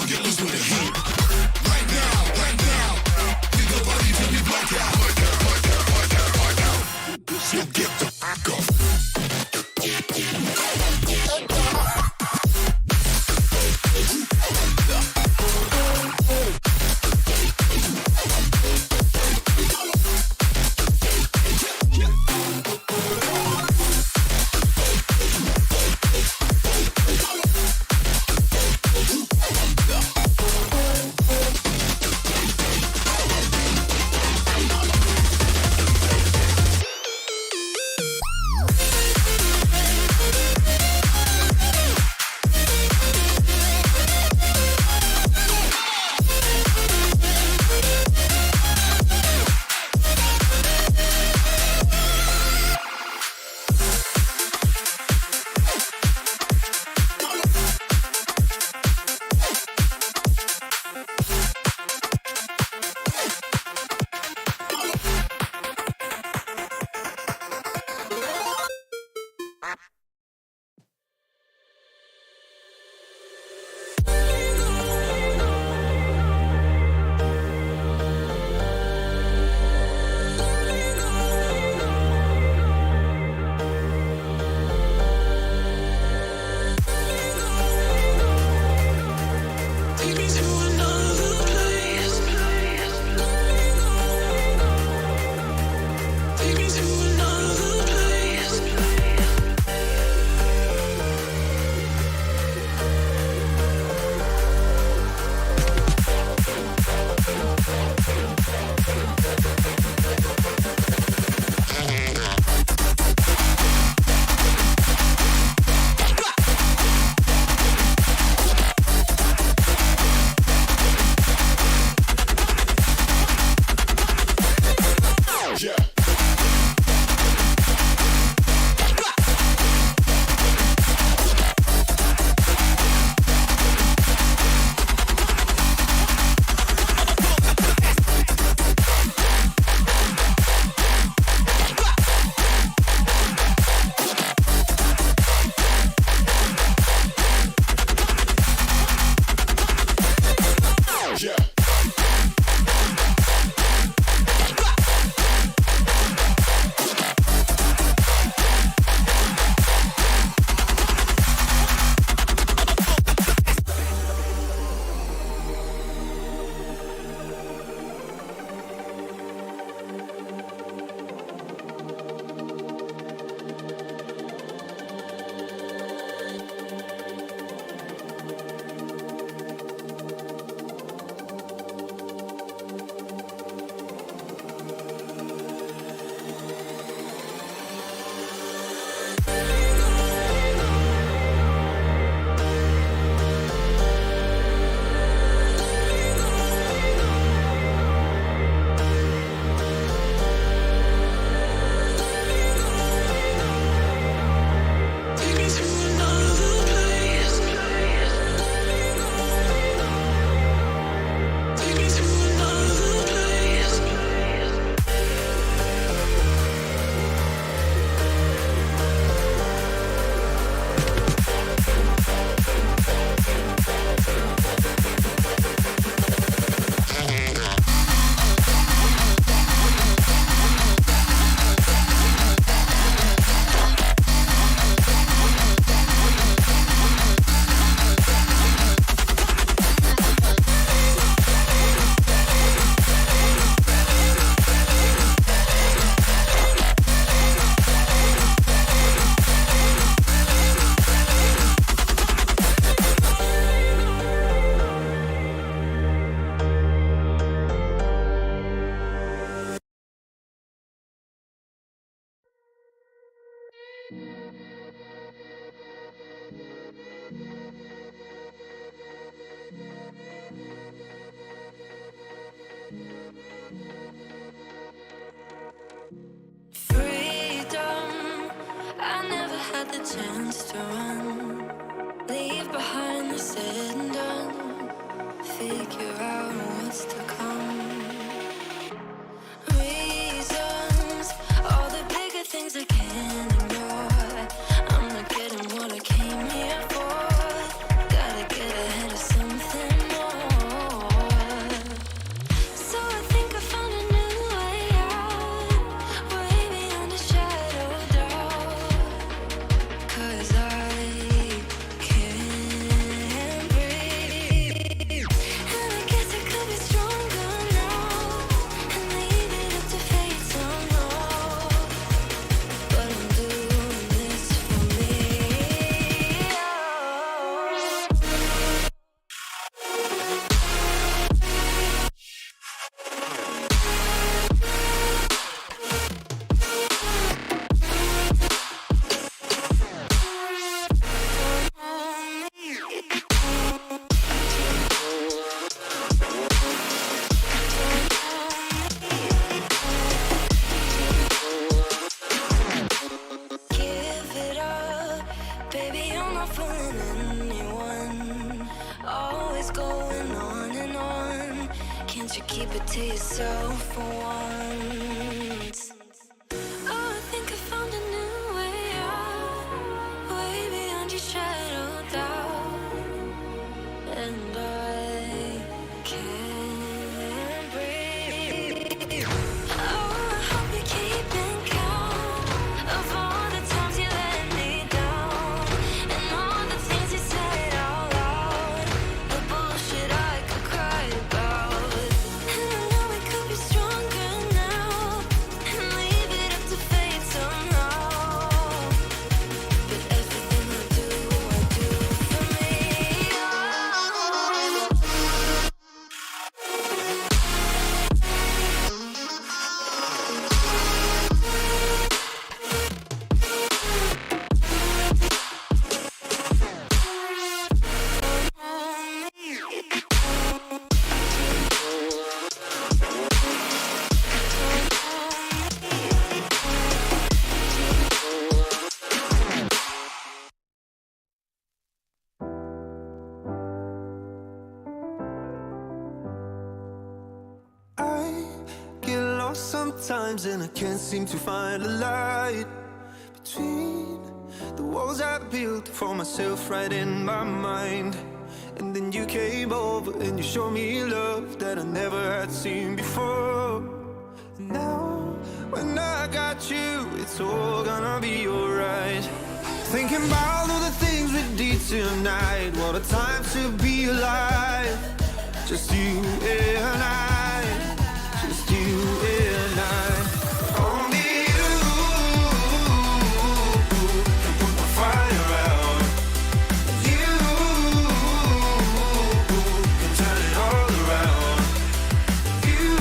get loose with the heat. Right now, leave your body till you black out. So get the fuck up. chance to run, leave behind the said and done, figure out what's to come. Reasons, all the bigger things I can't ignore. I'm not getting what I came here for. Gotta get ahead of something more. Can't you keep it to yourself for once? Oh, I think I found a new way out, way beyond your shadow doubt. And I can't breathe. Oh, I hope you're keeping count of all the times you let me down, and all the things you said out loud, the bullshit I could cry about. And I know we could be stronger now and leave it up to fate somehow. But everything I do for me. I get lost sometimes and I can't seem to find a light between the walls I built for myself right in my mind. And then you came over and you showed me love that I never had seen before. And now when I got you, it's all gonna be alright. Thinking about all the things we did tonight, what a time to be alive. Just you and I, just you and I. Only you can put the fire out. You can turn it all around. You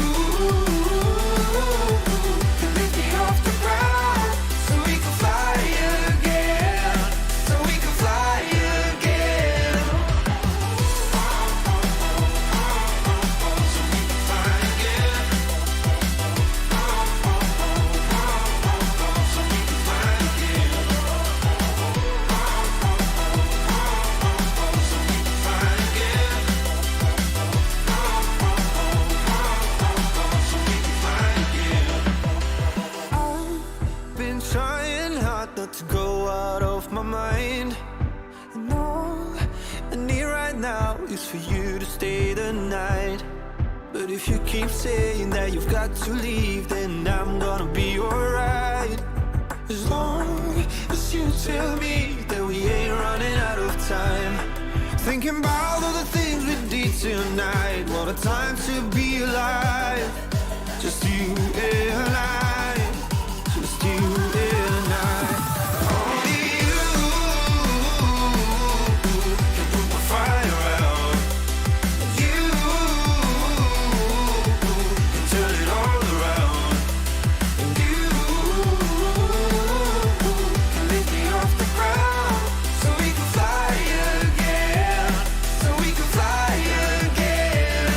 can lift me off the ground so we can fly again, so we can fly again. I've been trying hard not to go out of my mind, and all I need right now is for you to stay the night. But if you keep saying that you've got to leave, then I'm gonna be alright. As long as you tell me that we ain't running out of time. Thinking about all the things we did tonight, what a time to be alive. Just you and I, just you and I. Only you can put the fire out. You can turn it all around. And you can lift me off the ground so we can fly again, so we can fly again.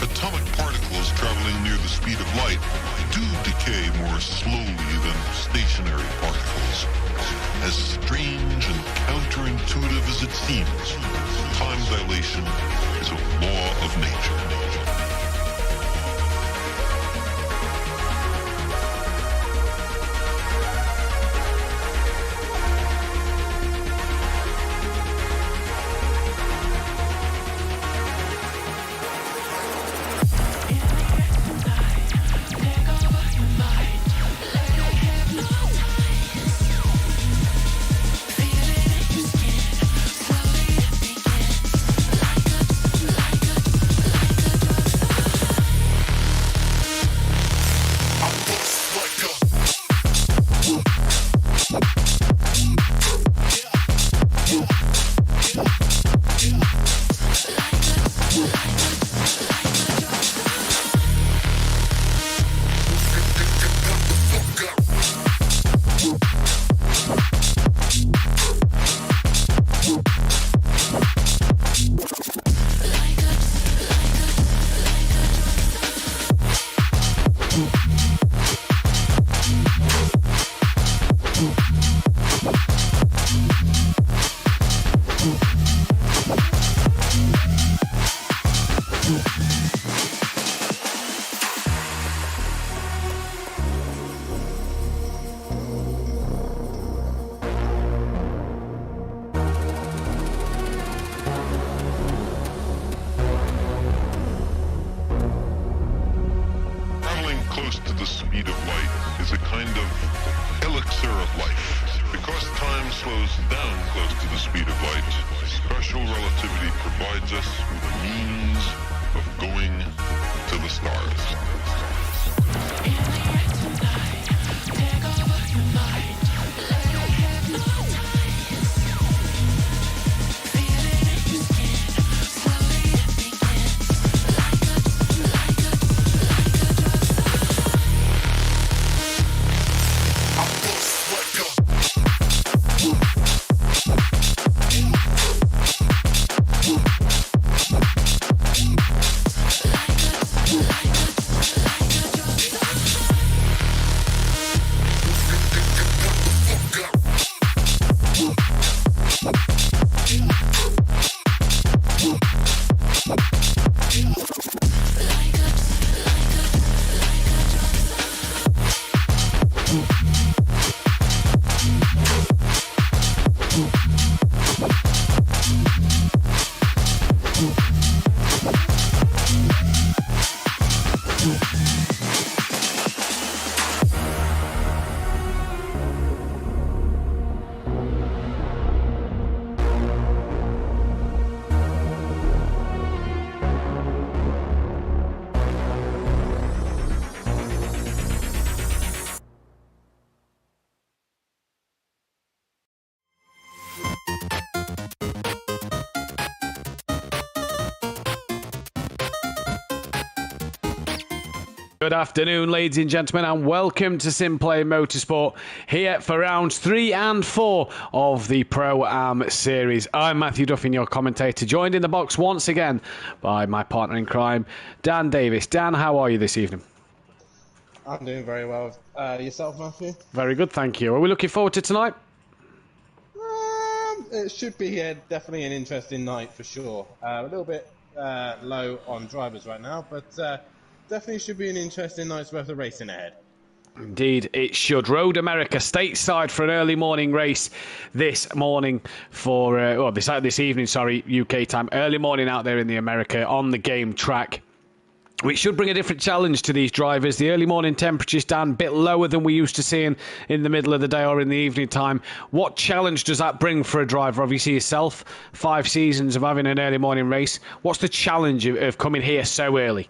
Atomic particles traveling near the speed of light do decay more slowly than stationary particles. As strange and counterintuitive as it seems, time dilation is a law of nature. comes down close to the speed of light, special relativity provides us with a means of going to the stars. Good afternoon, ladies and gentlemen, and welcome to Simplay Motorsport here for rounds 3 and 4 of the Pro-Am series. I'm Mathew Duffin, your commentator, joined in the box once again by my partner in crime, Dan Davis. Dan, how are you this evening? I'm doing very well. Yourself, Mathew? Very good, thank you. Are we looking forward to tonight? It should be definitely an interesting night for sure. A little bit low on drivers right now, but definitely should be an interesting night's worth of racing ahead. Indeed, it should. Road America stateside for an early morning race this morning for, this evening, UK time. Early morning out there in the America on the game track, which should bring a different challenge to these drivers. The early morning temperatures, Dan, a bit lower than we used to seeing in the middle of the day or in the evening time. What challenge does that bring for a driver? Obviously yourself, 5 seasons of having an early morning race. What's the challenge of coming here so early?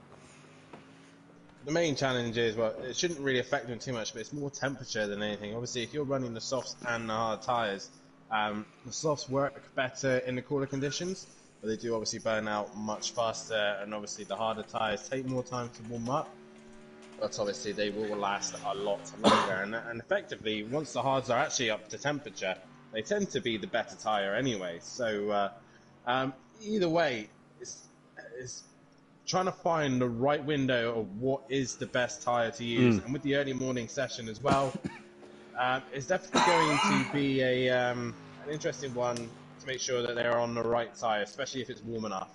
The main challenge is, well, it shouldn't really affect them too much, but it's more temperature than anything. Obviously, if you're running the softs and the hard tyres, the softs work better in the cooler conditions, but they do obviously burn out much faster, and obviously the harder tyres take more time to warm up, but obviously they will last a lot longer. And effectively, once the hards are actually up to temperature, they tend to be the better tyre anyway. So either way, it's trying to find the right window of what is the best tyre to use. And with the early morning session as well, it's definitely going to be an interesting one to make sure that they're on the right tyre, especially if it's warm enough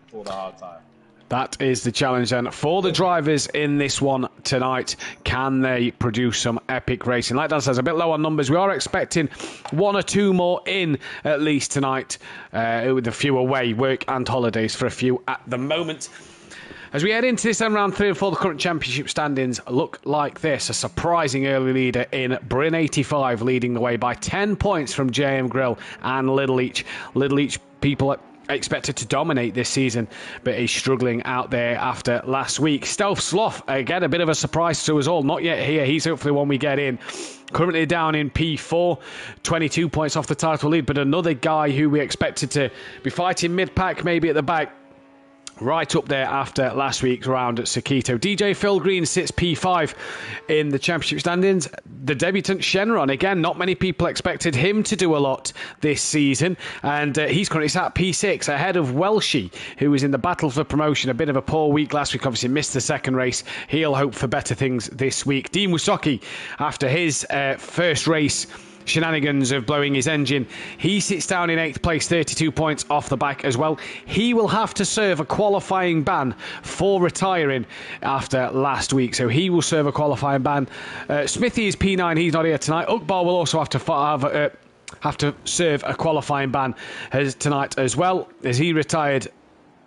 for the hard tyre. That is the challenge then for the drivers in this one tonight. Can they produce some epic racing? Like Dan says, a bit low on numbers. We are expecting 1 or 2 more in at least tonight, with a few away, work and holidays for a few at the moment. As we head into this end, round 3 and 4, the current championship standings look like this. A surprising early leader in Bryn 85, leading the way by 10 points from JM Grill and Little Each. Little Each people expected to dominate this season, but he's struggling out there after last week. Stealth Sloth, again, a bit of a surprise to us all. Not yet here. He's hopefully one we get in. Currently down in P4, 22 points off the title lead, but another guy who we expected to be fighting mid-pack, maybe at the back, right up there after last week's round at Sakito. DJ Phil Green sits P5 in the championship standings. The debutant Shenron, again, not many people expected him to do a lot this season, and he's currently sat P6 ahead of Welshie, who was in the battle for promotion. A bit of a poor week last week, obviously missed the second race. He'll hope for better things this week. Dean Wasaki, after his first race shenanigans of blowing his engine, he sits down in 8th place, 32 points off the back as well. He will have to serve a qualifying ban for retiring after last week, so he will serve a qualifying ban. Smithy is P9, he's not here tonight. Ukbar will also have to serve a qualifying ban tonight as well, as he retired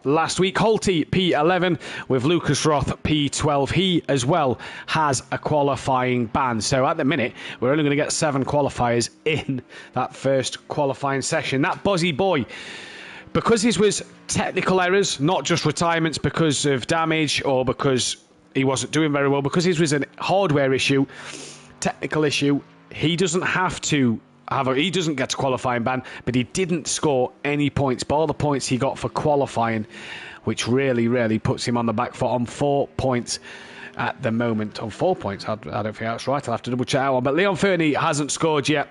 last week. Holty P11 with Lucas Roth P12. He as well has a qualifying ban. So at the minute, we're only going to get 7 qualifiers in that first qualifying session. That Bozzy boy, because his was technical errors, not just retirements because of damage or because he wasn't doing very well, because his was a hardware issue, technical issue, he doesn't have to he doesn't get a qualifying ban, but he didn't score any points, bar the points he got for qualifying, which really puts him on the back foot on 4 points at the moment. On 4 points, I don't think that's right. I'll have to double check that one. But Leon Fernie hasn't scored yet.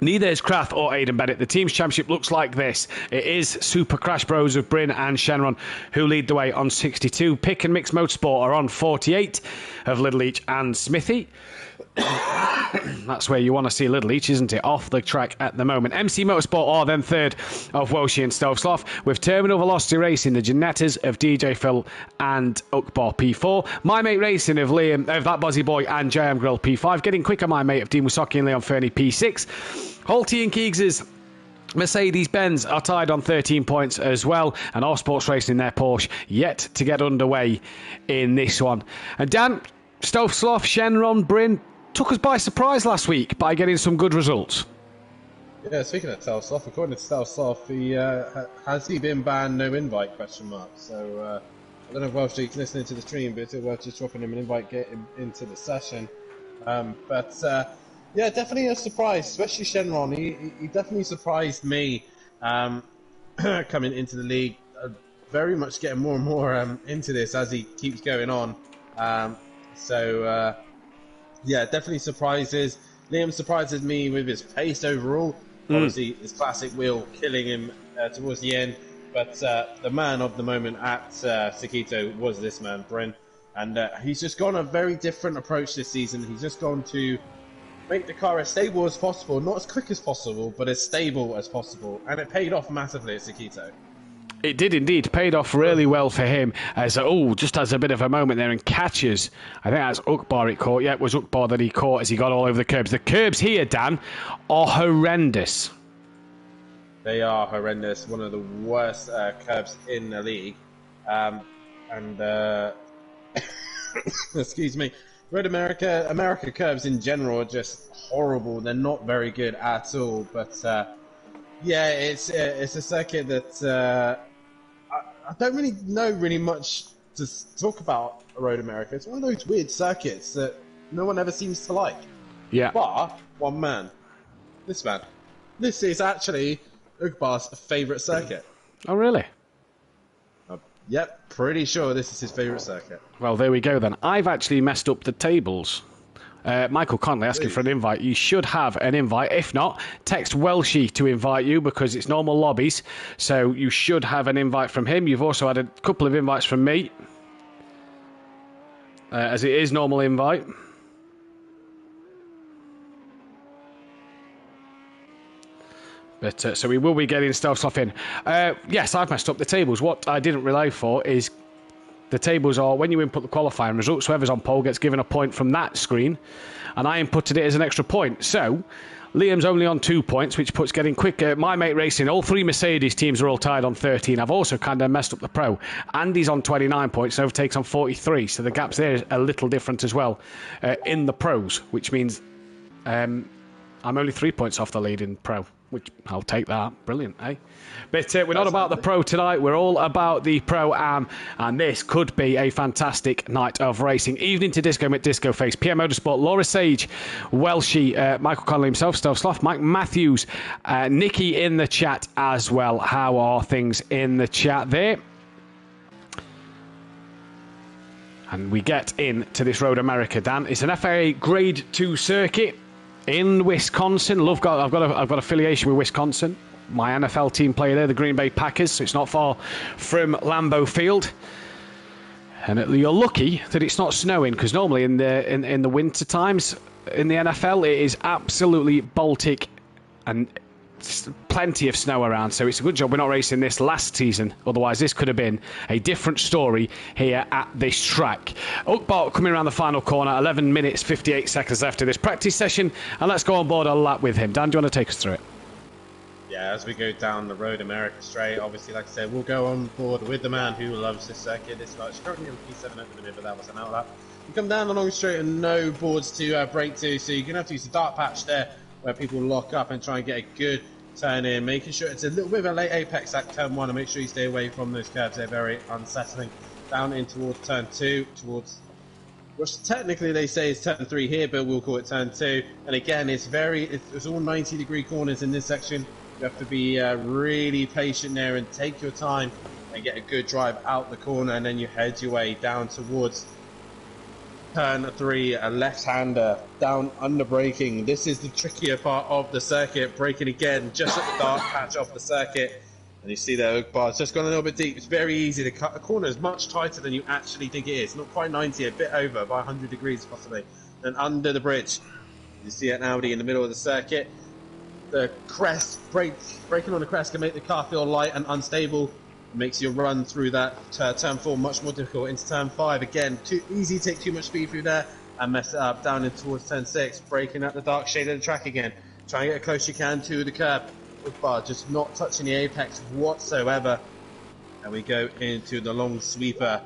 Neither is Krath or Aidan Bennett. The team's championship looks like this. It is Super Crash Bros of Bryn and Shenron who lead the way on 62. Pick and Mix Motorsport are on 48 of Little Leach and Smithy. That's where you want to see Little Leach, isn't it? Off the track at the moment. MC Motorsport are then third of Welshie and Stovsloff, with Terminal Velocity Racing, the Janettas of DJ Phil and Ukbar P4. My Mate Racing of Liam, of that Bozzy Boy and JM Grill P5. Getting quicker, My Mate of Dean Wasaki and Leon Fernie P6. Holty and Keegs's Mercedes-Benz are tied on 13 points as well, and Our Sports Racing, their Porsche, yet to get underway in this one. And Dan, Stovsloff, Shenron, Bryn took us by surprise last week by getting some good results. Yeah, speaking of Stovsloff, according to Stovsloff, has he been banned? No invite? Question mark. So I don't know if Welsh League's listening to the stream, but it's worth just dropping him an invite, get him into the session. Yeah, definitely a surprise, especially Shenron. He definitely surprised me coming into the league. Very much getting more and more into this as he keeps going on. Yeah, definitely surprises. Liam surprises me with his pace overall. Obviously, his classic wheel killing him towards the end. But the man of the moment at Sakito was this man, Bryn. And he's just gone a very different approach this season. He's just gone to make the car as stable as possible. Not as quick as possible, but as stable as possible. And it paid off massively at Sakito. It did indeed. Paid off really well for him. Just has a bit of a moment there and catches. I think that's Ukbar it caught. Yeah, it was Ukbar that he caught as he got all over the curbs. The curbs here, Dan, are horrendous. They are horrendous. One of the worst curbs in the league. Excuse me. Road America curbs in general are just horrible. They're not very good at all. But yeah, it's a circuit that I don't really know much to talk about Road America. It's one of those weird circuits that no one ever seems to like. Yeah. But one man, this man, this is actually Ukbar's favourite circuit. Oh, really? Yep, pretty sure this is his favourite circuit. Well, there we go then. I've actually messed up the tables. Michael Conley asking for an invite. You should have an invite. If not, text Welshie to invite you because it's normal lobbies. So you should have an invite from him. You've also had a couple of invites from me, as it is normal invite. But so we will be getting stuff in. Yes, I've messed up the tables. What I didn't relay for is the tables are when you input the qualifying results, whoever's on pole gets given a point from that screen, and I inputted it as an extra point. So Liam's only on 2 points, which puts getting quicker. My Mate Racing, all 3 Mercedes teams are all tied on 13. I've also kind of messed up the Pro. Andy's on 29 points and overtakes on 43, so the gaps there is a little different as well in the Pros, which means I'm only 3 points off the lead in Pro, which I'll take that. Brilliant, eh? But we're not about the Pro tonight. We're all about the Pro-Am, and this could be a fantastic night of racing. Evening to Disco with Disco Face, PM Motorsport, Laura Sage, Welshie, Michael Connolly himself, Stovsloff, Mike Matthews, Nikki in the chat as well. How are things in the chat there? And we get into this Road America, Dan. It's an FIA Grade 2 circuit in Wisconsin. I've got affiliation with Wisconsin. My NFL team play there, the Green Bay Packers, so it's not far from Lambeau Field. And you're lucky that it's not snowing, because normally in the winter times in the NFL it is absolutely Baltic and plenty of snow around. So it's a good job we're not racing this last season. Otherwise, this could have been a different story here at this track. Ukbar coming around the final corner. 11 minutes 58 seconds left of this practice session, and let's go on board a lap with him. Dan, do you want to take us through it? yeah, as we go down the Road America straight, obviously, like I said, we'll go on board with the man who loves this circuit this much. Currently on P7 at the minute, but that was an outlap. You come down the long straight and no boards to brake to, so you're going to have to use the dark patch there where people lock up and try and get a good turn in, making sure it's a little bit of a late apex at turn 1 and make sure you stay away from those curves. They're very unsettling. Down in towards turn 2, towards, which technically they say is turn 3 here, but we'll call it turn 2. And again, it's all 90-degree corners in this section. You have to be really patient there and take your time and get a good drive out the corner, and then you head your way down towards turn 3, a left-hander, down under braking. This is the trickier part of the circuit, braking again just at the dark patch of the circuit. And you see there, Oak Bar's just gone a little bit deep. It's very easy to cut. The corner is much tighter than you actually think it is. Not quite 90, a bit over, by 100 degrees possibly. And under the bridge, you see an Audi in the middle of the circuit. The crest, braking on the crest can make the car feel light and unstable. It makes your run through that turn 4 much more difficult. Into turn 5, again, too easy to take too much speed through there and mess it up. Down in towards turn 6, braking at the dark shade of the track again. Try and get as close as you can to the curb. Bar just not touching the apex whatsoever, and we go into the long sweeper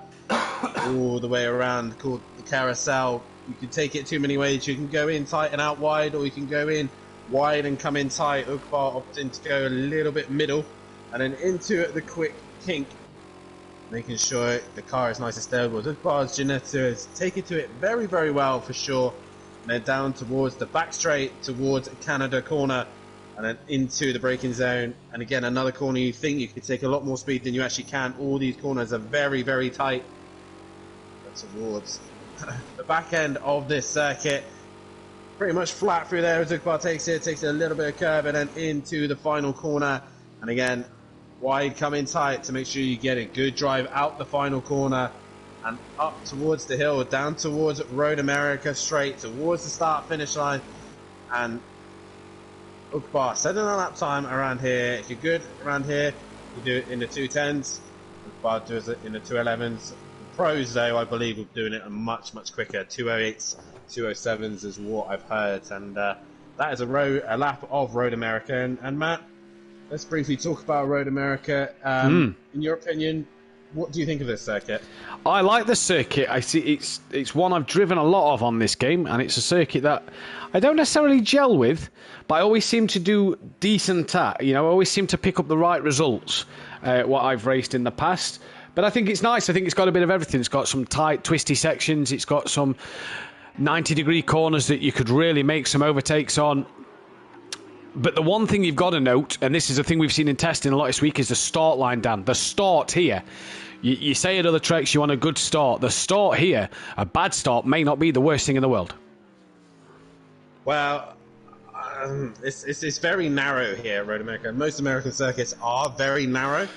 all the way around called the carousel. You can take it too many ways. You can go in tight and out wide, or you can go in wide and come in tight. Ukbar opting to go a little bit middle and then into the quick kink, making sure the car is nice and stable. Ukbar's Janetta is taking to it very, very well for sure. And then down towards the back straight towards Canada corner, and then into the braking zone, and again another corner you think you could take a lot more speed than you actually can. All these corners are very, very tight. Towards the back end of this circuit, pretty much flat through there as Ukbar takes it a little bit of curve, and then into the final corner, and again wide, come in tight to make sure you get a good drive out the final corner and up towards the hill, down towards Road America straight towards the start finish line. And Ukbar setting a lap time around here. If you're good around here, you do it in the 210s. Ukbar does it in the 211s. The pros, though, I believe, are doing it much, much quicker. 208s, 207s is what I've heard. And that is a lap of Road America. And Matt, let's briefly talk about Road America. In your opinion, what do you think of this circuit? I like the circuit. I see it's one I've driven a lot of on this game, and it's a circuit that I don't necessarily gel with, but I always seem to do decent at. I always seem to pick up the right results, what I've raced in the past. But I think it's nice. I think it's got a bit of everything. It's got some tight, twisty sections. It's got some 90-degree corners that you could really make some overtakes on. But the one thing you've got to note, and this is a thing we've seen in testing a lot this week, is the start line, Dan. The start here. You say at other tracks you want a good start. The start here, a bad start, may not be the worst thing in the world. Well, it's very narrow here, Road America. Most American circuits are very narrow,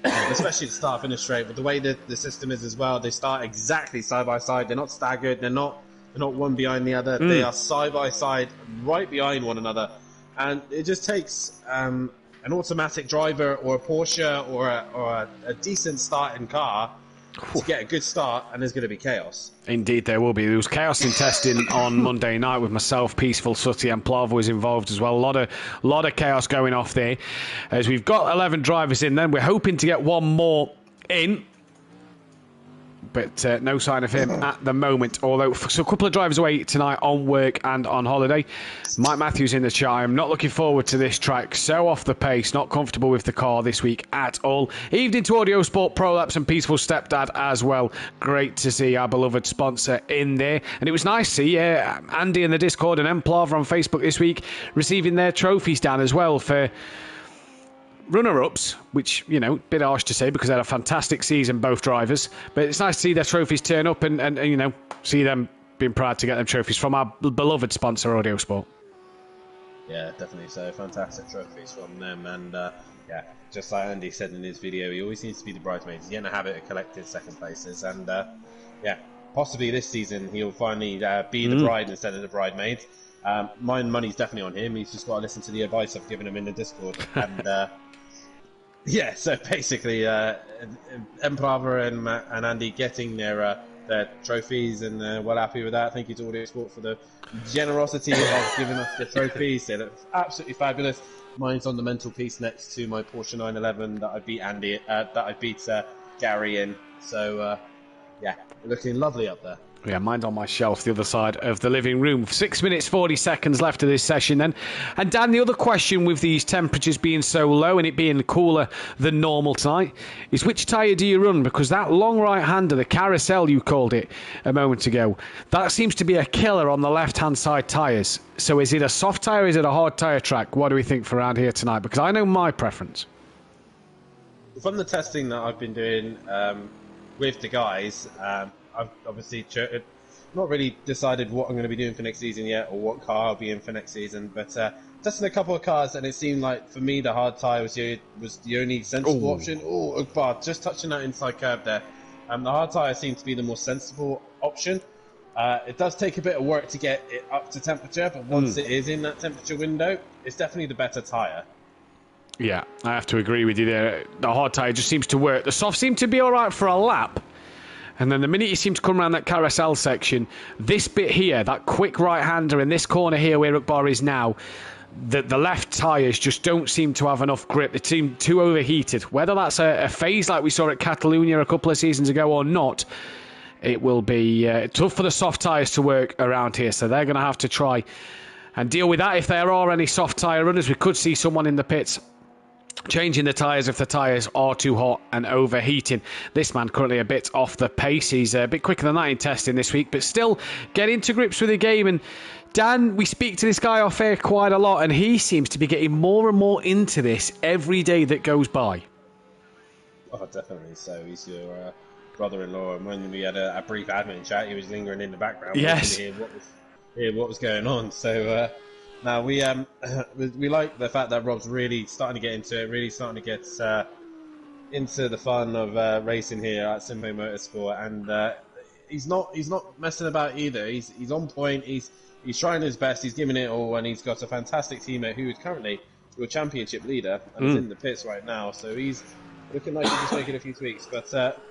especially the start-finish straight. But the way that the system is as well, they start exactly side by side. They're not staggered. They're not one behind the other. They are side by side, right behind one another. And it just takes an automatic driver or a Porsche or a decent starting car to get a good start, and there's going to be chaos. Indeed, there will be. There was chaos in testing on Monday night with myself, Peaceful, Sutty, and Plava was involved as well. A lot of chaos going off there. As we've got 11 drivers in, then we're hoping to get one more in. But no sign of him at the moment. Although, so a couple of drivers away tonight on work and on holiday. Mike Mathews in the chat. I'm not looking forward to this track. So off the pace. Not comfortable with the car this week at all. Evening to Audio Sport, Prolapse and Peaceful Stepdad as well. Great to see our beloved sponsor in there. And it was nice to see Andy in the Discord and Emplava on Facebook this week receiving their trophies, Dan, as well for runner-ups, which, bit harsh to say because they had a fantastic season, both drivers. But it's nice to see their trophies turn up and see them being proud to get them trophies from our beloved sponsor, Audio Sport. Yeah, definitely so. Fantastic trophies from them. And, just like Andy said in his video, he always needs to be the bridesmaid. He's in a habit of collecting second places. And, possibly this season he'll finally be the bride instead of the bridemaid. My money's definitely on him. He's just got to listen to the advice I've given him in the Discord. And, so basically, Emplava and Andy getting their their trophies, and well happy with that. Thank you to Audio Sport for the generosity of giving us the trophies. They look absolutely fabulous. Mine's on the mantelpiece next to my Porsche 911 that I beat Gary in. So yeah, looking lovely up there. Yeah, mine's on my shelf, the other side of the living room. 6 minutes, 40 seconds left of this session then. And Dan, the other question with these temperatures being so low and it being cooler than normal tonight is which tyre do you run? Because that long right-hander, the carousel you called it a moment ago, that seems to be a killer on the left-hand side tyres. So is it a soft tyre or is it a hard tyre track? What do we think for around here tonight? Because I know my preference. From the testing that I've been doing with the guys, I've obviously not really decided what I'm going to be doing for next season yet, or what car I'll be in for next season. But testing a couple of cars, and it seemed like for me the hard tyre was the only sensible option. Oh, Ugbar, just touching that inside curb there. The hard tyre seemed to be the more sensible option. It does take a bit of work to get it up to temperature, but once it is in that temperature window, it's definitely the better tyre. Yeah, I have to agree with you there. The hard tyre just seems to work. The soft seemed to be all right for a lap. And then the minute you seem to come around that carousel section, this bit here, that quick right-hander in this corner here where Ugbar is now, the left tyres just don't seem to have enough grip. They seem too overheated. Whether that's a phase like we saw at Catalunya a couple of seasons ago or not, it will be tough for the soft tyres to work around here. So they're going to have to try and deal with that. If there are any soft tyre runners, we could see someone in the pits changing the tyres if the tyres are too hot and overheating. This man currently a bit off the pace. He's a bit quicker than that in testing this week, but still getting to grips with the game. And Dan, we speak to this guy off air quite a lot, and he seems to be getting more and more into this every day that goes by. Oh, definitely. So he's your brother-in-law, and when we had a brief admin chat, he was lingering in the background. Yes. To hear what was going on. So now we like the fact that Rob's really starting to get into it, really starting to get into the fun of racing here at Simplay Motorsport, and he's not messing about either. He's on point. He's trying his best. He's giving it all, and he's got a fantastic teammate who is currently your championship leader and is in the pits right now. So he's looking like he's just making a few tweaks, but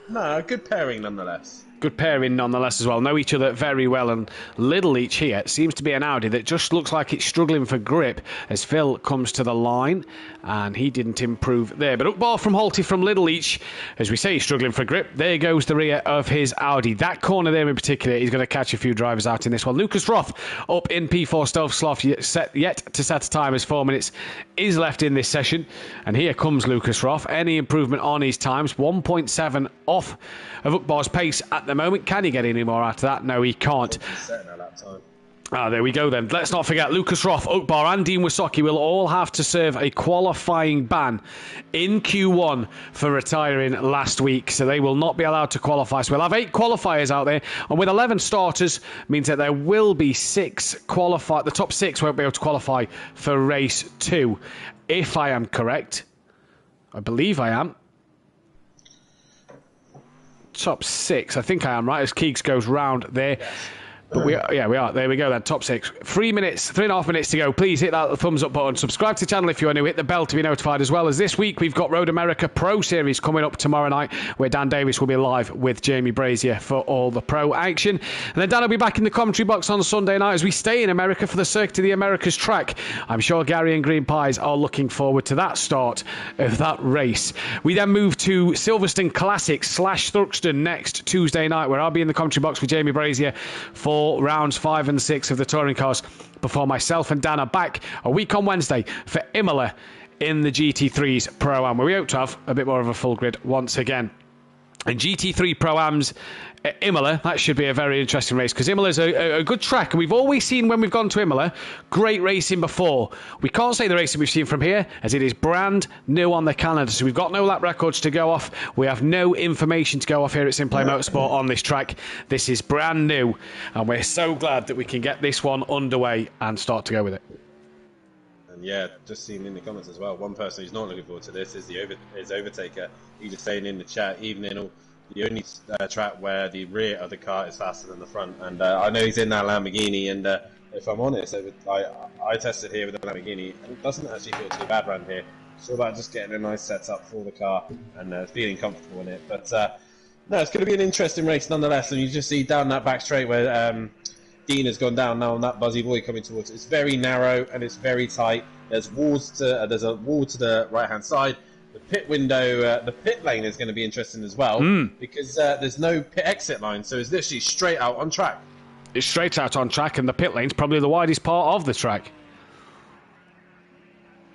no, a good pairing nonetheless. Good pairing nonetheless as well. Know each other very well, and Little Each here seems to be an Audi that just looks like it's struggling for grip as Phil comes to the line, and he didn't improve there. But Ugbar from Halty from Little Each, as we say, he's struggling for grip. There goes the rear of his Audi. That corner there in particular, he's going to catch a few drivers out in this one. Lucas Roth up in P4 Stealth Sloth, yet to set a time as 4 minutes is left in this session. And here comes Lucas Roth. Any improvement on his times? 1.7 off of Ugbar's pace at the moment. Can he get any more out of that? No, he can't. There we go then. Let's not forget Lucas Roth, Ugbar and Dean Wasaki will all have to serve a qualifying ban in Q1 for retiring last week. So they will not be allowed to qualify. So we'll have 8 qualifiers out there. And with 11 starters means that there will be 6 qualify. The top 6 won't be able to qualify for race 2. If I am correct. I believe I am. Top 6, I think I am right, as Keegs goes round there. But we are. There we go then, top 6. 3.5 minutes to go. Please hit that thumbs up button. Subscribe to the channel if you are new. Hit the bell to be notified as well. As this week we've got Road America Pro Series coming up tomorrow night, where Dan Davis will be live with Jamie Brazier for all the pro action. And then Dan will be back in the commentary box on Sunday night as we stay in America for the Circuit of the Americas track. I'm sure Gary and Green Pies are looking forward to that start of that race. We then move to Silverstone Classics / Thruxton next Tuesday night, where I'll be in the commentary box with Jamie Brazier for rounds 5 and 6 of the touring cars before myself and Dan are back a week on Wednesday for Imola in the GT3's Pro-Am, where we hope to have a bit more of a full grid once again. And GT3 Pro-Ams at Imola, that should be a very interesting race, because Imola's a good track, and we've always seen when we've gone to Imola great racing before. We can't say the racing we've seen from here, as it is brand new on the calendar, so we've got no lap records to go off. We have no information to go off here at Simplay Motorsport on this track. This is brand new, and we're so glad that we can get this one underway and start to go with it. And yeah, just seen in the comments as well, one person who's not looking forward to this is is Overtaker. He just saying in the chat, even in the only track where the rear of the car is faster than the front. And I know he's in that Lamborghini, and if I'm honest, I tested here with the Lamborghini, and it doesn't actually feel too bad around here. It's all about just getting a nice setup for the car and feeling comfortable in it. But No, it's going to be an interesting race nonetheless. And you just see down that back straight where Dean has gone down now on that Buzzy Boy coming towards it. It's very narrow and it's very tight. There's a wall to the right-hand side. The pit window, the pit lane is going to be interesting as well because there's no pit exit line. So it's literally straight out on track. It's straight out on track, and the pit lane's probably the widest part of the track.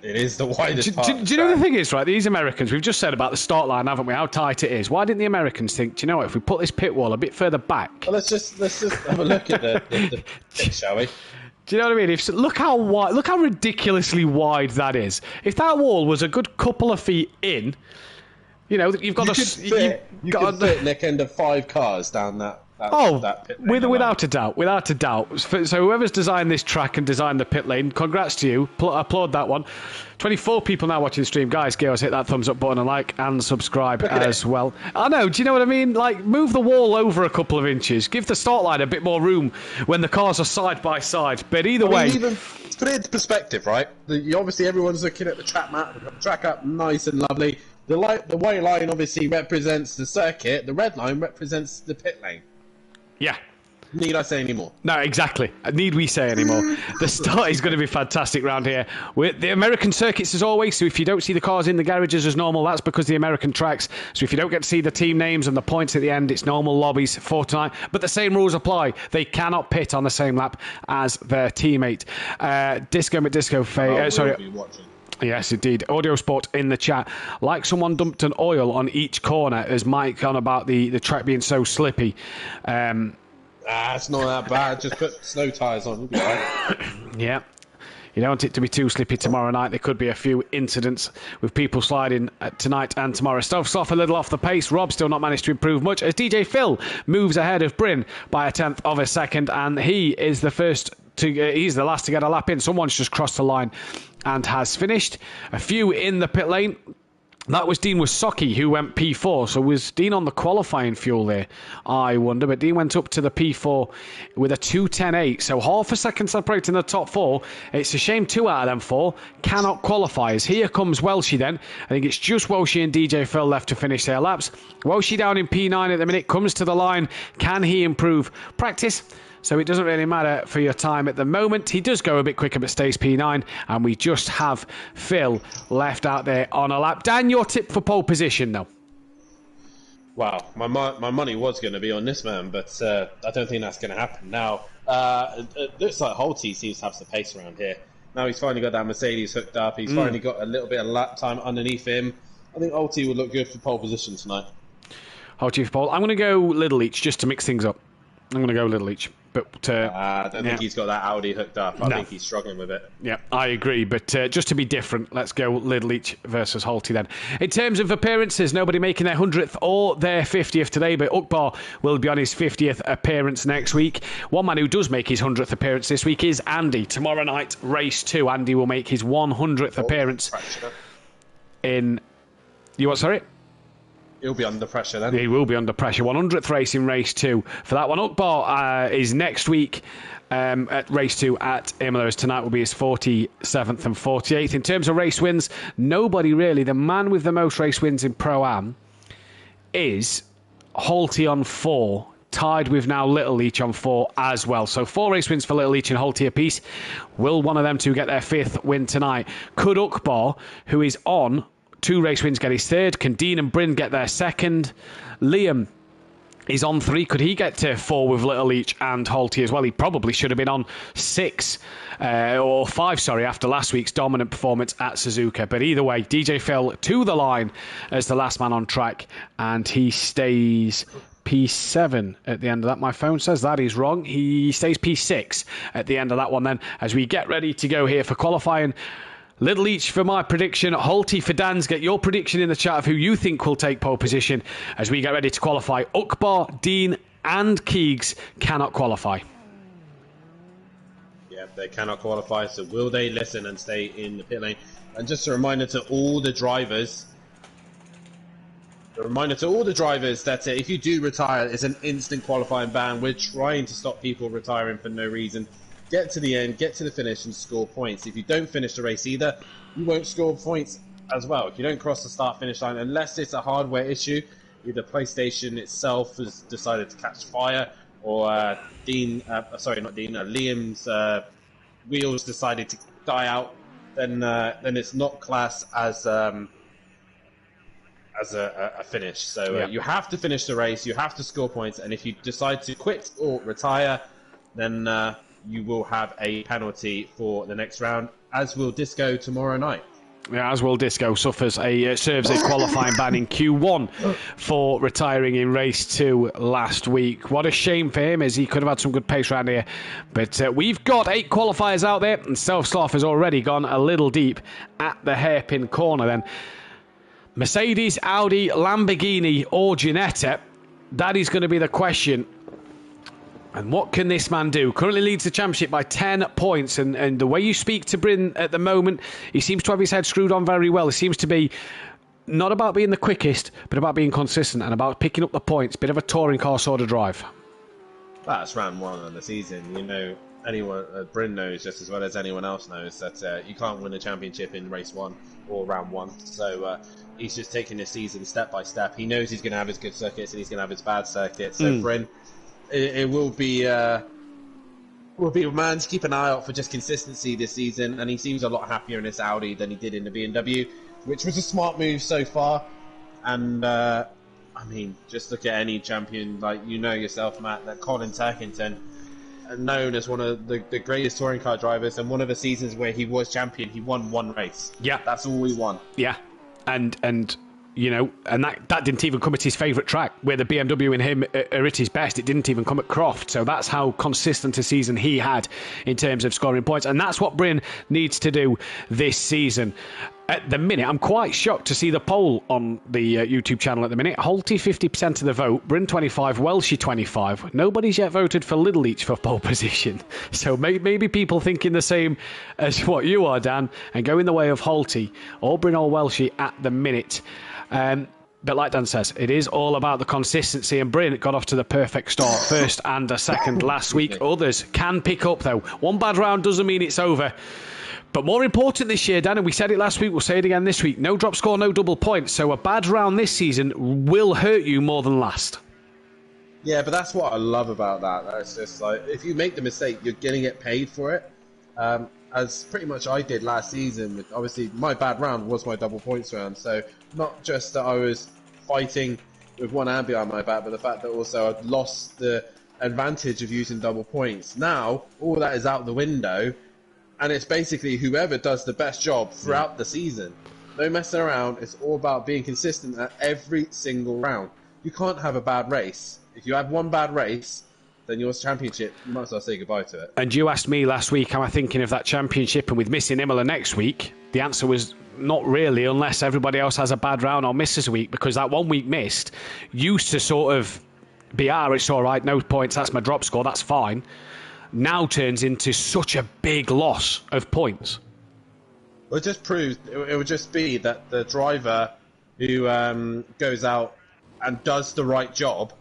It is the widest part. Do you know the thing is, right? These Americans, we've just said about the start line, haven't we? How tight it is. Why didn't the Americans think, do you know what? If we put this pit wall a bit further back, well, let's just have a look at the pit, shall we? do you know what I mean? Look how wide, look how ridiculously wide that is. If that wall was a good couple of feet in, you know, you've got you could fit neck end of 5 cars down that. That pit lane without a doubt. So whoever's designed this track and designed the pit lane, congrats to you. Applaud that one. 24 people now watching the stream. Guys, give us hit that thumbs up button and like and subscribe as well. I know, do you know what I mean? Like, move the wall over a couple of inches. Give the start line a bit more room when the cars are side by side. But either way... even put it into perspective, right? Obviously, everyone's looking at the track map. We've got the track up nice and lovely. The white line obviously represents the circuit. The red line represents the pit lane. Yeah. Need I say any more? No, exactly. Need we say any more? The start is going to be fantastic round here. With the American circuits as always, so if you don't see the cars in the garages as normal, that's because the American tracks. So if you don't get to see the team names and the points at the end, it's normal lobbies for tonight. But the same rules apply. They cannot pit on the same lap as their teammate. Disco McDisco, sorry. Yes, indeed. Audio Sport in the chat. Like someone dumped an oil on each corner as Mike on about the track being so slippy. It's not that bad. Just put snow tyres on. You'll be all right. Yeah. You don't want it to be too slippy tomorrow night. There could be a few incidents with people sliding tonight and tomorrow. Stoves off a little off the pace. Rob still not managed to improve much as DJ Phil moves ahead of Bryn by 1/10 of a second, and he is the first he's the last to get a lap in. Someone's just crossed the line and has finished. A few in the pit lane. That was Dean Wasaki who went P4. So was Dean on the qualifying fuel there? I wonder. But Dean went up to the P4 with a 2:10.8. So half a second separating the top 4. It's a shame 2 out of them 4 cannot qualify. As here comes Welshie then. I think it's just Welshie and DJ Phil left to finish their laps. Welshie down in P9 at the minute. Comes to the line. Can he improve? Practice. So it doesn't really matter for your time at the moment. He does go a bit quicker but stays P9. And we just have Phil left out there on a lap. Dan, your tip for pole position though? Wow, my money was going to be on this man, but I don't think that's going to happen now. It looks like Holty seems to have some pace around here. Now he's finally got that Mercedes hooked up. He's finally got a little bit of lap time underneath him. I think Holty would look good for pole position tonight. Holty for pole. I'm going to go Little Each just to mix things up. I'm going to go Little Each. But I don't think he's got that Audi hooked up. I think he's struggling with it. Yeah, I agree. But just to be different, let's go Little Each versus Holty then. In terms of appearances, nobody making their 100th or their 50th today, but Ukbar will be on his 50th appearance next week. One man who does make his 100th appearance this week is Andy. Tomorrow night, race 2. Andy will make his 100th appearance in... You what, sorry? He'll be under pressure then. He will be under pressure. 100th race in race 2. For that one, Ukbar is next week at race 2 at Imola. Tonight will be his 47th and 48th. In terms of race wins, nobody really. The man with the most race wins in Pro-Am is Holty on 4. Tied with now Little Each on 4 as well. So 4 race wins for Little Each and Holty apiece. Will one of them two get their 5th win tonight? Could Ukbar, who is on 2 race wins, get his 3rd? Can Dean and Bryn get their 2nd? Liam is on 3. Could he get to 4 with Little Each and Holty as well? He probably should have been on 6 or 5, after last week's dominant performance at Suzuka. But either way, DJ Phil to the line as the last man on track, and he stays P7 at the end of that. My phone says that is wrong. He stays P6 at the end of that one then, as we get ready to go here for qualifying. Little Each for my prediction, Holty for Dan's. Get your prediction in the chat of who you think will take pole position as we get ready to qualify. Ukbar, Dean and Keegs cannot qualify. Yeah, they cannot qualify, so will they listen and stay in the pit lane? And just a reminder to all the drivers, that if you do retire, it's an instant qualifying ban. We're trying to stop people retiring for no reason. Get to the end, get to the finish and score points. If you don't finish the race either, you won't score points as well. If you don't cross the start-finish line, unless it's a hardware issue, either PlayStation itself has decided to catch fire, or Liam's wheels decided to die out, then it's not classed as a finish. So you have to finish the race, you have to score points, and if you decide to quit or retire, then you will have a penalty for the next round, as will Disco tomorrow night. Yeah, as will Disco serves a qualifying ban in Q1 for retiring in race 2 last week. What a shame for him, as he could have had some good pace around here. But we've got 8 qualifiers out there, and Self-Sloth has already gone a little deep at the hairpin corner then. Mercedes, Audi, Lamborghini or Ginetta? That is going to be the question. And what can this man do? Currently leads the championship by 10 points. And the way you speak to Bryn at the moment, he seems to have his head screwed on very well. It seems to be not about being the quickest, but about being consistent and about picking up the points. Bit of a touring car sort of drive. That's round 1 of the season. You know, anyone, Bryn knows just as well as anyone else knows that you can't win a championship in race 1 or round 1. So he's just taking this season step by step. He knows he's going to have his good circuits and he's going to have his bad circuits. So Bryn, it will be a man to keep an eye out for just consistency this season, and he seems a lot happier in this Audi than he did in the BMW, which was a smart move so far. And I mean, just look at any champion, like you know yourself, Matt, that Colin Turkington, known as one of the greatest touring car drivers, and one of the seasons where he was champion, he won 1 race. Yeah, that's all he won. Yeah, and you know, and that didn't even come at his favourite track, where the BMW and him are at his best. It didn't even come at Croft. So that's how consistent a season he had in terms of scoring points. And that's what Bryn needs to do this season. At the minute, I'm quite shocked to see the poll on the YouTube channel at the minute. Holty 50% of the vote, Bryn 25, Welshie 25. Nobody's yet voted for Little Each for pole position. So maybe people thinking the same as what you are, Dan, and go in the way of Holty or Bryn or Welshie at the minute. But like Dan says, it is all about the consistency, and Bryn got off to the perfect start, first and a second last week. Others can pick up, though. One bad round doesn't mean it's over. But more important this year, Dan, and we said it last week, we'll say it again this week, no drop score, no double points. So a bad round this season will hurt you more than last. Yeah, but that's what I love about that. That's just like, if you make the mistake, you're going to get paid for it. As pretty much I did last season. With, obviously, my bad round was my double points round. So not just that I was fighting with one hand behind my back, but the fact that also I'd lost the advantage of using double points. Now, all that is out the window, and it's basically whoever does the best job throughout the season. No messing around. It's all about being consistent at every single round. You can't have a bad race. If you have one bad race, then your championship, you might as well say goodbye to it. And you asked me last week, am I thinking of that championship, and with missing Imola next week, the answer was not really, unless everybody else has a bad round or misses a week, because that 1 week missed used to sort of be, it's all right, no points, that's my drop score, that's fine. Now turns into such a big loss of points. Well, it just proves, it would just be that the driver who goes out and does the right job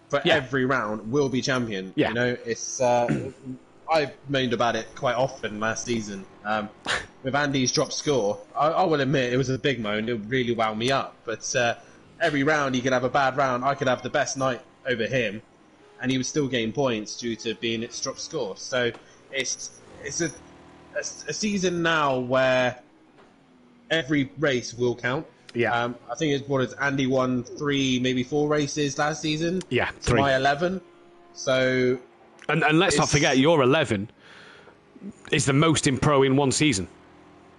for every round will be champion. Yeah. You know, it's I moaned about it quite often last season. With Andy's drop score, I will admit it was a big moan. It really wound me up. But every round he could have a bad round. I could have the best night over him, and he would still gain points due to being its drop score. So it's a season now where every race will count. Yeah. I think Andy won 3, maybe 4 races last season. Yeah, 3. My 11. So, and let's not forget, your 11 is the most in pro in one season.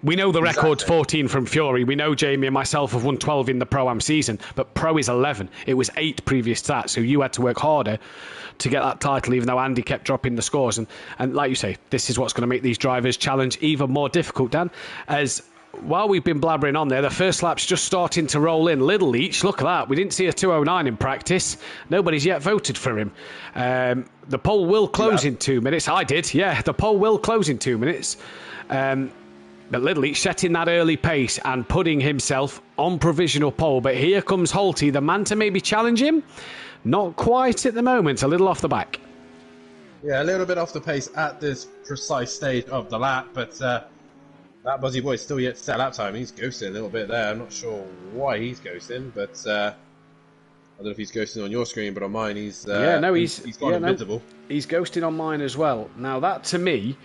We know the record's 14 from Fury. We know Jamie and myself have won 12 in the Pro-Am season, but Pro is 11. It was 8 previous to that, so you had to work harder to get that title, even though Andy kept dropping the scores. And like you say, this is what's going to make these drivers' challenge even more difficult, Dan, as while we've been blabbering on there, the first lap's just starting to roll in. Little Each, look at that. We didn't see a 209 in practice. Nobody's yet voted for him. The poll will close in 2 minutes. I did, yeah. The poll will close in 2 minutes. But Little Each setting that early pace and putting himself on provisional pole. But here comes Holty, the man to maybe challenge him. Not quite at the moment, a little off the back. Yeah, a little bit off the pace at this precise stage of the lap, but that Buzzy Boy's still yet to set lap time. He's ghosting a little bit there. I'm not sure why he's ghosting, but don't know if he's ghosting on your screen, but on mine he's he's gone invisible. He's ghosting on mine as well. Now that to me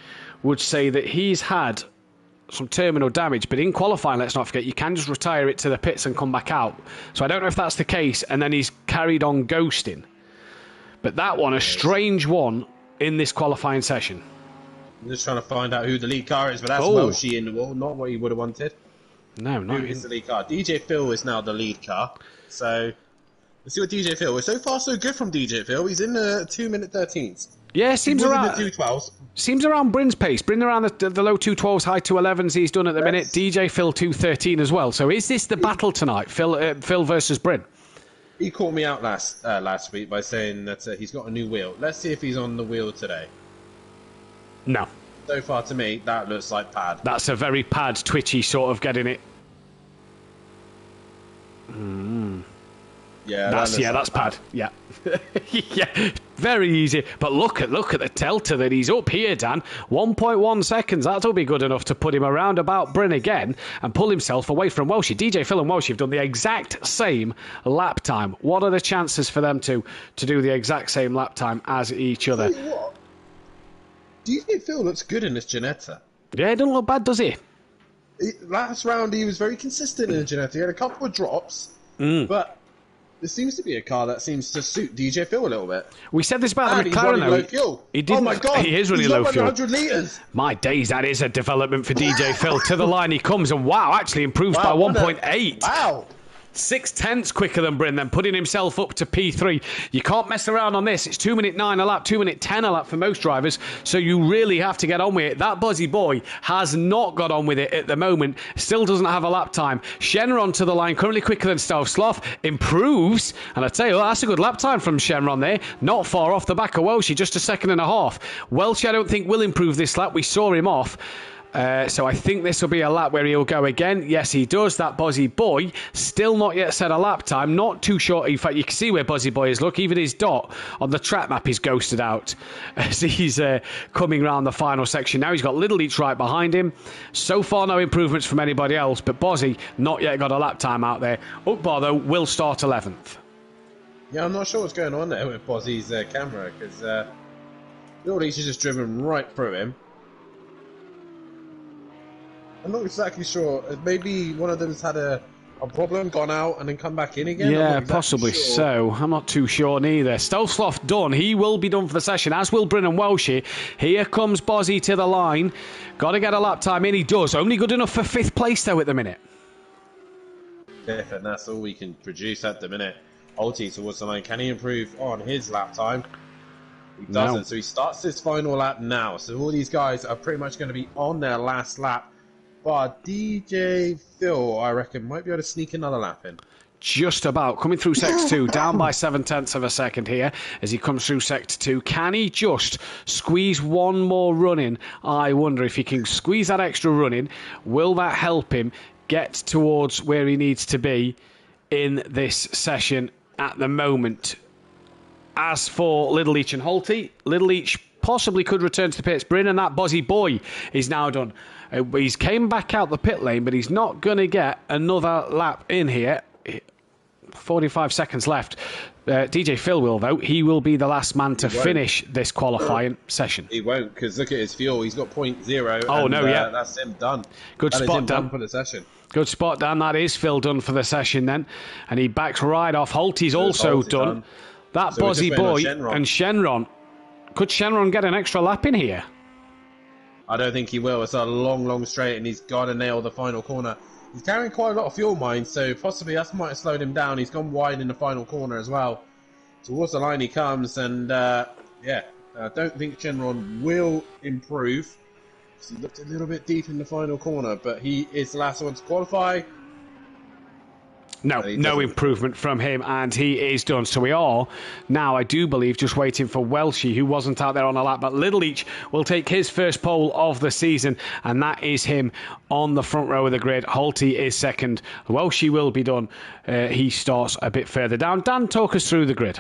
would say that he's had some terminal damage, but in qualifying, let's not forget, you can just retire it to the pits and come back out. So I don't know if that's the case, and then he's carried on ghosting. But that one, a strange one in this qualifying session. I'm just trying to find out who the lead car is, but that's Welshie in the wall, not what he would have wanted. No, not Who is the lead car? DJ Phil is now the lead car. So let's see what DJ Phil is. So far, so good from DJ Phil. He's in the 2-minute 13s. Yeah, seems around the 2:12s. Seems around Bryn's pace. Bryn around the low 212s, high 211s he's done at the minute. DJ Phil 213 as well. So is this the battle tonight, Phil versus Bryn? He called me out last week by saying that he's got a new wheel. Let's see if he's on the wheel today. No. So far to me, that looks like pad. That's a very pad, twitchy sort of getting it. Yeah, that's pad. Yeah. Yeah, very easy. But look at the delta that he's up here, Dan. 1.1 seconds. That'll be good enough to put him around about Bryn again and pull himself away from Welshie. DJ Phil and Welshie have done the exact same lap time. What are the chances for them to do the exact same lap time as each other? Tell you what, DJ Phil looks good in this Ginetta. Yeah, it doesn't look bad, does he? Last round, he was very consistent in the Ginetta. He had a couple of drops, but there seems to be a car that seems to suit DJ Phil a little bit. We said this about and the he's McLaren. running low fuel. Oh my God, he is running he's low not fuel. 100 litres. My days, that is a development for DJ Phil. To the line he comes, and wow, actually improves by 1.8. Wow. 0.6 quicker than Bryn, then putting himself up to P3. You can't mess around on this. It's 2:09 a lap, 2:10 a lap for most drivers, so you really have to get on with it. That Buzzy Boy has not got on with it at the moment. Still doesn't have a lap time. Shenron to the line, currently quicker than Stav Sloth, improves, and I tell you, that's a good lap time from Shenron there. Not far off the back of Welshie, just a second and a half. Welshie, I don't think will improve this lap. We saw him off. So I think this will be a lap where he'll go again. Yes, he does. That Buzzy Boy still not yet set a lap time. Not too short. In fact, you can see where Buzzy Boy is. Look, even his dot on the track map is ghosted out as he's coming around the final section. Now he's got Little Leach right behind him. So far, no improvements from anybody else. But Bozzy not yet got a lap time out there. Ukbar, though, will start 11th. Yeah, I'm not sure what's going on there with Bozzy's camera because Little Leach has just driven right through him. I'm not exactly sure. Maybe one of them's had a problem, gone out, and then come back in again. Yeah, possibly so. I'm not too sure neither. Stolsloth done. He will be done for the session, as will Bryn and Welshie. Here comes Bozzy to the line. Got to get a lap time in. He does. Only good enough for 5th place, though, at the minute. Yeah, and that's all we can produce at the minute. Ulti towards the line. Can he improve on his lap time? He doesn't. No. So he starts his final lap now. So all these guys are pretty much going to be on their last lap. But DJ Phil, I reckon, might be able to sneak another lap in. Just about. Coming through Sector 2, down by 0.7 of a second here as he comes through Sector 2. Can he just squeeze one more run in? I wonder if he can squeeze that extra run in. Will that help him get towards where he needs to be in this session at the moment? As for Little Leach and Holty, Little Leach possibly could return to the pits. Bryn and that Bozzy Boy is now done. He's came back out the pit lane, but he's not going to get another lap in here. 45 seconds left. DJ Phil will, though. He will be the last man to finish this qualifying session. He won't, because look at his fuel. He's got 0.0. Oh, no, yeah. That's him done. Good That is spot, him Dan. done for the session. Good spot, Dan. That is Phil done for the session then. And he backs right off. Holty's also Holty done. That So we're just Bozzy waiting on Boy Shenron. and Shenron. Could Shenron get an extra lap in here? I don't think he will. It's a long, long straight, and he's got to nail the final corner. He's carrying quite a lot of fuel mines, so possibly that might have slowed him down. He's gone wide in the final corner as well. Towards the line he comes, and I don't think Shenron will improve. He looked a little bit deep in the final corner, but he is the last one to qualify. No improvement from him, and he is done. So we are now, I do believe, just waiting for Welshie, who wasn't out there on a lap. But Little Leach will take his first pole of the season, and that is him on the front row of the grid. Holty is second. Welshie will be done. He starts a bit further down. Dan, talk us through the grid.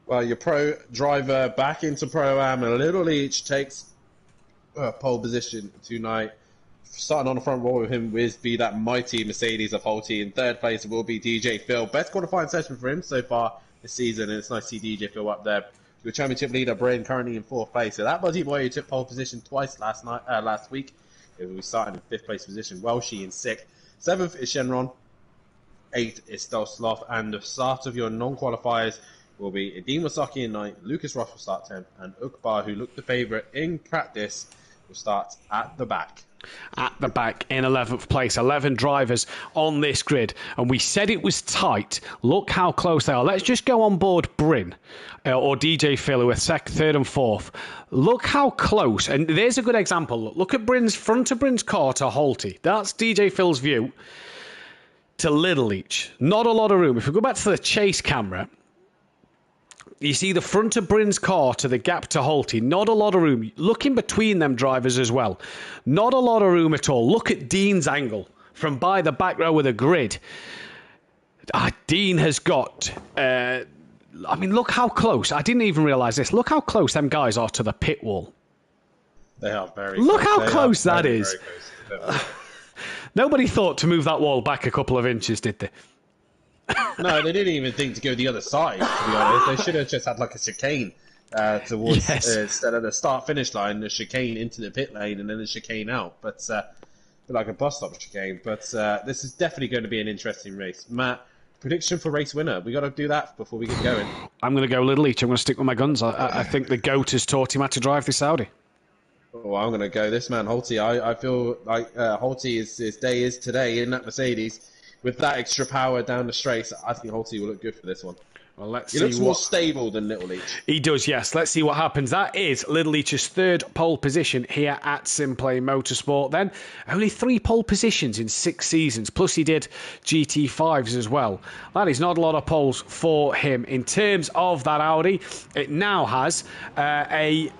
Well, your pro driver back into Pro-Am, and Little Leach takes pole position tonight. starting on the front row with him will be that mighty Mercedes of Holty. In third place, it will be DJ Phil. Best qualifying session for him so far this season, and it's nice to see DJ Phil up there. Your championship leader, Bryn, currently in 4th place. So that Buzzy Boy who took pole position twice last week, it will be starting in 5th place position. Welshie in 6th. 7th is Shenron. 8th is Stelsloth. And the start of your non-qualifiers will be Dean Wasaki in 9th. Lucas Ross will start 10th. And Ukbar, who looked the favourite in practice, will start at the back. At the back in 11th place. 11 drivers on this grid. And we said it was tight. Look how close they are. Let's just go on board Bryn or DJ Phil, who are 3rd and 4th. Look how close. And there's a good example. Look at Bryn's front of Bryn's car to Holty. That's DJ Phil's view to Little Leach. Not a lot of room. If we go back to the chase camera, you see the front of Bryn's car to the gap to Holty. Not a lot of room. Look in between them drivers as well. Not a lot of room at all. Look at Dean's angle from by the back row of the grid. Dean has got... look how close. I didn't even realise this. Look how close them guys are to the pit wall. They are very Look close. how close that Very, is. very close. Nobody thought to move that wall back a couple of inches, did they? No, they didn't even think to go the other side, to be honest. They should have just had like a chicane towards, instead of the start-finish line, the chicane into the pit lane and then the chicane out. But like a bus stop chicane. But this is definitely going to be an interesting race. Matt, prediction for race winner. We got to do that before we get going. I'm going to go Little Leach. I'm going to stick with my guns. I think the GOAT has taught him how to drive this Audi. Oh, I'm going to go this man, Holty. I feel like Holty, his day is today in that Mercedes. With that extra power down the straight, I think Holty will look good for this one. Well, let's He see looks more stable than Little Leach. He does, yes. Let's see what happens. That is Little Leach's 3rd pole position here at Simplay Motorsport. Then only 3 pole positions in 6 seasons. Plus he did GT5s as well. That is not a lot of poles for him. In terms of that Audi, it now has a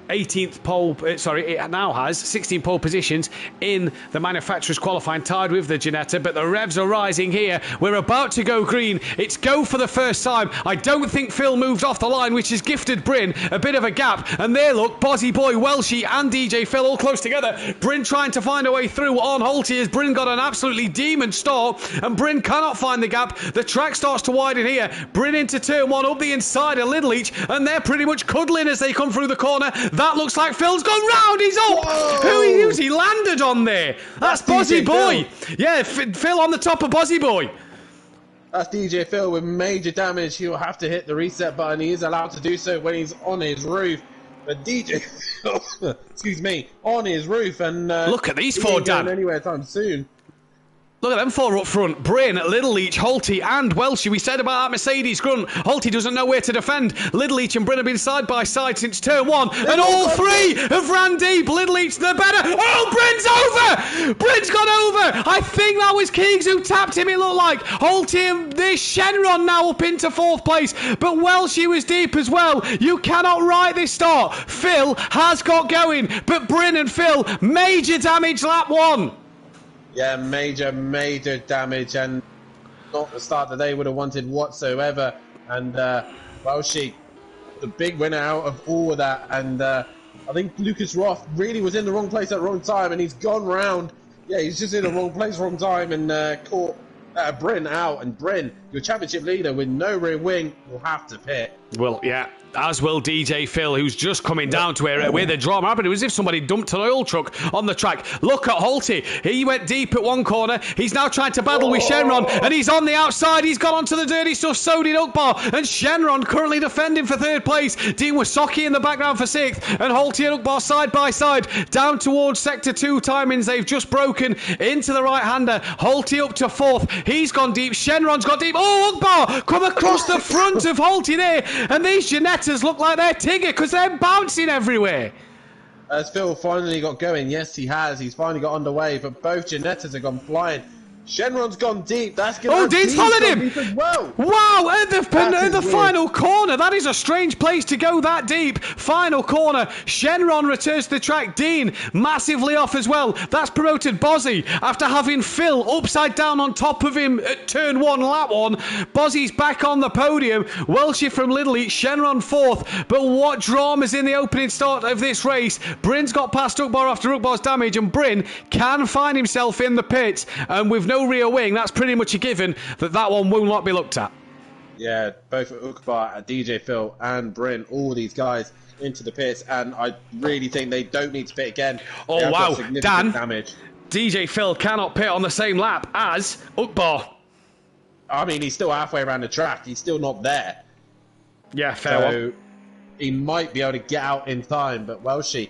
18th pole, it now has 16 pole positions in the manufacturer's qualifying, tied with the Ginetta, but the revs are rising here. We're about to go green. It's go for the first time. I don't think Phil moved off the line, which has gifted Bryn a bit of a gap. And there, look, Bozzy Boy, Welshie and DJ Phil all close together. Bryn trying to find a way through on Holty as Bryn got an absolutely demon start, and Bryn cannot find the gap. The track starts to widen here. Bryn into turn 1 up the inside of Little Leach, and they're pretty much cuddling as they come through the corner. That looks like Phil's gone round. He's up. Who's he landed on there? That's Bozzy Boy. Phil. Yeah, Phil on the top of Bozzy Boy. That's DJ Phil with major damage. He'll have to hit the reset button. He is allowed to do so when he's on his roof. But DJ Phil, excuse me, on his roof. And look at these 4, Dan. Anywhere time soon. Look at them 4 up front. Bryn, Little Leach, Holty and Welshie. We said about that Mercedes grunt. Holty doesn't know where to defend. Little Leach and Bryn have been side by side since turn 1. And all 3 have ran deep. Little Leach, they're better. Oh, Bryn's over! Bryn's gone over! I think that was Keegs who tapped him, it looked like. Holty and this Shenron now up into 4th place. But Welshie was deep as well. You cannot write this start. Phil has got going. But Bryn and Phil, major damage lap 1. Yeah, major damage, and not the start that they would have wanted whatsoever. And Welshie, the big winner out of all of that. And I think Lucas Roth really was in the wrong place at the wrong time, and he's gone round. Yeah, he's just in the wrong place, wrong time, and caught Bryn out. And Bryn, your championship leader with no rear wing, will have to pit. Well, yeah, as will DJ Phil, who's just coming down to where the drama happened. It was as if somebody dumped an oil truck on the track. Look at Holty. He went deep at one corner. He's now trying to battle with Shenron, and he's on the outside. He's got onto the dirty stuff. So did Ukbar. And Shenron currently defending for 3rd place. Dean Wasaki in the background for 6th. And Holty and Ukbar side by side down towards Sector 2 timings. They've just broken into the right-hander. Holty up to 4th. He's gone deep. Shenron's got deep. Oh, Ukbar come across the front of Holty there. And these Ginettas look like they're Tigger because they're bouncing everywhere. As Phil finally got going, yes, he has. He's finally got underway, but both Ginettas have gone flying. Shenron's gone deep. That's gonna Oh, Dean's followed him! As well. Wow, at the weird. final corner. That is a strange place to go that deep. Final corner. Shenron returns to the track. Dean massively off as well. That's promoted Bozzy after having Phil upside down on top of him at turn 1, lap 1. Bozzy's back on the podium. Welshie from Lidley, Shenron 4th. But what drama's in the opening start of this race. Bryn's got past Ukbar after Ukbar's damage, and Bryn can find himself in the pits. And with no rear wing, that's pretty much a given that one will not be looked at. Yeah, both Ukbar, DJ Phil, and Bryn, all these guys into the pits, and I really think they don't need to pit again. Oh, wow. Dan, damage. DJ Phil cannot pit on the same lap as Ukbar. I mean, he's still halfway around the track. He's still not there. Yeah, fair one. He might be able to get out in time, but Welshie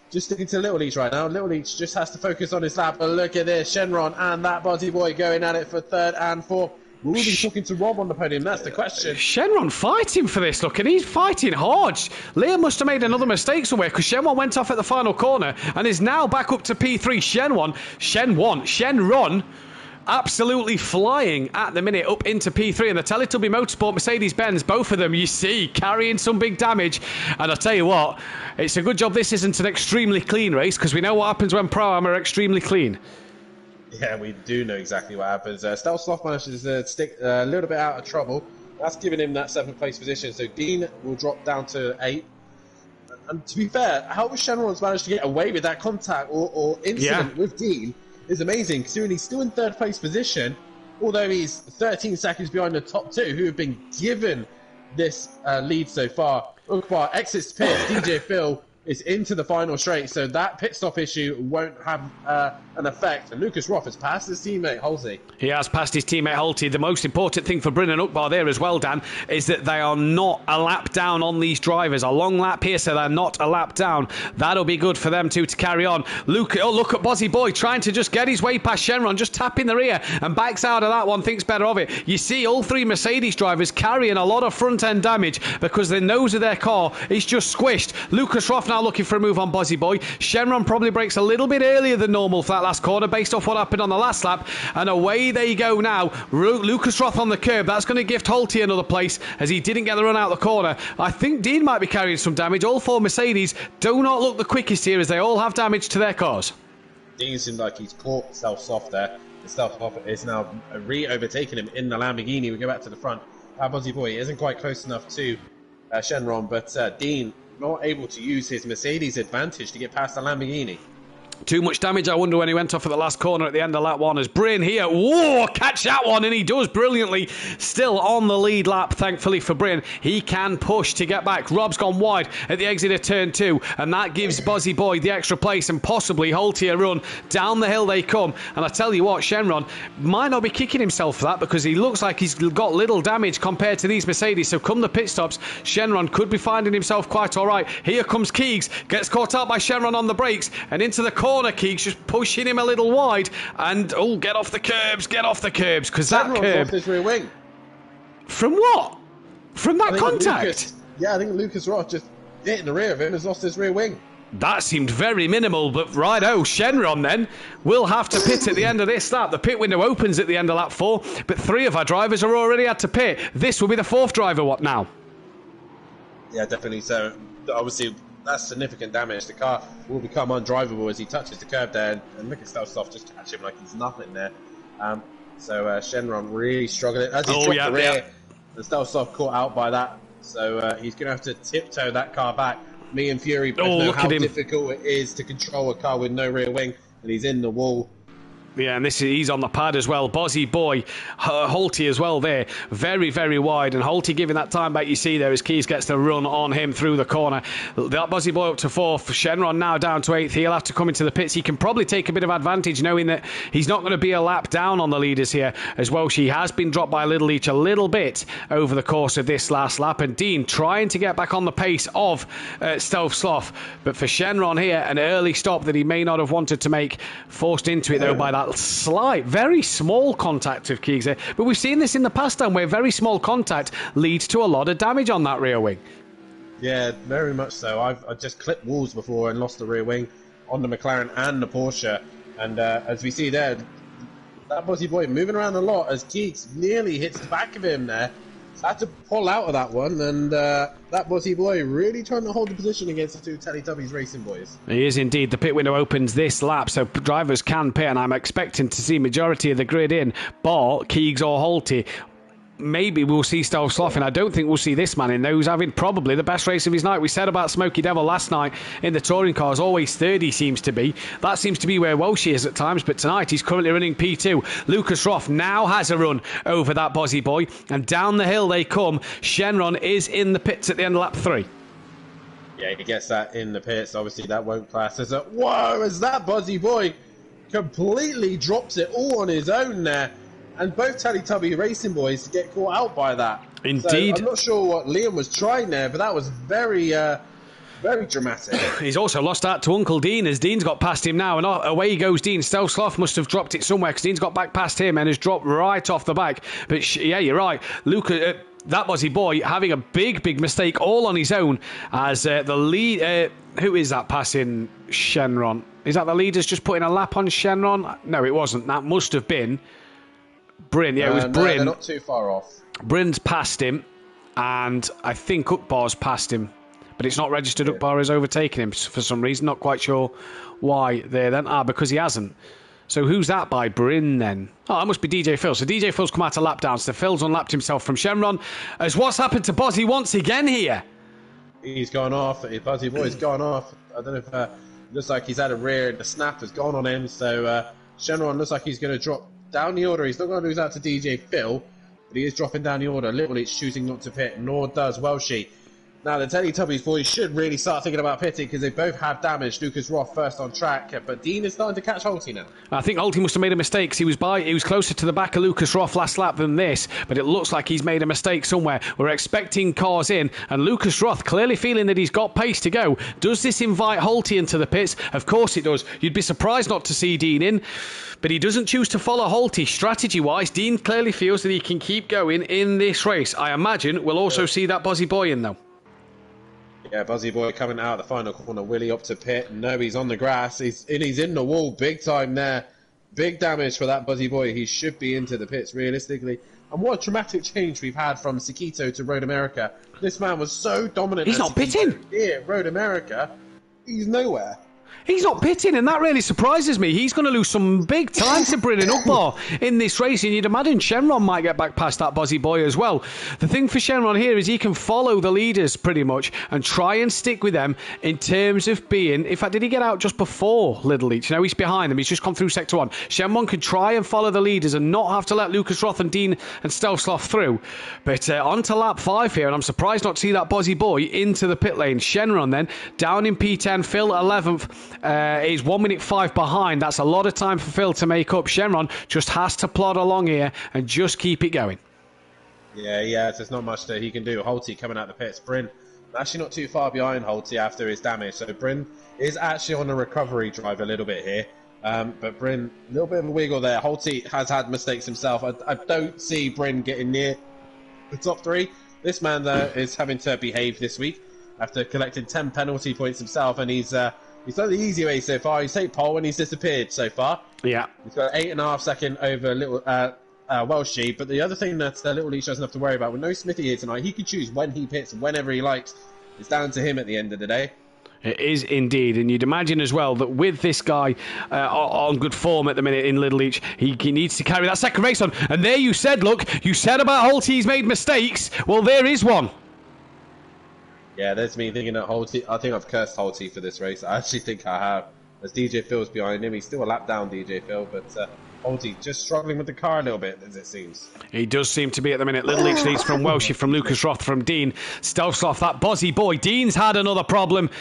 just sticking to Little Leach right now. Little Leach just has to focus on his lap. But look at this, Shenron and that Bozzy boy going at it for 3rd and 4th. Will we be talking to Rob on the podium? That's the question. Shenron fighting for this, look, and he's fighting hard. Liam must have made another mistake somewhere because Shenron went off at the final corner and is now back up to P3. Shenron absolutely flying at the minute up into P3, and the Teletubby Motorsport Mercedes-Benz, both of them, you see, carrying some big damage. And I'll tell you what, it's a good job this isn't an extremely clean race, because we know what happens when Pro-Am are extremely clean. Yeah, we do know exactly what happens. Stealth Sloth manages to stick a little bit out of trouble. That's giving him that 7th place position, so Dean will drop down to 8. And to be fair, how Shenron's managed to get away with that contact or incident with Dean is amazing, considering he's still in 3rd place position, although he's 13 seconds behind the top 2, who have been given this lead so far. Ukbar exits pit, DJ Phil is into the final straight, so that pit stop issue won't have an effect. And Lucas Roth has passed his teammate Halsey. He has passed his teammate Halsey. The most important thing for Bryn and Ukbar there as well, Dan, is that they are not a lap down on these drivers. A long lap here, so they're not a lap down. That'll be good for them too to carry on. Look at Bozzy Boy trying to just get his way past Shenron, just tapping the rear and backs out of that one, thinks better of it. You see all 3 Mercedes drivers carrying a lot of front end damage because the nose of their car is just squished. Lucas Roth now looking for a move on Bozzy Boy. Shenron probably breaks a little bit earlier than normal for that last corner based off what happened on the last lap, and away they go now. Lucas Roth on the curb. That's going to give Holty another place as he didn't get the run out of the corner. I think Dean might be carrying some damage. All 4 Mercedes do not look the quickest here as they all have damage to their cars. Dean seems like he's caught Stealth Soft there. The Stealth Soft is now re-overtaking him in the Lamborghini. We go back to the front. Bozzy Boy isn't quite close enough to Shenron, but Dean not able to use his Mercedes advantage to get past the Lamborghini. Too much damage, I wonder, when he went off at the last corner at the end of lap 1 as Bryn here, whoa, catch that one, and he does brilliantly. Still on the lead lap, thankfully for Bryn. He can push to get back. Rob's gone wide at the exit of turn 2, and that gives Bozzy Boy the extra place and possibly Holty a run. Down the hill they come, and I tell you what, Shenron might not be kicking himself for that because he looks like he's got little damage compared to these Mercedes, so come the pit stops, Shenron could be finding himself quite alright. Here comes Keegs, gets caught out by Shenron on the brakes, and into the corner, Keegs just pushing him a little wide, and get off the curbs, because that curb off his rear wing. From what? From that contact? I think Lucas Roth just hit in the rear of him, has lost his rear wing. That seemed very minimal, but righto, Shenron then will have to pit at the end of this lap. The pit window opens at the end of lap 4, but 3 of our drivers are already had to pit. This will be the 4th driver. What now? Yeah, definitely. So obviously that's significant damage. The car will become undrivable as he touches the curb there, and look at Stealth Soft just catch him like he's nothing there. So Shenron really struggling as he dropped the rear. The Stealth Soft caught out by that, so he's going to have to tiptoe that car back. Me and Fury both know how difficult it is to control a car with no rear wing, and he's in the wall. Yeah, and he's on the pad as well. Bozzy Boy, Holty as well there. Very, very wide. And Holty giving that time back, you see there, as Keys gets the run on him through the corner. That Bozzy Boy up to 4th. Shenron now down to 8th. He'll have to come into the pits. He can probably take a bit of advantage knowing that he's not going to be a lap down on the leaders here as well. She has been dropped by Little Leach a little bit over the course of this last lap. And Dean trying to get back on the pace of Stealth Sloth. But for Shenron here, an early stop that he may not have wanted to make. Forced into it, though, by that slight, very small contact of Keegs there. But we've seen this in the past time where very small contact leads to a lot of damage on that rear wing. Yeah, very much so. I've just clipped walls before and lost the rear wing on the McLaren and the Porsche. And as we see there, That Buzzy Boy moving around a lot as Keeks nearly hits the back of him there. Had to pull out of that one, and that Buzzy Boy really trying to hold the position against the two Teletubbies racing boys. He is indeed. The pit window opens this lap, so drivers can pit, and I'm expecting to see majority of the grid in, bar Keegs or Holty. Maybe we'll see Stealth Sloth, and I don't think we'll see this man in there, who's having probably the best race of his night. We said about Smokey Devil last night in the touring cars, always third he seems to be. That seems to be where Welsh is at times, but tonight he's currently running P2. Lucas Roth now has a run over that Bozzy Boy, and down the hill they come. Shenron is in the pits at the end of lap 3. Yeah, he gets that in the pits. Obviously, that won't class as a... Whoa, as that Buzzy Boy completely drops it all on his own there. And both Teletubby racing boys get caught out by that. Indeed. So I'm not sure what Liam was trying there, but that was very dramatic. He's also lost out to Uncle Dean, as Dean's got past him now, and away goes Dean. Stealth Sloth must have dropped it somewhere, because Dean's got back past him and has dropped right off the back. But yeah, you're right. Luca... that Bozzy Boy having a big mistake all on his own as the lead... who is that passing Shenron? Is that the leader's just putting a lap on Shenron? No, it wasn't. That must have been Bryn. Yeah, it was no, Bryn. They're not too far off. Bryn's passed him, and I think Ukbar's passed him. But it's not registered. Ukbar has overtaken him for some reason. Not quite sure why there then. Because he hasn't. So who's that by Bryn then? Oh, that must be DJ Phil. So DJ Phil's come out a lap down. So Phil's unlapped himself from Shenron. As what's happened to Bozzy once again here? He's gone off. Buzzy Boy's gone off. I don't know if looks like he's had a rear. The snap has gone on him. So Shenron looks like he's going to drop down the order. He's not going to lose out to DJ Phil, but he is dropping down the order. Little Leach choosing not to pit, nor does Welshie. Now, the Teletubbies boys should really start thinking about pitting because they both have damage. Lucas Roth first on track, but Dean is starting to catch Holty now. I think Holty must have made a mistake because he was closer to the back of Lucas Roth last lap than this, but it looks like he's made a mistake somewhere. We're expecting cars in, and Lucas Roth clearly feeling that he's got pace to go. Does this invite Holty into the pits? Of course it does. You'd be surprised not to see Dean in, but he doesn't choose to follow Holty. Strategy-wise, Dean clearly feels that he can keep going in this race. I imagine we'll also see that Bozzy Boy in, though. Yeah, Buzzy Boy coming out of the final corner. Willie up to pit. No, he's on the grass. He's in the wall big time there. Big damage for that Buzzy Boy. He should be into the pits realistically. And what a dramatic change we've had from Sakito to Road America. This man was so dominant. He's not pitting. Here, Road America. He's nowhere. He's not pitting, and that really surprises me. He's going to lose some big time to Bryn and Ukbar in this race, and you'd imagine Shenron might get back past that Buzzy Boy as well. The thing for Shenron here is he can follow the leaders pretty much and try and stick with them in terms of being... In fact, did he get out just before Little Leach? No, he's behind them. He's just come through Sector 1. Shenron can try and follow the leaders and not have to let Lucas Roth and Dean and Stealth Sloth through. But on to lap 5 here, and I'm surprised not to see that Buzzy Boy into the pit lane. Shenron then, down in P10, Phil 11th. Is 1 minute 5 behind. That's a lot of time for Phil to make up. Shenron just has to plod along here and just keep it going. Yeah, there's not much that he can do. Holty coming out the pits. Bryn actually not too far behind Holty after his damage. So Bryn is actually on a recovery drive a little bit here. But Bryn, a little bit of a wiggle there. Holty has had mistakes himself. I don't see Bryn getting near the top 3. This man, though, is having to behave this week after collecting 10 penalty points himself, and he's done the easy way so far. He's taken pole and he's disappeared so far. Yeah. He's got 8.5 seconds over Little Welshie. But the other thing that Little Leach doesn't have to worry about, with no Smithy here tonight, he can choose when he pits whenever he likes. It's down to him at the end of the day. It is indeed, and you'd imagine as well that with this guy on good form at the minute in Little Leach, he needs to carry that second race on. And there you said about Holty, he's made mistakes. Well, there is one. Yeah, there's me thinking that Holty. I think I've cursed Holty for this race. I actually think I have. As DJ Phil's behind him, he's still a lap down, DJ Phil, but Holty just struggling with the car a little bit, as it seems. He does seem to be at the minute. Little Leach leads from Welshie, from Lucas Roth, from Dean. Stealth Sloth, that Bozzy Boy. Dean's had another problem.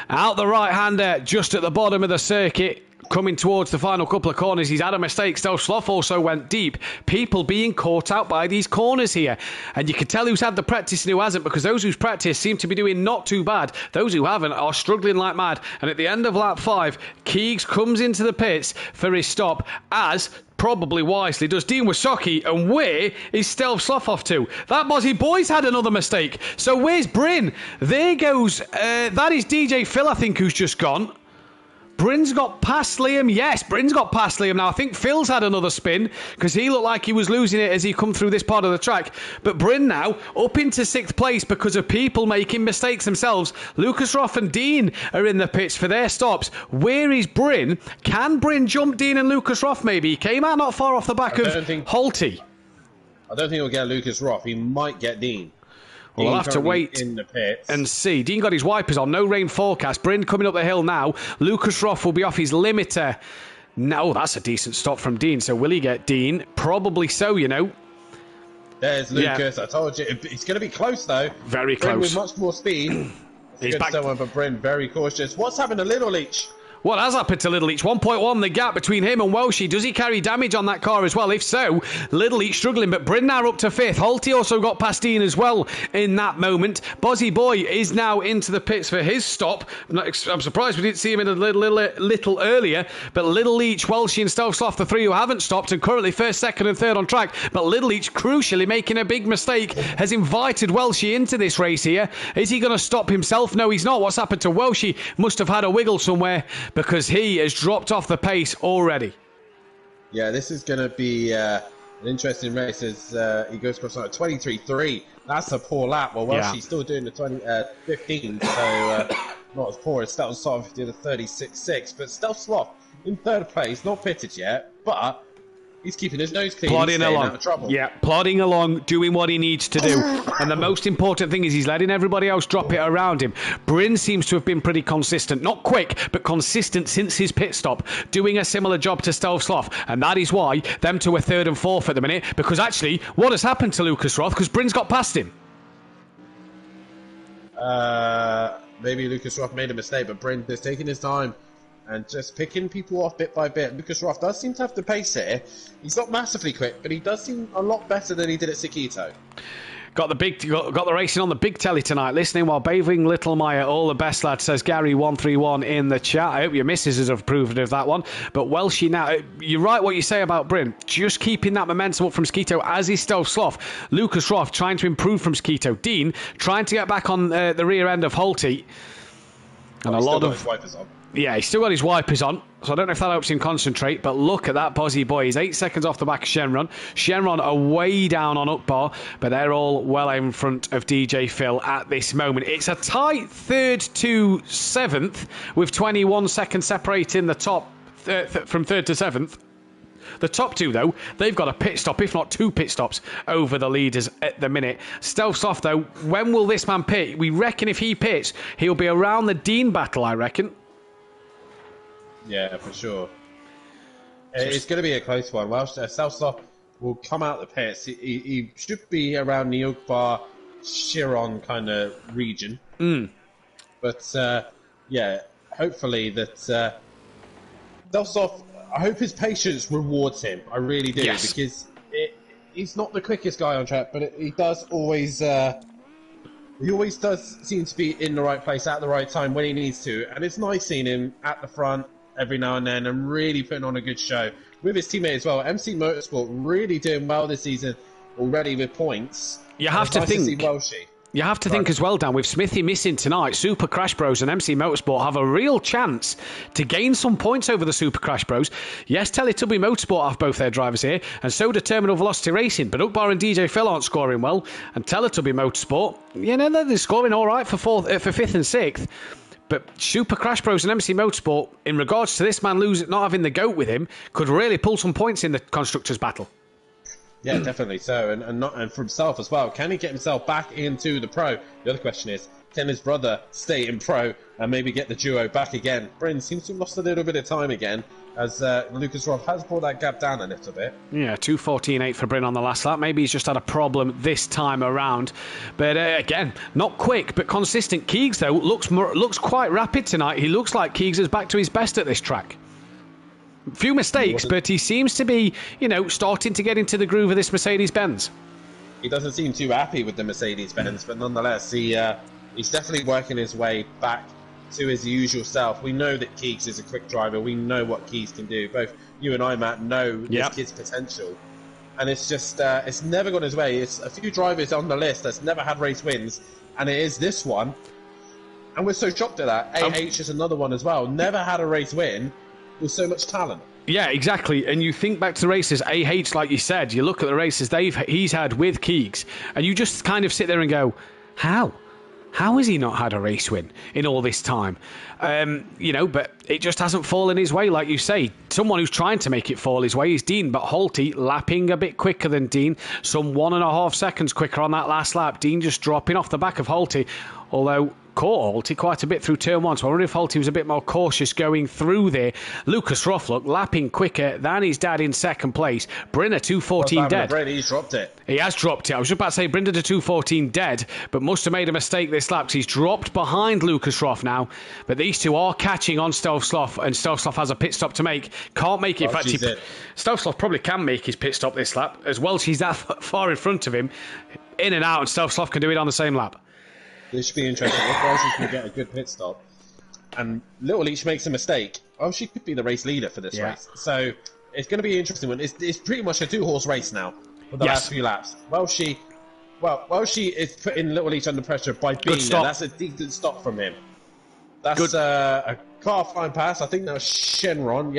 Out the right-hander, just at the bottom of the circuit. Coming towards the final couple of corners, he's had a mistake. Stealth Sloth also went deep. People being caught out by these corners here. And you can tell who's had the practice and who hasn't, because those who's practiced seem to be doing not too bad. Those who haven't are struggling like mad. And at the end of lap 5, Keegs comes into the pits for his stop, as probably wisely does Dean Wasaki. And where is Stealth Sloth off to? That Bozzy Boy's had another mistake. So where's Bryn? There goes, that is DJ Phil, I think, who's just gone. Bryn's got past Liam. Yes, Bryn's got past Liam. Now, I think Phil's had another spin because he looked like he was losing it as he come through this part of the track. But Bryn now up into 6th place because of people making mistakes themselves. Lucas Roth and Dean are in the pits for their stops. Where is Bryn? Can Bryn jump Dean and Lucas Roth maybe? He came out not far off the back of Holty. I don't think he'll get Lucas Roth. He might get Dean. Well, we'll have to wait in the pits and see. Dean got his wipers on. No rain forecast. Bryn coming up the hill now. Lucas Roth will be off his limiter. No, that's a decent stop from Dean. So will he get Dean? Probably so, you know. There's Lucas. I told you. It's going to be close, though. Very Bryn close. with much more speed. He's back. Someone, but Bryn very cautious. What's happened to Little Leach? What has happened to Little Each? 1.1, the gap between him and Welshie. Does he carry damage on that car as well? If so, Little Each struggling, but Bryn now up to 5th. Holty also got past Dean as well in that moment. Bozzy Boy is now into the pits for his stop. I'm surprised we didn't see him in a little earlier, but Little Each, Welshie and Stealth Sloth, the three who haven't stopped, and currently 1st, 2nd and 3rd on track. But Little Each, crucially making a big mistake, has invited Welshie into this race here. Is he going to stop himself? No, he's not. What's happened to Welshie? Must have had a wiggle somewhere because he has dropped off the pace already. Yeah, this is going to be an interesting race as he goes across 23.3. That's a poor lap. Well, she's still doing the 15, so not as poor as Stealth Sloth did a 36.6. But Stealth Sloth in 3rd place, not pitted yet, but he's keeping his nose clean. Plodding along. Out of trouble. Yeah, plodding along, doing what he needs to do. And the most important thing is he's letting everybody else drop it around him. Bryn seems to have been pretty consistent. Not quick, but consistent since his pit stop. Doing a similar job to Stealth Sloth. And that is why them two are 3rd and 4th at the minute. Because actually, what has happened to Lucas Roth? Because Bryn's got past him. Maybe Lucas Roth made a mistake, but Bryn is taking his time and just picking people off bit by bit. Lucas Roth does seem to have the pace here. He's not massively quick, but he does seem a lot better than he did at Sakito. Got the racing on the big telly tonight. Listening while bathing Little Maya. All the best, lad, says Gary131 in the chat. I hope your missus have approved of that one. But Welshie now, you're right what you say about Bryn. Just keeping that momentum up from Skeeto as he Stealth Sloth. Lucas Roth trying to improve from Skeeto. Dean trying to get back on the rear end of Holty. And a lot of his wipers on. Yeah, he's still got his wipers on, so I don't know if that helps him concentrate, but look at that Bozzy Boy. He's 8 seconds off the back of Shenron. Shenron are way down on up bar, but they're all well in front of DJ Phil at this moment. It's a tight 3rd to 7th, with 21 seconds separating the top from 3rd to 7th. The top two, though, they've got a pit stop, if not 2 pit stops, over the leaders at the minute. Stealth Sloth, though, when will this man pit? We reckon if he pits, he'll be around the Dean battle, I reckon. Yeah, for sure. It's going to be a close one. Well, Stealth Sloth will come out the pits. He should be around the Oak Bar, Chiron kind of region. But, yeah, hopefully that Stealth Sloth, I hope his patience rewards him. I really do. Yes. Because he's not the quickest guy on track, but he does always... he always does seem to be in the right place at the right time when he needs to. And it's nice seeing him at the front every now and then and really putting on a good show with his teammate as well. MC Motorsport really doing well this season already with points. You have to think. See Welshie. You have to think as well, Dan, with Smithy missing tonight, Super Crash Bros and MC Motorsport have a real chance to gain some points over the Super Crash Bros. Yes, Teletubby Motorsport have both their drivers here, and so do Terminal Velocity Racing, but Ukbar and DJ Phil aren't scoring well, and Teletubby Motorsport, you know, they're scoring all right for 5th and 6th. But Super Crash Bros and MC Motorsport, in regards to this man not having the GOAT with him, could really pull some points in the Constructors battle. Yeah, definitely so, and for himself as well. Can he get himself back into the pro? The other question is, can his brother stay in pro and maybe get the duo back again? Bryn seems to have lost a little bit of time again, as Lucas Roth has brought that gap down a little bit. Yeah, 2:14.8 for Bryn on the last lap. Maybe he's just had a problem this time around. But again, not quick, but consistent. Keegs, though, looks quite rapid tonight. He looks like Keegs is back to his best at this track. Few mistakes, but he seems to be, starting to get into the groove of this Mercedes-Benz. He doesn't seem too happy with the Mercedes-Benz, but nonetheless, he's definitely working his way back to his usual self. We know that Keegs is a quick driver. We know what Keegs can do. Both you and I, Matt, know this kid's potential. And it's just, it's never gone his way. It's a few drivers on the list that's never had race wins, and it is this one. And we're so shocked at that. AH is another one as well. Never had a race win with so much talent. Yeah, exactly. And you think back to the races, AH, like you said, you look at the races he's had with Keegs, and you just kind of sit there and go, how? How has he not had a race win in all this time? But it just hasn't fallen his way, like you say. Someone who's trying to make it fall his way is Dean, but Holty lapping a bit quicker than Dean, some 1.5 seconds quicker on that last lap. Dean just dropping off the back of Holty, although caught Holty quite a bit through turn 1, so I wonder if Holty was a bit more cautious going through there. Lucas Rothlook lapping quicker than his dad in second place. Brinner 2:14 dead. He's dropped it. He has dropped it. I was just about to say Brinner to 2:14 dead, but must have made a mistake this lap because he's dropped behind Lucas Roth now. But these two are catching on Stovsloff, and Stovsloff has a pit stop to make. Can't make it. In fact, Stovsloff probably can make his pit stop this lap, as well as he's that far in front of him. In and out, and Stovsloff can do it on the same lap. This should be interesting. If Welsh can get a good pit stop, and Little Leach makes a mistake, she could be the race leader for this race. So it's going to be an interesting one. It's pretty much a 2-horse race now for the last few laps. Welshie is putting Little Leach under pressure by being there. That's a decent stop from him. That's a car flying past. I think that was Shenron.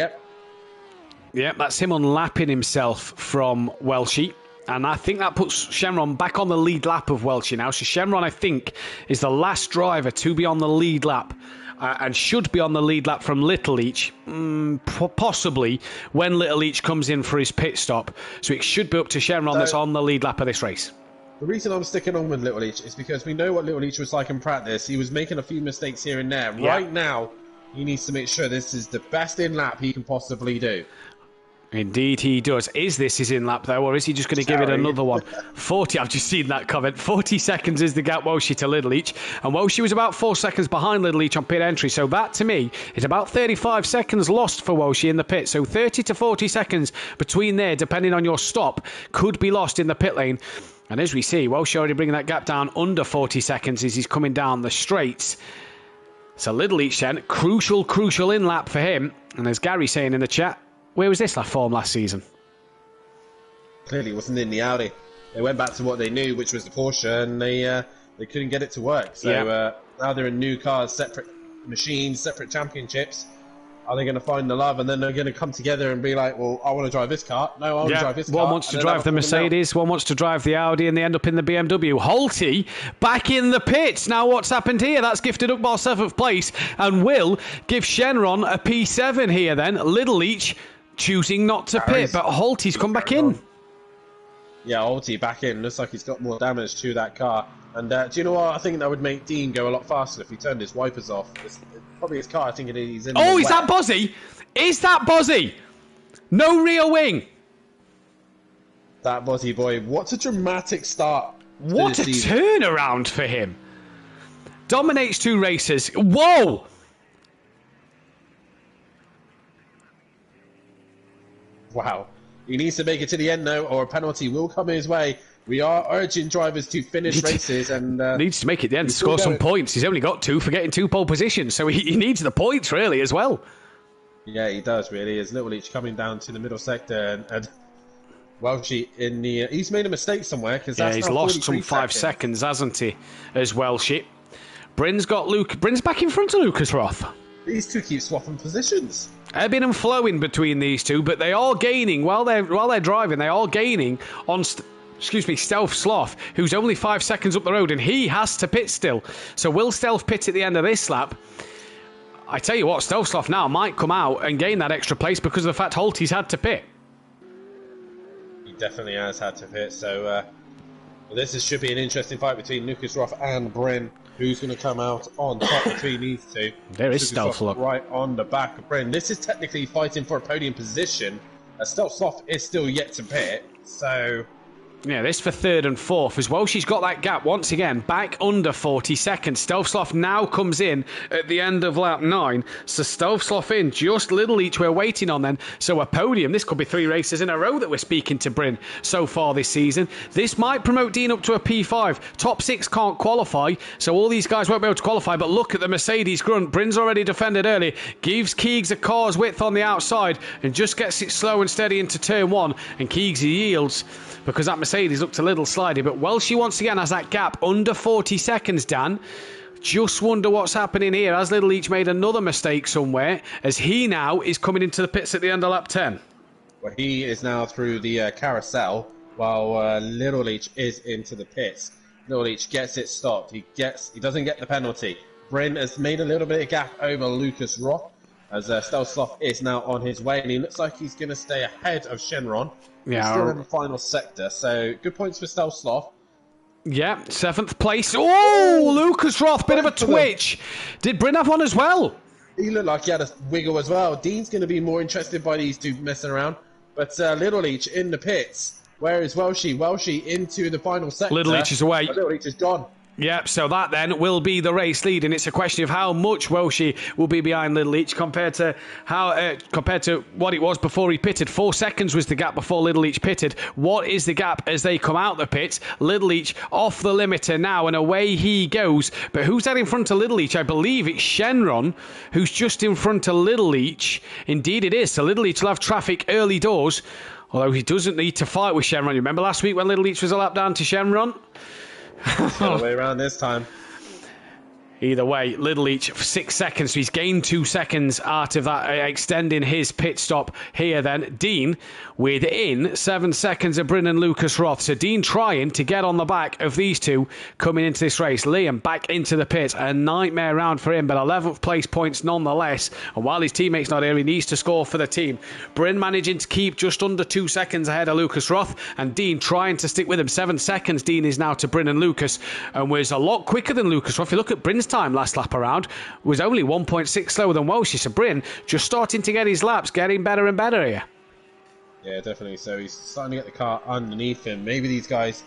Yep, that's him unlapping himself from Welshie. And I think that puts Shenron back on the lead lap of Welshie now. So Shenron, I think, is the last driver to be on the lead lap and should be on the lead lap from Little Leach, possibly when Little Leach comes in for his pit stop. So it should be up to Shenron that's on the lead lap of this race. The reason I'm sticking on with Little Leach is because we know what Little Leach was like in practice. He was making a few mistakes here and there. Yeah. Right now, he needs to make sure this is the best in lap he can possibly do. Indeed he does. Is this his in-lap, though, or is he just going to give it another one? 40, I've just seen that comment. 40 seconds is the gap Welshie to Little Leach, and Welshie was about 4 seconds behind Little Leach on pit entry, so that, to me, is about 35 seconds lost for Welshie in the pit. So 30 to 40 seconds between there, depending on your stop, could be lost in the pit lane. And as we see, Welshie already bringing that gap down under 40 seconds as he's coming down the straights. So Little Leach then, crucial in-lap for him. And as Gary saying in the chat, where was this form last season? Clearly it wasn't in the Audi. They went back to what they knew, which was the Porsche, and they couldn't get it to work. So now they're in new cars, separate machines, separate championships. Are they going to find the love, and then they're going to come together and be like, well, I want to drive this car. No, I want to drive this car. One wants to drive the Mercedes, one wants to drive the Audi, and they end up in the BMW. Holty back in the pits. Now what's happened here? That's gifted up by 7th place and will give Shenron a P7 here then. Little Leach choosing not to pit, but Holty's come back in. Yeah, Holty back in. Looks like he's got more damage to that car. And do you know what? I think that would make Dean go a lot faster if he turned his wipers off. It's probably his car. I think he's in. Oh, is that Bozzy? Is that Bozzy? No rear wing. That Bozzy boy. What a dramatic start. What a turnaround for him. Dominates 2 races. Whoa! Wow. He needs to make it to the end, though, or a penalty will come his way. We are urging drivers to finish races and... needs to make it the end, score some points. He's only got 2 for getting 2 pole positions, so he needs the points, really, as well. Yeah, he does, really. As Little Leach coming down to the middle sector, and Welshie in the... he's made a mistake somewhere, because that's he's lost some 5 seconds, hasn't he, as Welshie. Brin's back in front of Lucas Roth. These two keep swapping positions. Ebbing and flowing between these two, but they are gaining while they're driving. They are gaining on, Stealth Sloth, who's only 5 seconds up the road, and he has to pit still. So will Stealth pit at the end of this lap? I tell you what, Stealth Sloth now might come out and gain that extra place because of the fact Holty's had to pit. He definitely has had to pit. So should be an interesting fight between Lucas Roth and Brin. Who's going to come out on top between these two? There is Stealth Sloth right on the back of Brin. This is technically fighting for a podium position. Stealth Sloth is still yet to pit, so... Yeah, this for 3rd and 4th as well. She's got that gap once again, back under 40 seconds. Stealth Sloth now comes in at the end of lap 9. So Stealth Sloth in, just Little Leach we're waiting on then. So a podium. This could be 3 races in a row that we're speaking to Brin so far this season. This might promote Dean up to a P5. Top 6 can't qualify, so all these guys won't be able to qualify. But look at the Mercedes grunt. Brin's already defended early. Gives Keegs a car's width on the outside and just gets it slow and steady into turn 1. And Keegs yields because that Mercedes looked a little slidey. But Welshie once again has that gap under 40 seconds, Dan. Just wonder what's happening here. Has Little Leach made another mistake somewhere, as he now is coming into the pits at the end of lap 10? Well, he is now through the carousel, while Little Leach is into the pits. Little Leach gets it stopped. He doesn't get the penalty. Bryn has made a little bit of gap over Lucas Roth, as Stelsloff is now on his way, and he looks like he's going to stay ahead of Shenron. Yeah. He's still in the final sector, so good points for Stelsloff. Yeah, 7th place. Oh, Lucas Roth, bit of a twitch. Did Bryn have one as well? He looked like he had a wiggle as well. Dean's going to be more interested by these two messing around. But Little Leach in the pits. Where is Welshie? Welshie into the final sector. Little Leach is away. Little Leach is gone. Yep, so that then will be the race lead, and it's a question of how much Welshie will be behind Little Leach compared to what it was before he pitted. 4 seconds was the gap before Little Leach pitted. What is the gap as they come out the pits? Little Leach off the limiter now, and away he goes. But who's that in front of Little Leach? I believe it's Shenron, who's just in front of Little Leach. Indeed it is. So Little Leach will have traffic early doors, although he doesn't need to fight with Shenron. You remember last week when Little Leach was a lap down to Shenron? The other way around this time. Either way, Little Leach 6 seconds, so he's gained 2 seconds out of that, extending his pit stop here then. Dean within 7 seconds of Bryn and Lucas Roth. So Dean trying to get on the back of these two coming into this race. Liam back into the pit. A nightmare round for him, but 11th place points nonetheless. And while his teammate's not here, he needs to score for the team. Bryn managing to keep just under 2 seconds ahead of Lucas Roth, and Dean trying to stick with him. 7 seconds Dean is now to Bryn and Lucas, and was a lot quicker than Lucas Roth. If you look at Bryn's time last lap around, was only 1.6 slower than Welshie. So Bryn just starting to get his laps, getting better and better here. Yeah, definitely. So he's starting to get the car underneath him. Maybe these guys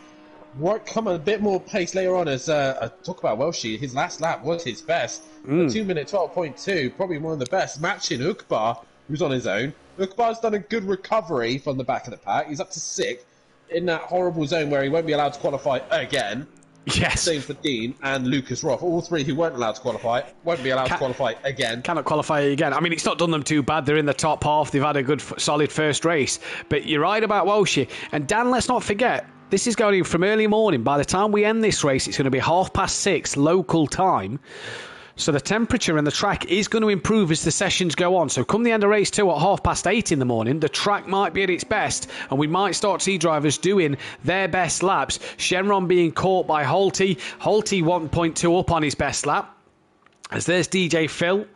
might come a bit more pace later on. As I talk about Welshie, his last lap was his best. A 2-minute 12.2, probably one of the best, matching Ukbar, who's on his own. Ukbar's done a good recovery from the back of the pack. He's up to 6th in that horrible zone where he won't be allowed to qualify again. Yes. Same for Dean and Lucas Roth. All three who weren't allowed to qualify won't be allowed to qualify again. Cannot qualify again. I mean, it's not done them too bad. They're in the top half. They've had a good, solid first race. But you're right about Welshie. And Dan, let's not forget, this is going from early morning. By the time we end this race, it's going to be 6:30 local time. So the temperature and the track is going to improve as the sessions go on. So come the end of race 2 at 8:30 in the morning, the track might be at its best, and we might start to see drivers doing their best laps. Shenron being caught by Holty. Holty 1.2 up on his best lap. As there's DJ Phil.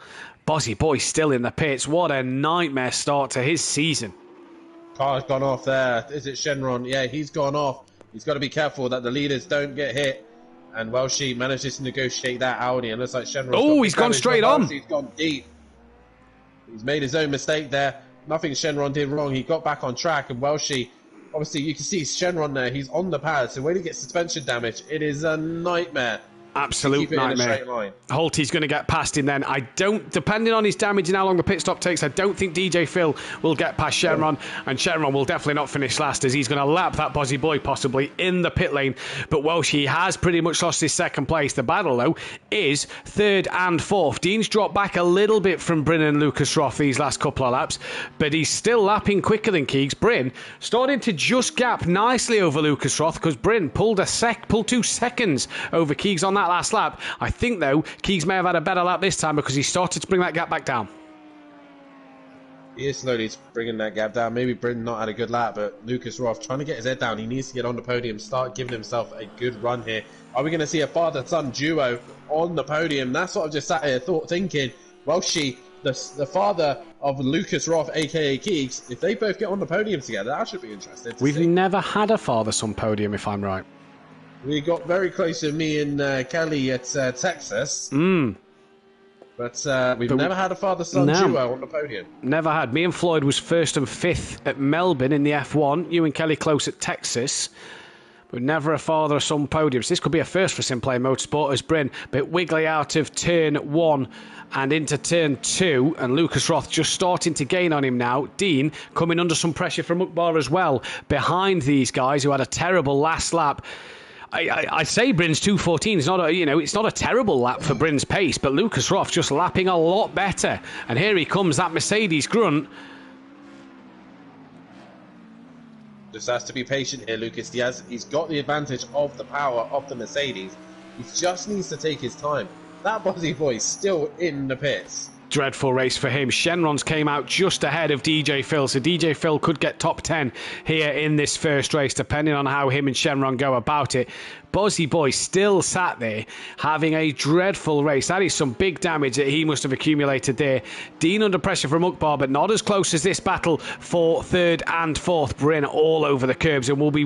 Bozzy Boy still in the pits. What a nightmare start to his season. Car's gone off there. Is it Shenron? Yeah, he's gone off. He's got to be careful that the leaders don't get hit. And Welshie manages to negotiate that Audi, and looks like Shenron. Oh, he's gone straight on. He's gone deep. He's made his own mistake there. Nothing Shenron did wrong. He got back on track, and Welshie, obviously, you can see Shenron there. He's on the pad, so when he gets suspension damage, it is a nightmare. Absolute nightmare. Holty's going to get past him then. Depending on his damage and how long the pit stop takes, I don't think DJ Phil will get past Shenron, and Shenron will definitely not finish last, as he's going to lap that Bozzy Boy possibly in the pit lane. But Welshie has pretty much lost his second place. The battle, though, is 3rd and 4th. Dean's dropped back a little bit from Bryn and Lucas Roth these last couple of laps, but he's still lapping quicker than Keegs. Bryn starting to just gap nicely over Lucas Roth, because Bryn pulled 2 seconds over Keegs on that last lap. I think, though, Keegs may have had a better lap this time, because he started to bring that gap back down. He is slowly bringing that gap down. Maybe Bryn not had a good lap, but Lucas Roth trying to get his head down. He needs to get on the podium, start giving himself a good run here. Are we going to see a father-son duo on the podium? That's what I've just sat here thinking. Welshie, the father of Lucas Roth, a.k.a. Keegs, if they both get on the podium together, that should be interesting. We've never had a father-son podium, if I'm right. We got very close to me and Kelly at Texas. But we've never had a father-son duo on the podium. Never had. Me and Floyd was 1st and 5th at Melbourne in the F1. You and Kelly close at Texas. But never a father-son podium. So this could be a first for Simplay Motorsport, as Bryn a bit wiggly out of turn 1 and into turn 2. And Lucas Roth just starting to gain on him now. Dean coming under some pressure from Ukbar as well, behind these guys who had a terrible last lap. I say Bryn's 2:14 is not it's not a terrible lap for Bryn's pace, but Lucas Roth just lapping a lot better. And here he comes, that Mercedes grunt. Just has to be patient here, Lucas. He's got the advantage of the power of the Mercedes. He just needs to take his time. that Bozzy boy's still in the pits. Dreadful race for him. Shenron's came out just ahead of DJ Phil, so DJ Phil could get top 10 here in this first race, depending on how him and Shenron go about it. Bozzy Boy still sat there having a dreadful race. That is some big damage that he must have accumulated there. Dean under pressure from Ukbar, but not as close as this battle for third and fourth. Bryn all over the curbs and will be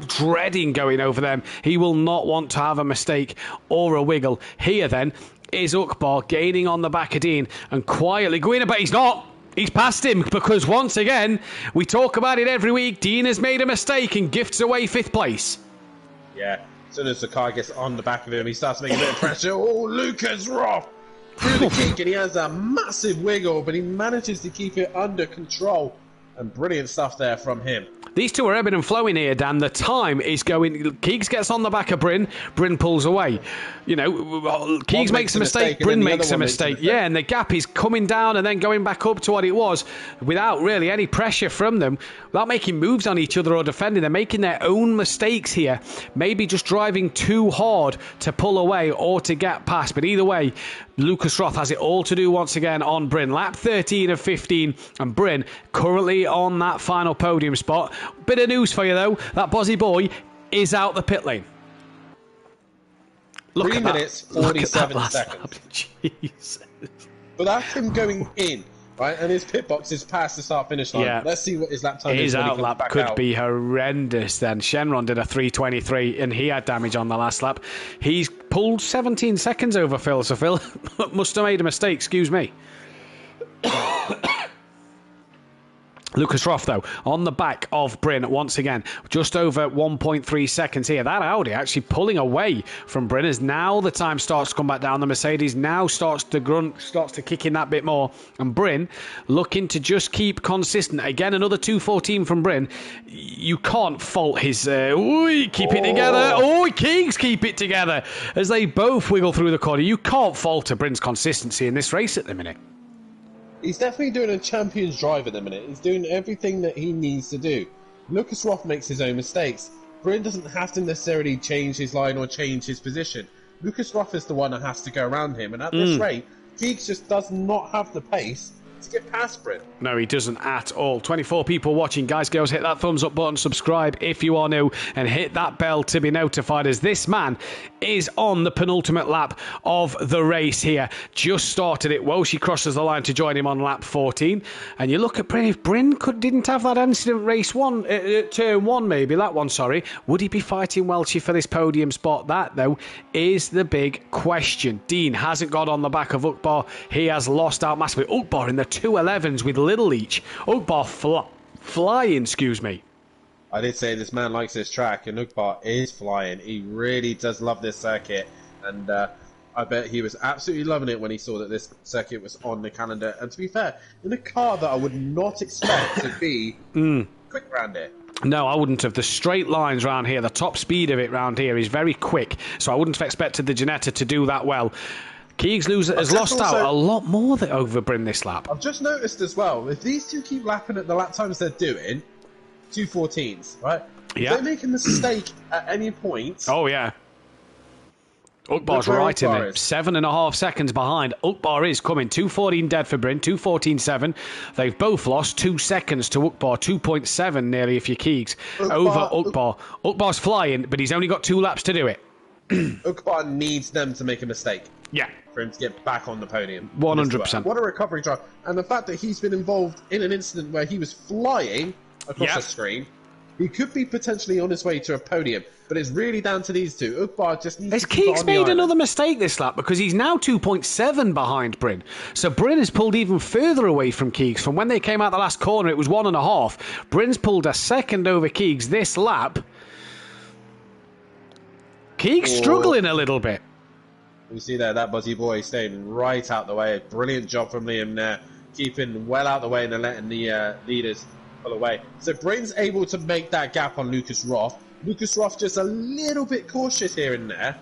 dreading going over them. He will not want to have a mistake or a wiggle. Here then is Ukbar gaining on the back of Dean and quietly going about. He's not. He's past him because once again, we talk about it every week. Dean has made a mistake and gifts away 5th place. Yeah, as soon as the car gets on the back of him, he starts making a bit of pressure. Oh, Lucas Roth through the kick, and he has a massive wiggle, but he manages to keep it under control. And brilliant stuff there from him. These two are ebbing and flowing here, Dan. The time is going. Keegs gets on the back of Bryn. Bryn pulls away. You know, Keegs makes a mistake. Bryn makes a mistake. Yeah, and the gap is coming down and then going back up to what it was without really any pressure from them, without making moves on each other or defending. They're making their own mistakes here. Maybe just driving too hard to pull away or to get past. But either way, Lucas Roth has it all to do once again on Bryn. Lap 13 of 15, and Bryn currently on that final podium spot. Bit of news for you though, that Bozzy Boy is out the pit lane. Look 3 at that. minutes, Look at 47 that last seconds. lap. Jesus. But that's him going in, right? And his pit box is past the start-finish line. Yeah. Let's see what his lap time is. His when he out comes lap back could out. be horrendous then. Shenron did a 3:23 and he had damage on the last lap. He's pulled 17 seconds over Phil, so Phil must have made a mistake, excuse me. Lucas Roth, though, on the back of Bryn once again, just over 1.3 seconds here. That Audi actually pulling away from Bryn as now the time starts to come back down. The Mercedes now starts to grunt, starts to kick in that bit more. And Bryn looking to just keep consistent. Again, another 2:14 from Bryn. You can't fault his keep it together. Keegs keep it together as they both wiggle through the corner. You can't falter Bryn's consistency in this race at the minute. He's definitely doing a champion's drive at the minute. He's doing everything that he needs to do. Lucas Roth makes his own mistakes. Bryn doesn't have to necessarily change his line or change his position. Lucas Roth is the one that has to go around him. And at this rate, Keeks just does not have the pace to get past Bryn. No, he doesn't at all. 24 people watching. Guys, girls, hit that thumbs up button, subscribe if you are new, and hit that bell to be notified as this man is on the penultimate lap of the race here. Just started it. Woshi crosses the line to join him on lap 14. And you look at Bryn. If Bryn didn't have that incident race one, turn one maybe, that one, sorry, would he be fighting Welchie for this podium spot? That, though, is the big question. Dean hasn't got on the back of Ukbar. He has lost out massively. Ukbar in the 211s with little each. Ukbar flying, excuse me. I did say this man likes this track, and Ukbar is flying. He really does love this circuit, and I bet he was absolutely loving it when he saw that this circuit was on the calendar. And to be fair, in a car that I would not expect to be quick around it. No, I wouldn't have. The straight lines around here, the top speed of it round here is very quick, so I wouldn't have expected the Ginetta to do that well. Keegs has lost out a lot more over Bryn this lap. I've just noticed as well, if these two keep lapping at the lap times they're doing, 2:14s, right? Yeah. If they make a mistake at any point... Oh, yeah. Ukbar's Look where right in Ukbar it. is. 7.5 seconds behind. Ukbar is coming. 2:14 dead for Bryn. 2:14.7. They've both lost 2 seconds to Ukbar. 2.7 nearly if you Keegs. Over Ukbar. Ukbar's flying, but he's only got 2 laps to do it. Ukbar needs them to make a mistake Yeah. for him to get back on the podium. 100%. What a recovery drive. And the fact that he's been involved in an incident where he was flying across Yeah. the screen, he could be potentially on his way to a podium. But it's really down to these two. Ukbar just needs Has to keep it Keeks on the made island. another mistake this lap because he's now 2.7 behind Bryn. So Bryn has pulled even further away from Keeks. From when they came out the last corner, it was 1.5. Bryn's pulled a second over Keeks this lap. Keeks struggling a little bit. You see there, that Buzzy boy staying right out the way. Brilliant job from Liam there, keeping well out the way and then letting the leaders pull away. So Bryn's able to make that gap on Lucas Roth. Lucas Roth just a little bit cautious here and there.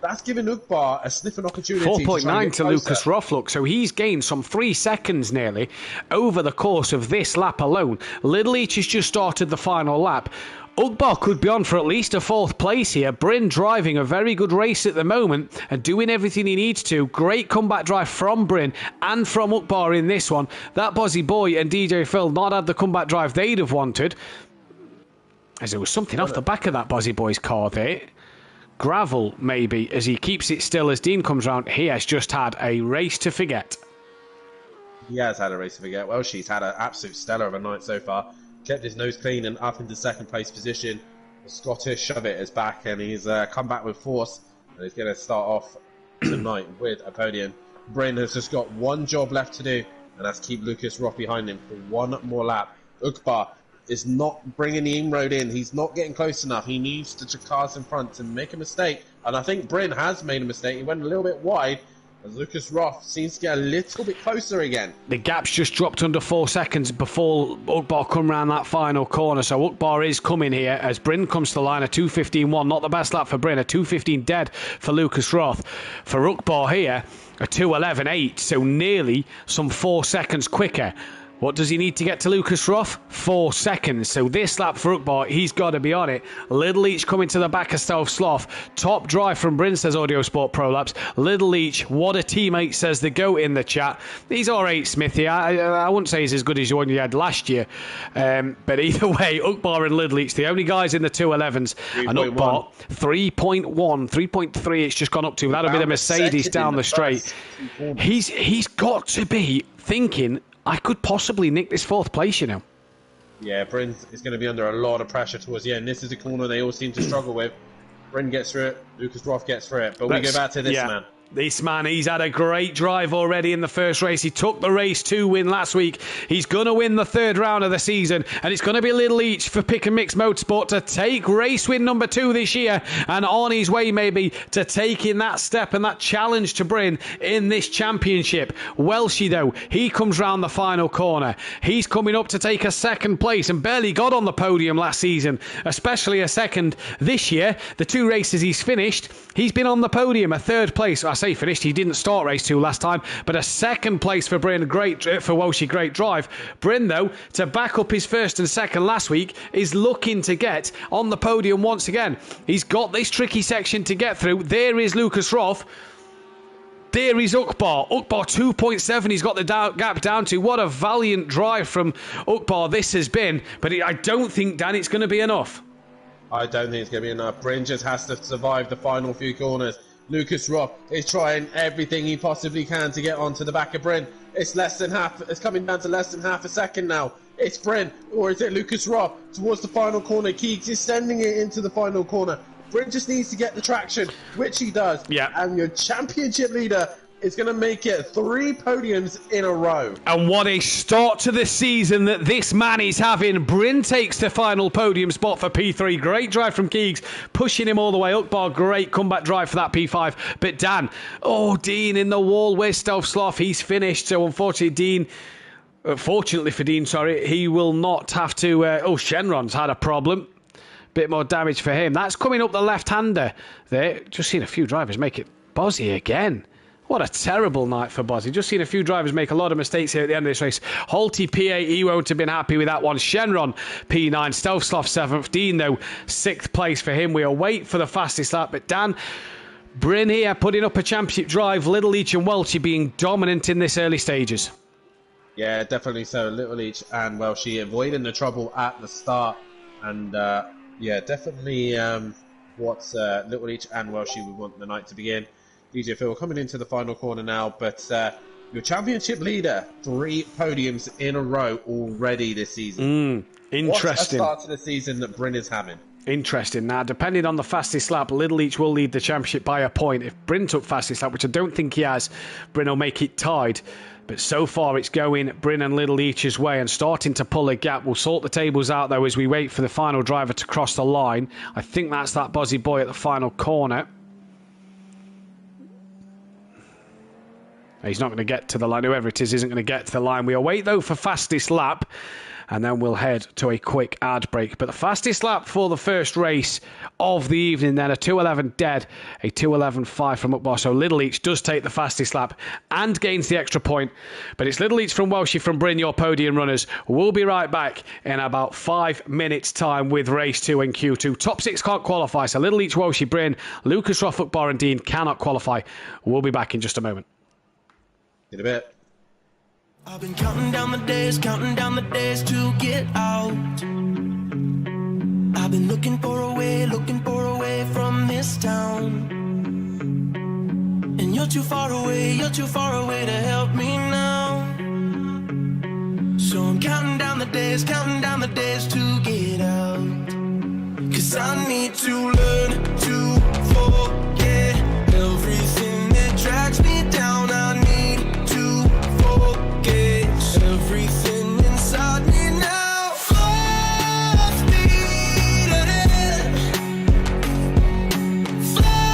That's given Ukbar a sniffing opportunity. 4.9 to Lucas Roth. Roth, look. So he's gained some 3 seconds nearly over the course of this lap alone. Little Each has just started the final lap. Ugbar could be on for at least a fourth place here. Bryn driving a very good race at the moment and doing everything he needs to. Great comeback drive from Bryn and from Ugbar in this one. That Bozzy Boy and DJ Phil not had the comeback drive they'd have wanted. As there was something off the back of that Bozzy Boy's car there. Gravel, maybe, as he keeps it still as Dean comes round. He has just had a race to forget. He has had a race to forget. Well, she's had an absolute stellar of a night so far. Kept his nose clean and up into second place position. The Scottish Shove It is back and he's come back with force. And he's going to start off tonight with a podium. Bryn has just got one job left to do, and that's keep Lucas Roth behind him for one more lap. Ugbar is not bringing the inroad in. He's not getting close enough. He needs the cars in front to make a mistake. And I think Bryn has made a mistake. He went a little bit wide. As Lucas Roth seems to get a little bit closer again. The gap's just dropped under 4 seconds before Ugbar come round that final corner. So Ugbar is coming here as Bryn comes to the line, a 2:15.1. Not the best lap for Bryn, a 2:15 dead for Lucas Roth. For Ugbar here, a 2:11.8, so nearly some 4 seconds quicker. What does he need to get to Lucas Roth? 4 seconds. So this lap for Ugbar, he's got to be on it. Little Leach coming to the back of Stealth Sloth. Top drive from Bryn, says Audio Sport Pro Labs. Little Leach, what a teammate, says the GOAT in the chat. He's alright, Smithy. I wouldn't say he's as good as the one you had last year. But either way, Ugbar and Little Leach, the only guys in the 211s. And Ugbar, 3.1, 3.3 it's just gone up to. That'll be the Mercedes down the straight. He's got to be thinking, I could possibly nick this fourth place, you know. Yeah, Bryn is going to be under a lot of pressure towards the end. This is a corner they all seem to struggle with. Bryn gets through it, Lucas Roth gets through it. But we go back to this man. This man, he's had a great drive already in the first race. He took the race 2 win last week. He's going to win the third round of the season. And it's going to be Little Each for Pick and Mix Motorsport to take race win number 2 this year. And on his way maybe to taking that step and that challenge to Bryn in this championship. Welshie though, he comes round the final corner. He's coming up to take a second place and barely got on the podium last season. Especially a second this year. The 2 races he's finished, he's been on the podium, a third place. I say finished, he didn't start race 2 last time, but a second place for Bryn, great for Welshie, great drive. Bryn though, to back up his first and second last week, is looking to get on the podium once again. He's got this tricky section to get through. There is Lucas Roth. There is Ugbar. Ugbar 2.7 he's got the gap down to. What a valiant drive from Ugbar this has been, but I don't think, Dan, it's going to be enough. I don't think it's going to be enough. Bryn just has to survive the final few corners. Lucas Roth is trying everything he possibly can to get onto the back of Bryn. It's less than half. It's coming down to less than half a second now. It's Bryn, or is it Lucas Roth towards the final corner? Keeks is sending it into the final corner. Bryn just needs to get the traction, which he does. Yeah. And your championship leader is going to make it 3 podiums in a row. And what a start to the season that this man is having. Bryn takes the final podium spot for P3. Great drive from Keegs, pushing him all the way. Ugbar, great comeback drive for that P5. But Dan, Dean in the wall with Stealth Sloth. He's finished. So unfortunately, fortunately for Dean, he will not have to... Shenron's had a problem. Bit more damage for him. That's coming up the left-hander there. Just seen a few drivers make it Bozzy again. What a terrible night for Bozzy. Just seen a few drivers make a lot of mistakes here at the end of this race. Holty P8, he won't have been happy with that one. Shenron P9, Stealth Sloth 7th. Dean, though, 6th place for him. We'll wait for the fastest lap. But Dan, Bryn here putting up a championship drive. Little Leach and Welchie being dominant in this early stages. Yeah, definitely so. Little Leach and Welshie avoiding the trouble at the start. And, definitely what Little Leach and Welshie would want the night to begin. DJ Phil coming into the final corner now, but your championship leader, 3 podiums in a row already this season. Interesting. What a start to the season that Bryn is having. Interesting. Now, depending on the fastest lap, Little Leach will lead the championship by a point. If Bryn took fastest lap, which I don't think he has, Bryn will make it tied. But so far, it's going Bryn and Little Leach's way and starting to pull a gap. We'll sort the tables out, though, as we wait for the final driver to cross the line. I think that's that Bozzy Boy at the final corner. He's not going to get to the line. Whoever it is isn't going to get to the line. We await, though, for fastest lap. and then we'll head to a quick ad break. But the fastest lap for the first race of the evening then, a 2:11 dead, a 2:11.5 from Uckbar. So Little Each does take the fastest lap and gains the extra point. But it's Little Each from Welshie from Bryn, your podium runners. We'll be right back in about 5 minutes' time with race 2 in Q2. Top 6 can't qualify, so Little Each, Welshie, Bryn, Lucas Roth, Uckbar and Dean cannot qualify. We'll be back in just a moment. In a bit. I've been counting down the days to get out. I've been looking for a way from this town. And you're too far away to help me now. So I'm counting down the days to get out. 'Cause I need to learn to forget everything that drags me down. I need to forget everything inside me now. Full speed ahead, fly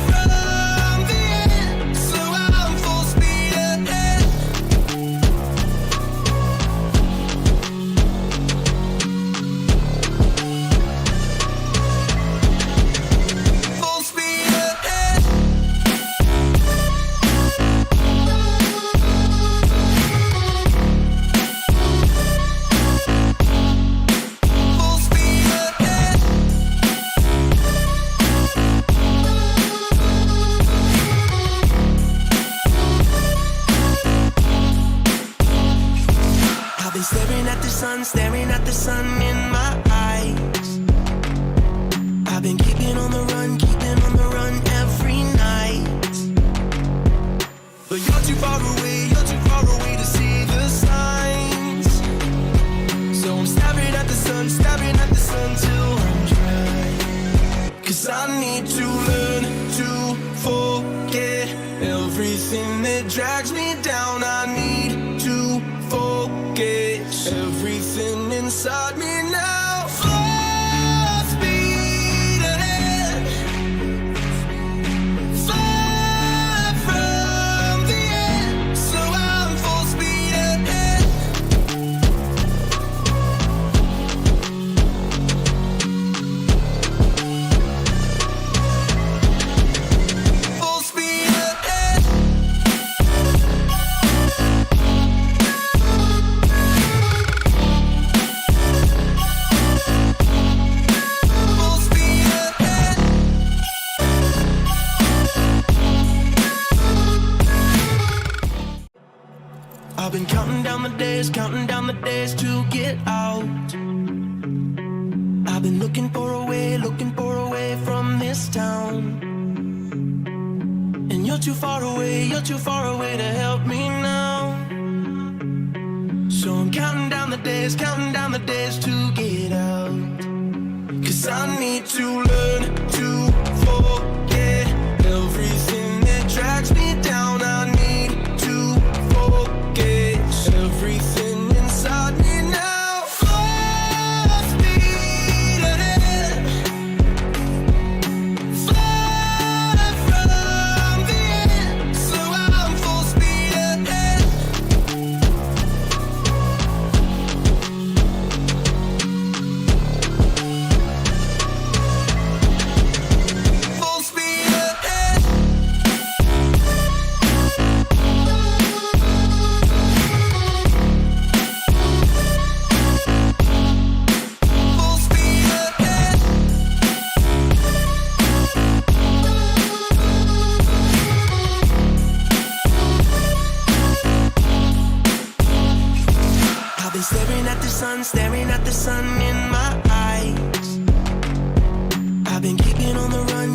from the end. So I'm full speed ahead. Full speed ahead. Full speed ahead. I've been staring at the sun in my eyes. I've been keeping on the run every night. But you're too far away to see the signs. So I'm staring at the sun till I'm dry. 'Cause I need to learn to forget everything that drags me down. I need to forget everything inside me now. Full speed ahead, fly from the end. So I'm full speed ahead. Full speed ahead. Full speed ahead. I've been counting down the days to get out. I've been looking for a way from this town. And you're too far away to help me now. So I'm counting down the days to get out. 'Cause I need to learn to forget everything that drags me down. I need to forget everything inside me now. Full speed ahead, fly from the end. So I'm full speed ahead. Full speed ahead. Full speed ahead. I've been staring at the sun in my eyes. I've been keeping on the run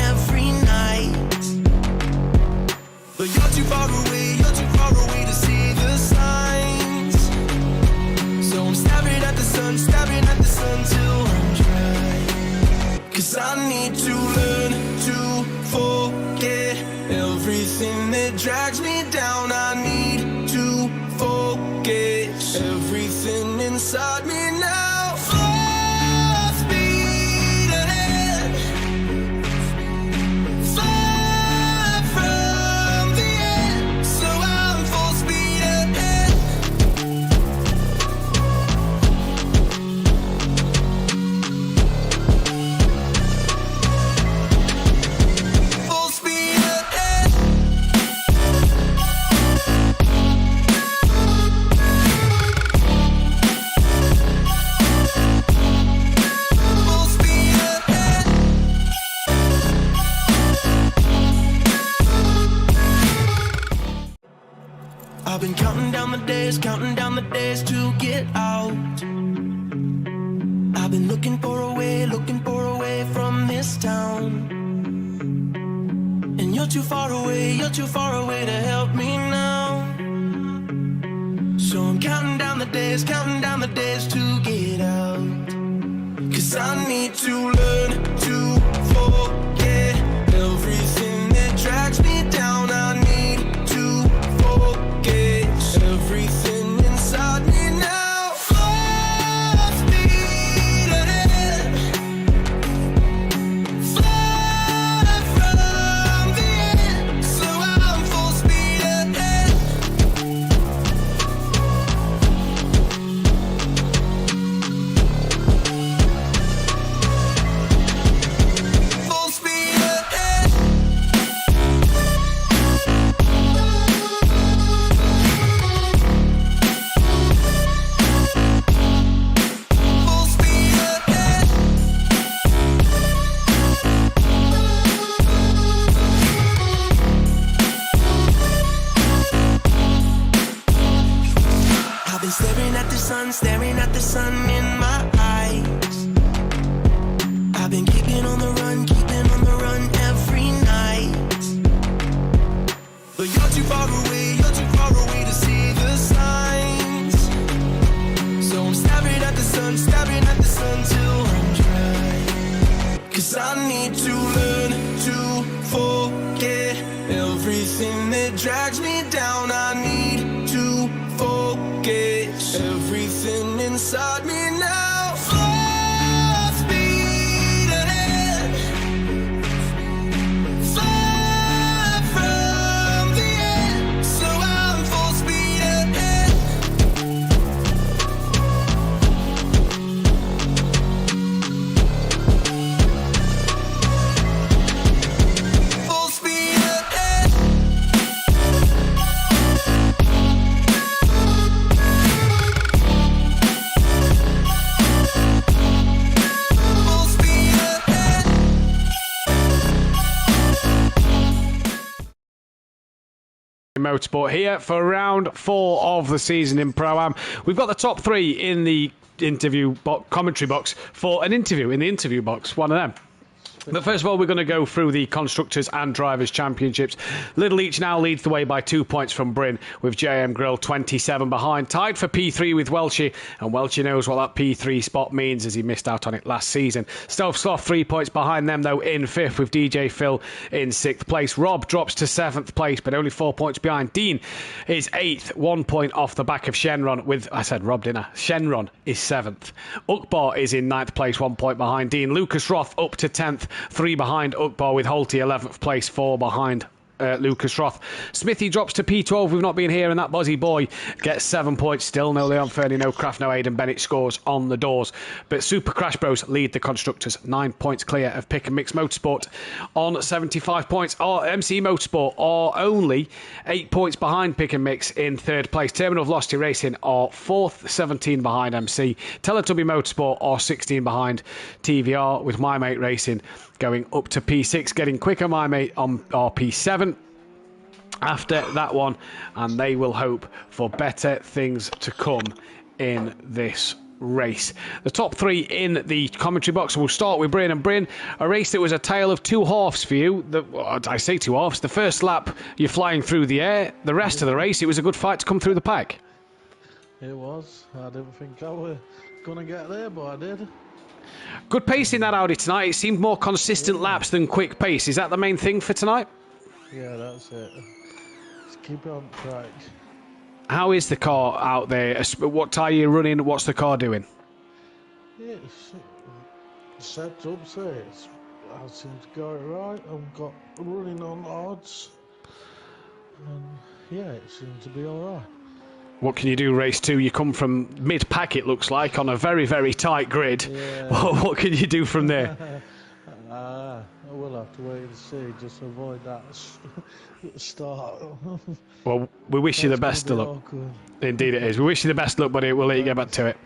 every night. But you're too far away to see the signs. So I'm staring at the sun till I'm dry. 'Cause I need to learn to forget everything that drags me down. I need to forget everything inside me now. Full speed ahead, fly from the end. So I'm full speed ahead. I've been counting down the days to get out. I've been looking for a way from this town. And you're too far away to help me now. So I'm counting down the days to get out. 'Cause I need to learn to forget everything that drags me down. I need to forget everything inside me now. Full speed ahead, far from the end. So I'm full speed ahead. Full speed ahead. Full speed ahead. I've been staring at the sun in my eyes. I've been keeping on the run every night. But you're too far away to see the signs. So I'm staring at the sun till I'm dry. 'Cause I need to learn to forget everything that drags me down. I need to forget everything inside me now. Full speed ahead, far from the end. So I'm full speed ahead. Full speed ahead. Full speed ahead. Motorsport here for round 4 of the season in Pro-Am. We've got the top 3 in the commentary box for an interview in the interview box, one of them. But first of all, we're going to go through the Constructors and Drivers' Championships. Little Each now leads the way by 2 points from Bryn, with JM Grill 27 behind. Tied for P3 with Welchie, and Welchie knows what that P3 spot means as he missed out on it last season. Stealth Sloth 3 points behind them, though, in 5th, with DJ Phil in 6th place. Rob drops to 7th place, but only 4 points behind. Dean is 8th, 1 point off the back of Shenron with... I said Rob, didn't I? Shenron is 7th. Ukbar is in 9th place, 1 point behind Dean. Lucas Roth up to 10th, 3 behind Ukbar, with Holty 11th place, 4 behind Lucas Roth. Smithy drops to P12. We've not been here, and that Bozzy boy gets 7 points. Still no Leon Fernie, no Kraft, no Aidan Bennett scores on the doors. But Super Crash Bros lead the Constructors, 9 points clear of Pick and Mix Motorsport on 75 points. MC Motorsport are only 8 points behind Pick and Mix in 3rd place. Terminal Velocity Racing are 4th, 17 behind MC. Teletubby Motorsport are 16 behind TVR, with My Mate Racing going up to P6, getting quicker My Mate on P7 after that one, and they will hope for better things to come in this race. The top 3 in the commentary box. We'll start with Bryn. And Bryn, a race that was a tale of 2 halves for you. I say 2 halves. The first lap, you're flying through the air. The rest of the race, it was a good fight to come through the pack. It was. I didn't think I was going to get there, but I did. Good pace in that Audi tonight. It seemed more consistent laps than quick pace. Is that the main thing for tonight? Yeah, that's it. Just keep it on track. How is the car out there? What tyre are you running? What's the car doing? Yeah, it's set up, so I seem to go right. I've got running on odds. And yeah, it seems to be alright. What can you do, race 2? You come from mid-pack, it looks like, on a very, very tight grid. Yeah. What can you do from there? I will have to wait and see, just to avoid that start. Well, we wish you the best of luck. Awkward. Indeed it is. We wish you the best luck, buddy. We'll let you get back to it.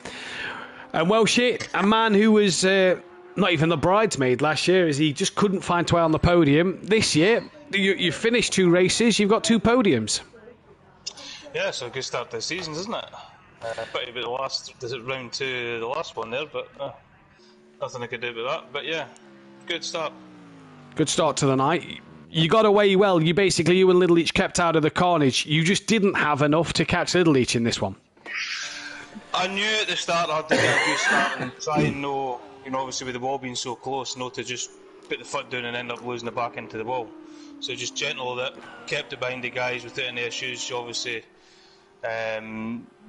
And well, shit, a man who was not even the bridesmaid last year, as he just couldn't find way on the podium. This year, you finished 2 races, you've got 2 podiums. Yeah, so a good start to the season, isn't it? Pity about the last, round 2, the last one there, but nothing I could do about that. But yeah, good start. Good start to the night. You got away well. You and Little Leach kept out of the carnage. You just didn't have enough to catch Little Leach in this one. I knew at the start I had to get a good start and try and know, obviously with the wall being so close, not to just put the foot down and end up losing the back into the wall. So just gentle that, kept it behind the guys without any issues. Obviously,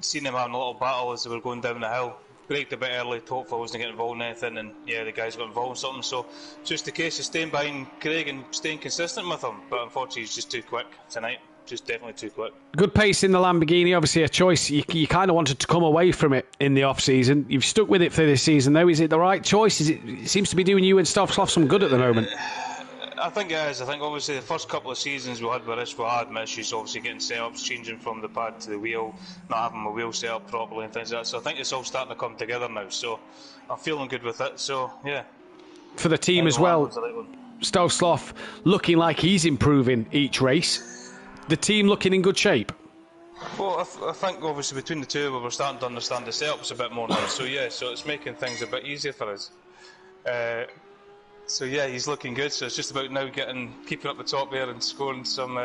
seen them having a little battle as they were going down the hill. Braked a bit early, hopefully I wasn't getting involved in anything, and yeah, the guys got involved in something. So just a case of staying behind Craig and staying consistent with him. But unfortunately, he's just too quick tonight. Just definitely too quick. Good pace in the Lamborghini, obviously a choice. You kind of wanted to come away from it in the off-season. You've stuck with it for this season, though. Is it the right choice? It seems to be doing you and Stoffsloff some good at the moment. I think it is. I think obviously the first couple of seasons we had with this, we had issues, obviously getting setups, changing from the pad to the wheel, not having my wheel set up properly and things like that. So I think it's all starting to come together now. So I'm feeling good with it. So yeah. For the team as well, Stoffsloff looking like he's improving each race. The team looking in good shape. Well, I think obviously between the two of us, we're starting to understand the setups a bit more now. So yeah, so it's making things a bit easier for us. So yeah, he's looking good. So it's just about now keeping up the top there and scoring some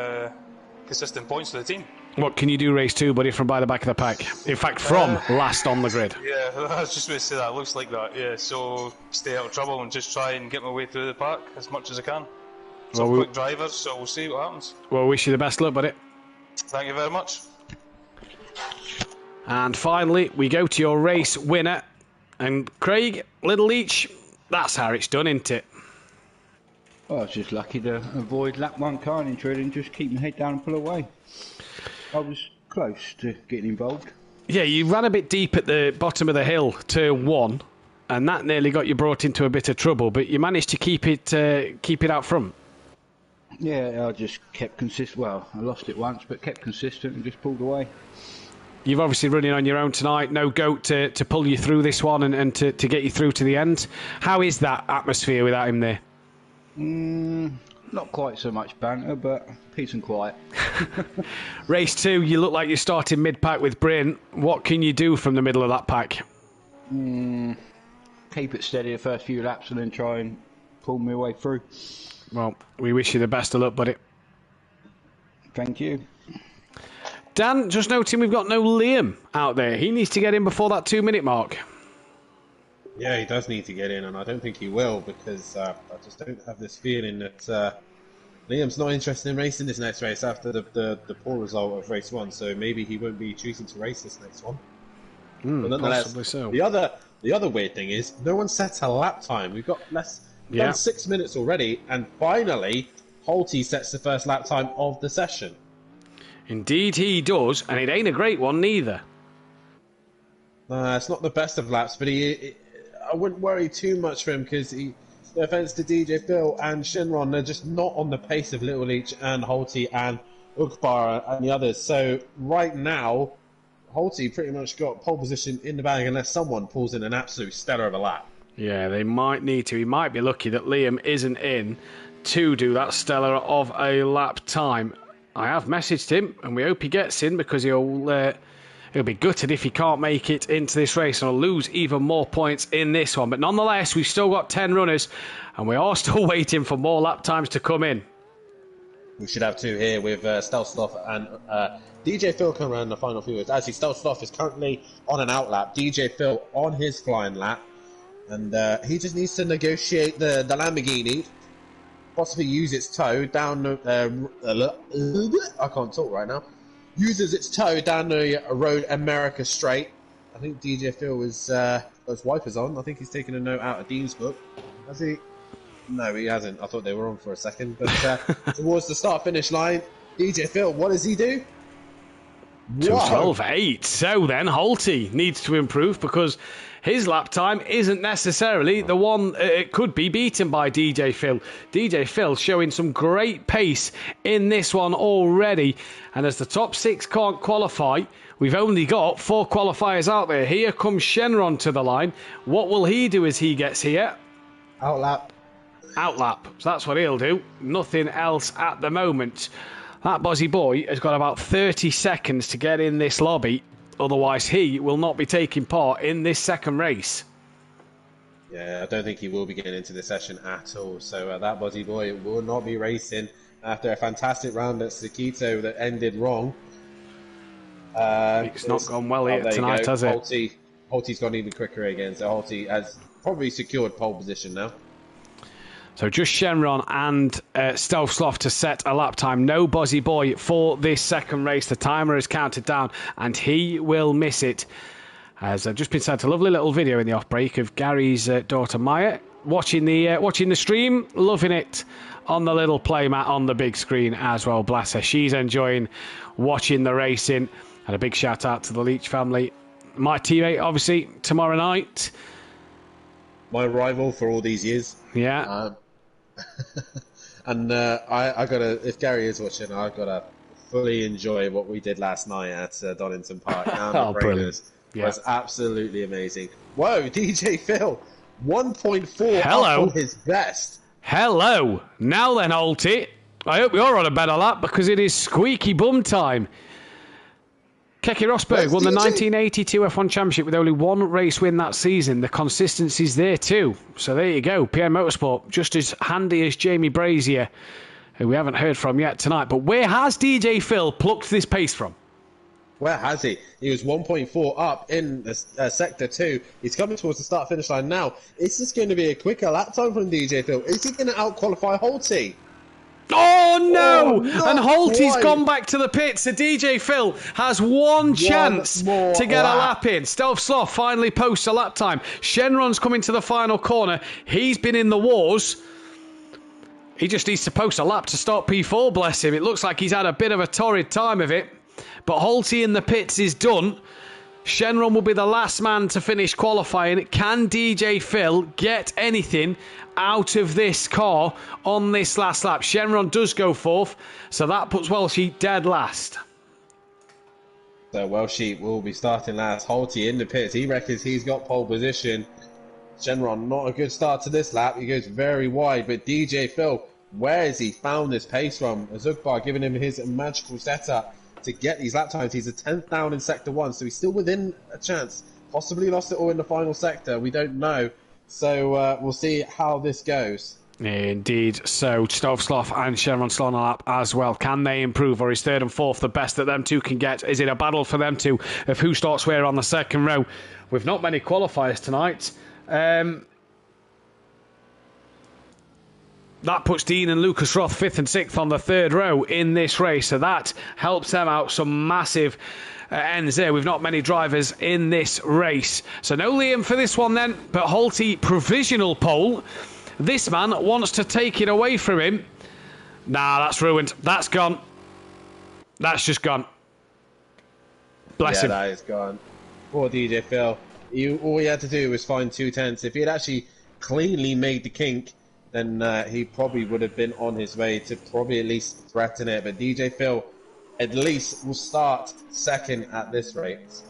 consistent points for the team. What can you do race 2, buddy, from by the back of the pack? In fact, from last on the grid. Yeah, I was just going to say that. It looks like that. Yeah, so stay out of trouble and just try and get my way through the pack as much as I can. Some quick drivers, so we'll see what happens. Well, wish you the best luck, buddy. Thank you very much. And finally, we go to your race winner. And Craig, Little Leach, that's how it's done, isn't it? Well, I was just lucky to avoid lap 1 carnage really and just keep my head down and pull away. I was close to getting involved. Yeah, you ran a bit deep at the bottom of the hill, turn 1, and that nearly got you brought into a bit of trouble, but you managed to keep it out front. Yeah, I just kept consistent. Well, I lost it once, but kept consistent and just pulled away. You've obviously running on your own tonight. No goat to pull you through this one and to get you through to the end. How is that atmosphere without him there? Not quite so much banter, but peace and quiet. Race 2, you look like you're starting mid-pack with Bryn. What can you do from the middle of that pack? Keep it steady the first few laps and then try and pull my way through. Well, we wish you the best of luck, buddy. Thank you. Dan, just noting we've got no Liam out there. He needs to get in before that 2-minute mark. Yeah, he does need to get in, and I don't think he will because I just don't have this feeling that Liam's not interested in racing this next race after the poor result of race 1. So maybe he won't be choosing to race this next one. But nonetheless, possibly so. The other weird thing is no one sets a lap time. We've got done 6 minutes already, and finally, Holty sets the first lap time of the session. Indeed he does, and it ain't a great one neither. It's not the best of laps, but I wouldn't worry too much for him because no offense to DJ Phil and Shinron, they're just not on the pace of Little Leach and Holty and Ukbar and the others. So right now, Holty pretty much got pole position in the bag unless someone pulls in an absolute stellar of a lap. Yeah, they might need to. He might be lucky that Liam isn't in to do that stellar of a lap time. I have messaged him, and we hope he gets in because he'll be gutted if he can't make it into this race and will lose even more points in this one. But nonetheless, we've still got 10 runners, and we are still waiting for more lap times to come in. We should have 2 here with Stoffsloff and DJ Phil coming around the final few. Actually, Stoffsloff is currently on an out lap. DJ Phil on his flying lap. And he just needs to negotiate the Lamborghini, possibly use its toe down I can't talk right now. Uses its toe down the road America straight. I think DJ Phil has those wipers on. I think he's taking a note out of Dean's book. Has he? No, he hasn't. I thought they were on for a second. But towards the start-finish line, DJ Phil, what does he do? 2:12.8. So then, Holty needs to improve because his lap time isn't necessarily the one it could be beaten by DJ Phil. DJ Phil showing some great pace in this one already. And as the top 6 can't qualify, we've only got 4 qualifiers out there. Here comes Shenron to the line. What will he do as he gets here? Outlap. Outlap. So that's what he'll do. Nothing else at the moment. That Bozzy boy has got about 30 seconds to get in this lobby. Otherwise, he will not be taking part in this second race. Yeah, I don't think he will be getting into the session at all. So that Bozzy boy will not be racing after a fantastic round at Sakito that ended wrong. It's not gone well here tonight, has it? Holty's gone even quicker again, so Holty has probably secured pole position now. So just Shenron and Stealth Sloth to set a lap time. No Bozzy boy for this second race. The timer is counted down and he will miss it. As I've just been sent a lovely little video in the off break of Gary's daughter Maya watching the stream, loving it on the little playmat on the big screen as well. Bless her, she's enjoying watching the racing. And a big shout out to the Leach family. My teammate, obviously, tomorrow night. My rival for all these years. Yeah. And I gotta, if Gary is watching, I gotta fully enjoy what we did last night at Donington Park. Oh, brilliant. Yeah. Was absolutely amazing. Whoa, DJ Phil, 1.4 Hello. up on his best. Hello. Now then, Holty. I hope you're on a better lap because it is squeaky bum time. Keke Rosberg won the 1982 F1 Championship with only one race win that season. The consistency's there too. So there you go. PM Motorsport, just as handy as Jamie Brazier, who we haven't heard from yet tonight. But where has DJ Phil plucked this pace from? Where has he? He was 1.4 up in the, Sector 2. He's coming towards the start-finish line now. Is this going to be a quicker lap time from DJ Phil? Is he going to out-qualify Holty? Oh no! Oh, and Holty's quite. gone back to the pits. So DJ Phil has one chance to get a lap in. Stealth Sloth finally posts a lap time. Shenron's coming to the final corner. He's been in the wars. He just needs to post a lap to start P4, bless him. It looks like he's had a bit of a torrid time of it. But Holty in the pits is done. Shenron will be the last man to finish qualifying. Can DJ Phil get anything out of this car on this last lap? Shenron does go fourth, so that puts Welshie dead last. So Welshie will be starting last. Holty in the pits. He reckons he's got pole position. Shenron, not a good start to this lap. He goes very wide, but DJ Phil, where has he found this pace from? Azugbar giving him his magical setup to get these lap times. He's a 10th down in Sector 1, so he's still within a chance. Possibly lost it all in the final sector. We don't know. So we'll see how this goes. Indeed. So Stealth Sloth and Shenron still on a lap as well. Can they improve, or is third and fourth the best that them two can get? Is it a battle for them two of who starts where on the second row? With not many qualifiers tonight. That puts Dean and Lucas Roth 5th and 6th on the third row in this race. So that helps them out some massive ends there with not many drivers in this race. So no Liam for this one then, but Holty provisional pole. This man wants to take it away from him. Nah, that's ruined. That's gone. That's just gone. Bless him. That is gone. Poor DJ Phil. All he had to do was find 2/10. If he had actually cleanly made the kink, then he probably would have been on his way to probably at least threaten it. But DJ Phil at least will start second at this rate.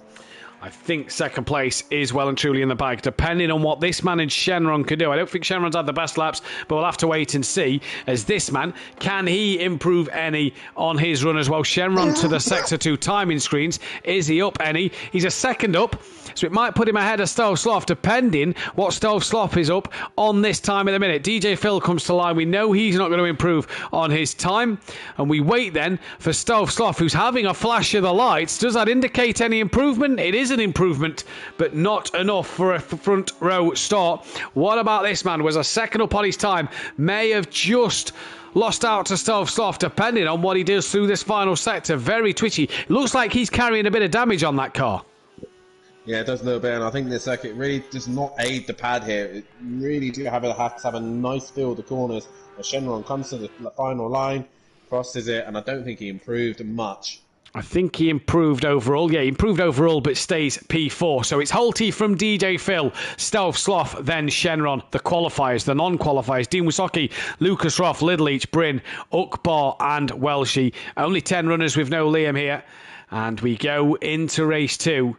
I think second place is well and truly in the bag, depending on what this man and Shenron can do. I don't think Shenron's had the best laps, but we'll have to wait and see. As this man, can he improve any on his run as well? Shenron to the Sector 2 timing screens. Is he up any? He's a second up, so it might put him ahead of Stealth Sloth, depending what Stealth Sloth is up on this time in a minute. DJ Phil comes to line. We know he's not going to improve on his time, and we wait then for Stealth Sloth, who's having a flash of the lights. Does that indicate any improvement? It is an improvement, but not enough for a front row start. What about this man? Was a second up on his time. May have just lost out to Stealth Sloth, depending on what he does through this final sector. Very twitchy. Looks like he's carrying a bit of damage on that car. Yeah, it does a little bit, and I think the circuit really does not aid the pad here. It really do have to have a nice feel of the corners. As Shenron comes to the final line, crosses it, and I don't think he improved much. I think he improved overall. Yeah, he improved overall, but stays P4. So it's Holty from DJ Phil, Stealth Sloth, then Shenron. The qualifiers, the non-qualifiers, Dean Wasaki, Lucas Roth, Lidleach, Bryn, Ukbar and Welshie. Only 10 runners with no Liam here. And we go into race 2.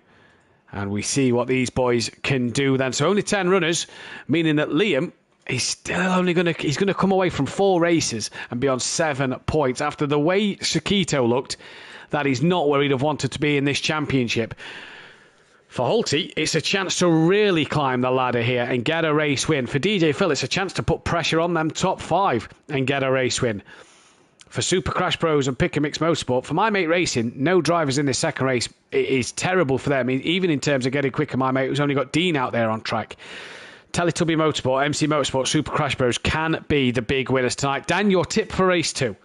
And we see what these boys can do then. So only 10 runners, meaning that Liam he's going to come away from 4 races and be on 7 points after the way Sakito looked. That is not where he'd have wanted to be in this championship. For Holty, it's a chance to really climb the ladder here and get a race win. For DJ Phil, it's a chance to put pressure on them top 5 and get a race win. For Super Crash Bros and Pick and Mix Motorsport, for My Mate Racing, no drivers in this second race. It is terrible for them, even in terms of getting quicker. My Mate, who's only got Dean out there on track. Teletubby Motorsport, MC Motorsport, Super Crash Bros can be the big winners tonight. Dan, your tip for race 2?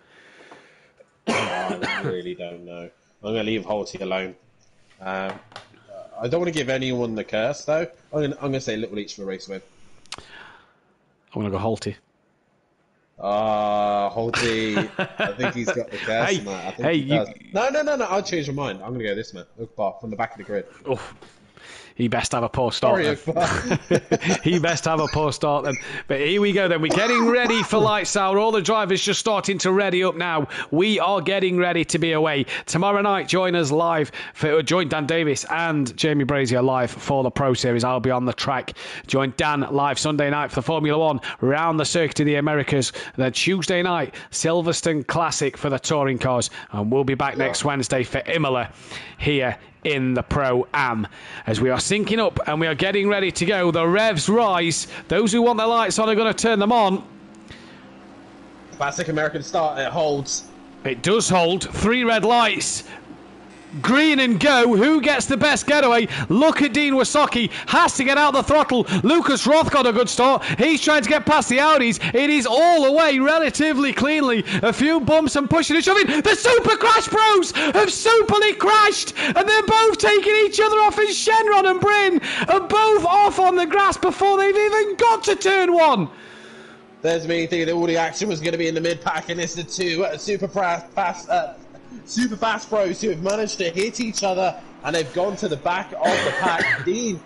I really don't know. I'm going to leave Holty alone. I don't want to give anyone the curse, though. I'm going to say Little Each for race win. I'm going to go Holty. Holty. I think he's got the curse. Hey, on that. I think hey, he does. No. I'll change my mind. I'm going to go this man. Ukbar from the back of the grid. Oh, he best have a poor start. He best have a poor start then. But here we go then. We're getting ready for lights out. All the drivers just starting to ready up now. We are getting ready to be away. Tomorrow night, join us live. Join Dan Davis and Jamie Brazier live for the Pro Series. I'll be on the track. Join Dan live Sunday night for the Formula 1 round the circuit of the Americas. Then Tuesday night, Silverstone Classic for the touring cars. And we'll be back next Wednesday for Imola here in the Pro-Am. As we are syncing up and we are getting ready to go, the revs rise. Those who want their lights on are going to turn them on. Classic American start. It holds. It does hold. 3 red lights. Green and go. Who gets the best getaway? Look at Dean Wasaki. Has to get out the throttle. Lucas Roth got a good start. He's trying to get past the Audis. It is all away relatively cleanly. A few bumps and pushing and shoving. The Super Crash Bros have superly crashed. And they're both taking each other off. And Shenron and Bryn are both off on the grass before they've even got to turn 1. There's me thinking that all the action was going to be in the mid-pack. And it's the 2 Super fast pros who have managed to hit each other and they've gone to the back of the pack. Dean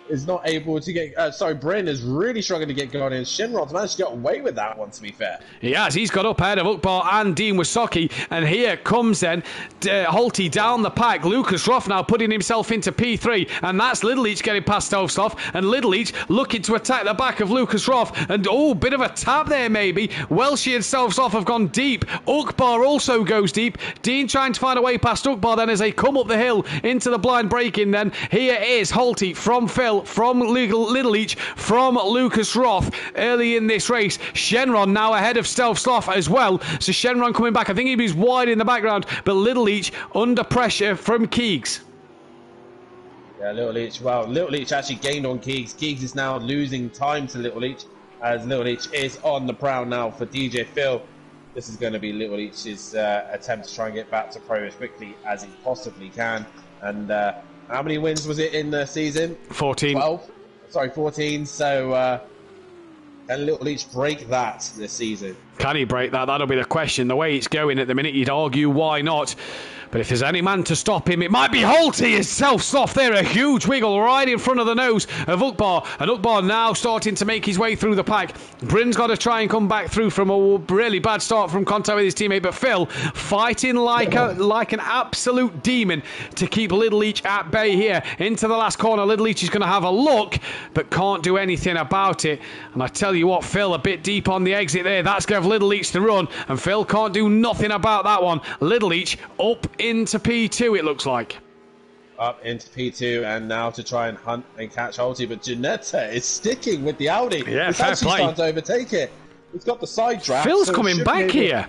is not able to get... Bryn is really struggling to get going in. Shinrod's managed to get away with that one, to be fair. He has. He's got up ahead of Ukbar and Dean Wasaki. And here comes then Holty down the pack. Lucas Roth now putting himself into P3. And that's Little Each getting past Stovstoff. And Little Each looking to attack the back of Lucas Roth. And bit of a tap there maybe. Welshie and Stovstoff have gone deep. Ukbar also goes deep. Dean trying to find a way past Ukbar then as they come up the hill into the blind braking then. Here is Holty from Phil, from Little Each, from Lucas Roth early in this race. Shenron now ahead of Stovstoff as well. So Shenron coming back. I think he was wide in the background, but Little Each under pressure from Keegs. Yeah, Little Each. Well, Little Each actually gained on Keegs. Keegs is now losing time to Little Each as Little Each is on the prowl now for DJ Phil. This is going to be Little Each's attempt to try and get back to pro as quickly as he possibly can. And how many wins was it in the season? 14. 14. So can Little Each break that this season? Can he break that? That'll be the question. The way it's going at the minute, you'd argue why not. But if there's any man to stop him, it might be Holty himself. There, a huge wiggle right in front of the nose of Ukbar. And Ukbar now starting to make his way through the pack. Bryn's got to try and come back through from a really bad start from contact with his teammate. But Phil fighting like an absolute demon to keep Little Each at bay here. Into the last corner, Little Each is going to have a look, but can't do anything about it. And I tell you what, Phil a bit deep on the exit there. That's going to have Little Each to run. And Phil can't do nothing about that one. Little Each up into P2, it looks like. Up into P2 and now to try and hunt and catch Holty, but Janetta is sticking with the Audi. Yeah, it's fair actually play. starting to overtake it. He's got the side draft. Phil's so coming back here.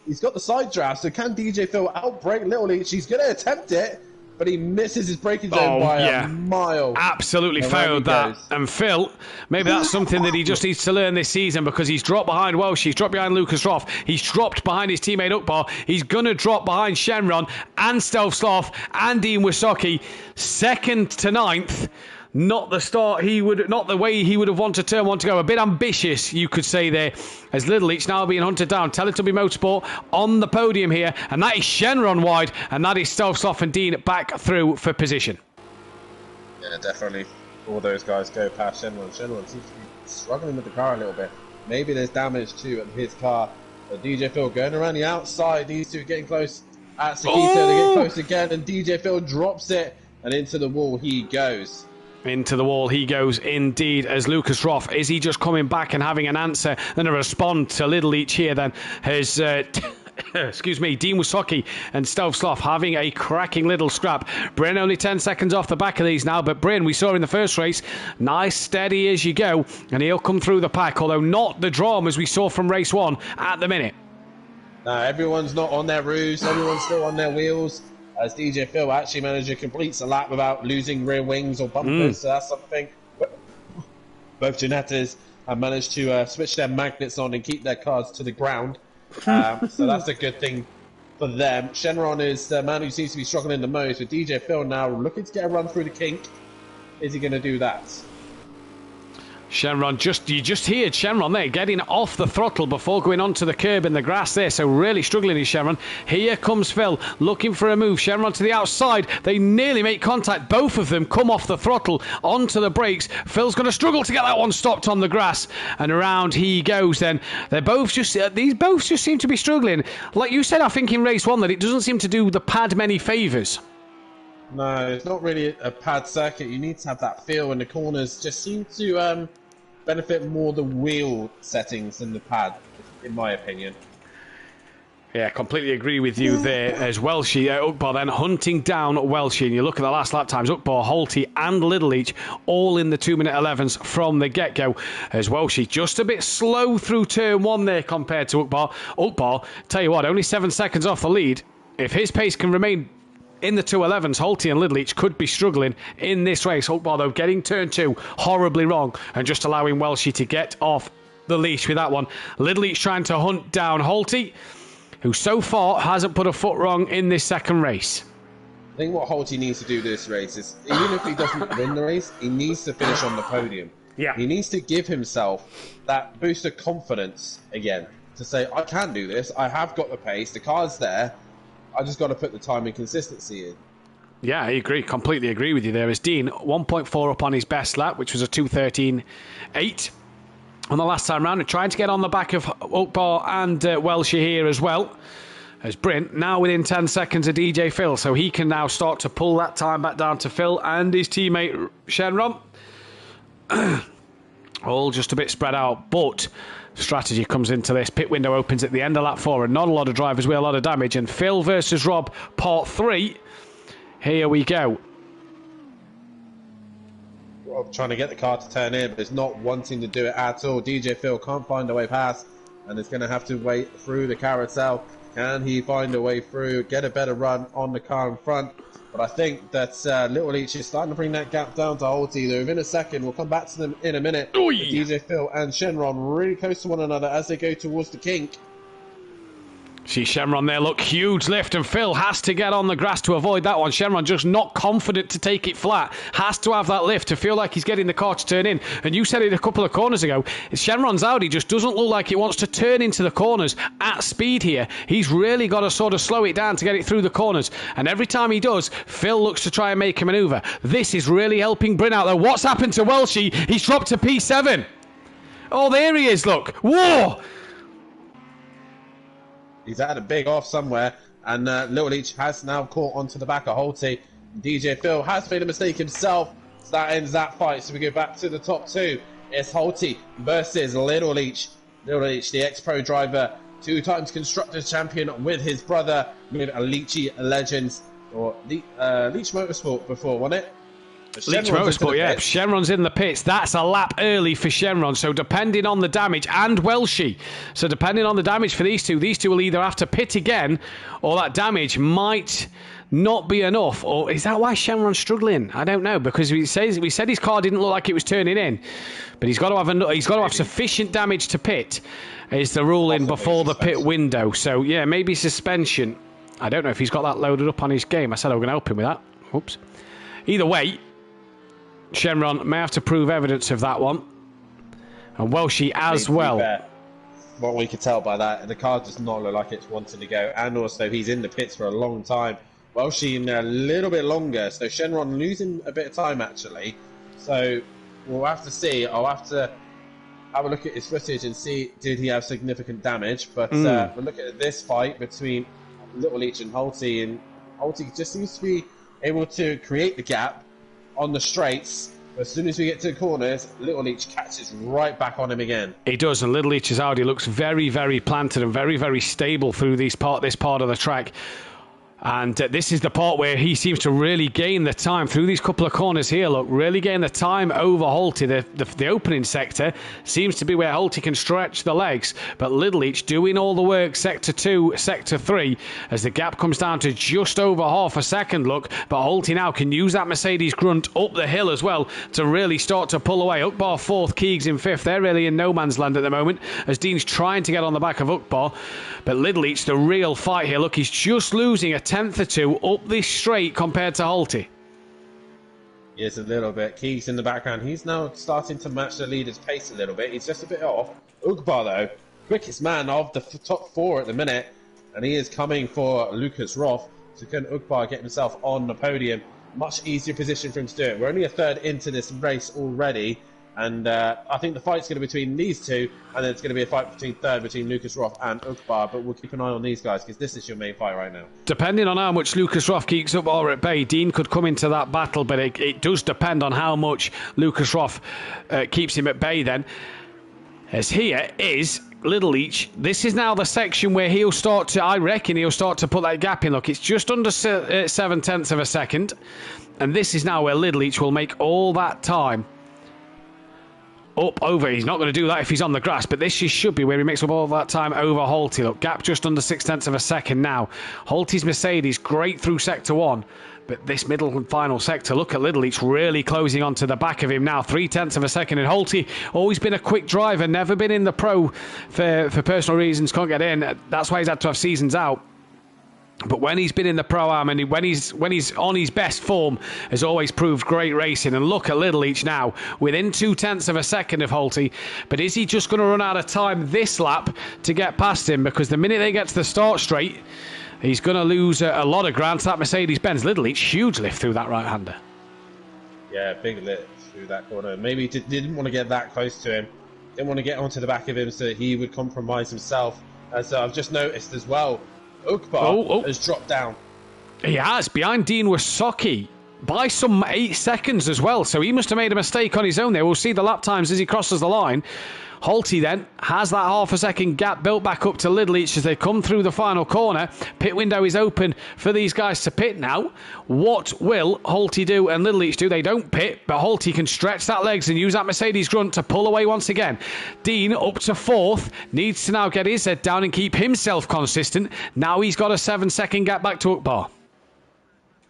He's got the side draft, so can DJ Phil outbrake Little Each? He's going to attempt it, but he misses his braking zone by a mile. Absolutely failed that. And Phil, maybe that's something that he just needs to learn this season because he's dropped behind Welsh, he's dropped behind Lucas Roth, he's dropped behind his teammate Ukbar, he's going to drop behind Shenron and Stovstoff and Dean Wasaki, 2nd to 9th. Not the way he would have wanted turn 1 to go. A bit ambitious, you could say there, as Little Each now being hunted down. Teletubby Motorsport on the podium here, and that is Shenron wide, and that is Stovstoff and Dean back through for position. Yeah, definitely. All those guys go past Shenron. Shenron seems to be struggling with the car a little bit. Maybe there's damage to his car. But DJ Phil going around the outside. These two getting close at Sakito. They get close again, and DJ Phil drops it, and into the wall he goes. Into the wall he goes indeed as Lucas Roth. Is he just coming back and having an answer and a response to Little Each here then? Has, excuse me, Dean Wasaki and Stove Sloth having a cracking little scrap. Bryn only 10 seconds off the back of these now, but Bryn, we saw in the first race, nice steady as you go, and he'll come through the pack, although not the drama as we saw from race 1 at the minute. No, everyone's not on their roofs, everyone's still on their wheels. As DJ Phil actually managed to complete the lap without losing rear wings or bumpers, so that's something. Both Ginettas have managed to switch their magnets on and keep their cars to the ground. So that's a good thing for them. Shenron is the man who seems to be struggling the most, with DJ Phil now looking to get a run through the kink. Is he going to do that? Shenron, you just heard Shenron there getting off the throttle before going onto the curb in the grass there, so really struggling is Shenron. Here comes Phil looking for a move. Shenron to the outside, they nearly make contact. Both of them come off the throttle onto the brakes. Phil's going to struggle to get that one stopped on the grass, and around he goes then. They're both just these both just seem to be struggling. Like you said, I think in race 1 that it doesn't seem to do the pad many favours. No, it's not really a pad circuit. You need to have that feel, and the corners just seem to benefit more the wheel settings than the pad, in my opinion. Yeah, completely agree with you there as Welshie. Uckbar then hunting down Welshie, and you look at the last lap times, Uckbar, Holty and Little Each all in the 2-minute 11s from the get-go, as Welshie just a bit slow through turn 1 there compared to Uckbar. Uckbar, tell you what, only 7 seconds off the lead. If his pace can remain in the 211s, Holty and Little Each could be struggling in this race. Uckbar, though, getting turn 2 horribly wrong and just allowing Welshie to get off the leash with that one. Little Each trying to hunt down Holty, who so far hasn't put a foot wrong in this second race. I think what Holty needs to do this race is, even if he doesn't win the race, he needs to finish on the podium. Yeah. He needs to give himself that boost of confidence again, to say, I can do this, I have got the pace, the car's there, I just got to put the time and consistency in. Yeah, I agree. Completely agree with you there. As Dean, 1.4 up on his best lap, which was a 2:13.8 on the last time round, and trying to get on the back of Uckbar and Welshie here as well. As Bryn now within 10 seconds of DJ Phil, so he can now start to pull that time back down to Phil and his teammate Shenron. All just a bit spread out, but strategy comes into this. Pit window opens at the end of lap 4, and not a lot of drivers with a lot of damage. And Phil versus Rob, part 3. Here we go. Rob trying to get the car to turn in, but is not wanting to do it at all. DJ Phil can't find a way past, and is going to have to wait through the carousel. Can he find a way through, get a better run on the car in front? But I think that Little Each is starting to bring that gap down to Holty. They're within a second. We'll come back to them in a minute. DJ Phil and Shenron really close to one another as they go towards the kink. See Shenron there, look, huge lift, and Phil has to get on the grass to avoid that one. Shenron just not confident to take it flat, has to have that lift to feel like he's getting the car to turn in. And you said it a couple of corners ago, Shenron's Audi just doesn't look like it wants to turn into the corners at speed here. He's really got to sort of slow it down to get it through the corners, and every time he does, Phil looks to try and make a manoeuvre. This is really helping Bryn out though. What's happened to Welshie? He's dropped to P7. Oh, there he is, look. Whoa! He's had a big off somewhere, and Little Each has now caught onto the back of Holty. DJ Phil has made a mistake himself, so that ends that fight. So we go back to the top 2. It's Holty versus Little Each. Little Each, the ex-pro driver, 2 times Constructors champion with his brother, with a Leachy Legends, or Leach Motorsport before, wasn't it? Leach Motorsport, yeah. Shenron's in the pits. That's a lap early for Shenron. So depending on the damage, and Welshie. So depending on the damage for these two will either have to pit again, or that damage might not be enough. Or is that why Shenron's struggling? I don't know, because we said his car didn't look like it was turning in, but he's got to have sufficient damage to pit. Is the ruling before the pit window? So yeah, maybe suspension. I don't know if he's got that loaded up on his game. I said I was going to help him with that. Oops. Either way, Shenron may have to prove evidence of that one. And Welshie as well. What we could tell by that, the car does not look like it's wanting to go. And also, he's in the pits for a long time. Welshie in there a little bit longer. So Shenron losing a bit of time, actually. So we'll have to see. I'll have to have a look at his footage and see, did he have significant damage. But we'll look at this fight between Little Each and Holty. And Holty just seems to be able to create the gap on the straights But as soon as we get to the corners, Little Leach catches right back on him again. He does, and Little Leach's Audi looks very, very planted and very, very stable through this part of the track. And this is the part where he seems to really gain the time through these couple of corners here. Look, really gain the time over Holty. The opening sector seems to be where Holty can stretch the legs. But Little Leach doing all the work, sector 2, sector 3, as the gap comes down to just over half a second. Look, but Holty now can use that Mercedes grunt up the hill as well to really start to pull away. Ukbar 4th, Keegs in 5th. They're really in no man's land at the moment as Dean's trying to get on the back of Ukbar. But Little Leach, the real fight here. Look, he's just losing a tenth or two up this straight compared to Holty. Yes, a little bit. Keegs in the background. He's now starting to match the leader's pace a little bit. He's just a bit off. Ukbar, though, quickest man of the top 4 at the minute. And he is coming for Lucas Roth. So can Ukbar get himself on the podium? Much easier position for him to do it. We're only a third into this race already. And I think the fight's going to be between these two, and then it's going to be a fight between Lucas Roth and Ukbar. But we'll keep an eye on these guys because this is your main fight right now. Depending on how much Lucas Roth keeps Ukbar at bay, Dean could come into that battle, but it does depend on how much Lucas Roth keeps him at bay then. As here is Little Leach. This is now the section where he'll start to, I reckon he'll start to put that gap in. Look, it's just under 7/10 of a second. And this is now where Little Leach will make all that time up over. He's not going to do that if he's on the grass, but this should be where he makes up all that time over Holty. Look, gap just under 6/10 of a second now. Holty's Mercedes great through sector 1, but this middle and final sector, look at Little Leach really closing onto the back of him now. 0.3 of a second. And Holty, always been a quick driver, never been in the pro for personal reasons, can't get in. That's why he's had to have seasons out. But when he's been in the Pro-Am and when he's on his best form, has always proved great racing. And look at Little Leach now, within 0.2 of a second of Holty. But is he just going to run out of time this lap to get past him? Because the minute they get to the start straight, he's going to lose a lot of ground to that Mercedes-Benz. Little Leach, huge lift through that right-hander. Yeah, big lift through that corner. Maybe he didn't want to get that close to him. Didn't want to get onto the back of him so that he would compromise himself. As I've just noticed as well, Ukbar has dropped down. He has, behind Dean Wasaki by some 8 seconds as well. So he must have made a mistake on his own there. We'll see the lap times as he crosses the line. Holty then has that half a second gap built back up to Little Leach as they come through the final corner. Pit window is open for these guys to pit now. What will Holty do and Little Leach do? They don't pit, but Holty can stretch that legs and use that Mercedes grunt to pull away once again. Dean up to 4th, needs to now get his head down and keep himself consistent. Now he's got a 7-second gap back to Ukbar.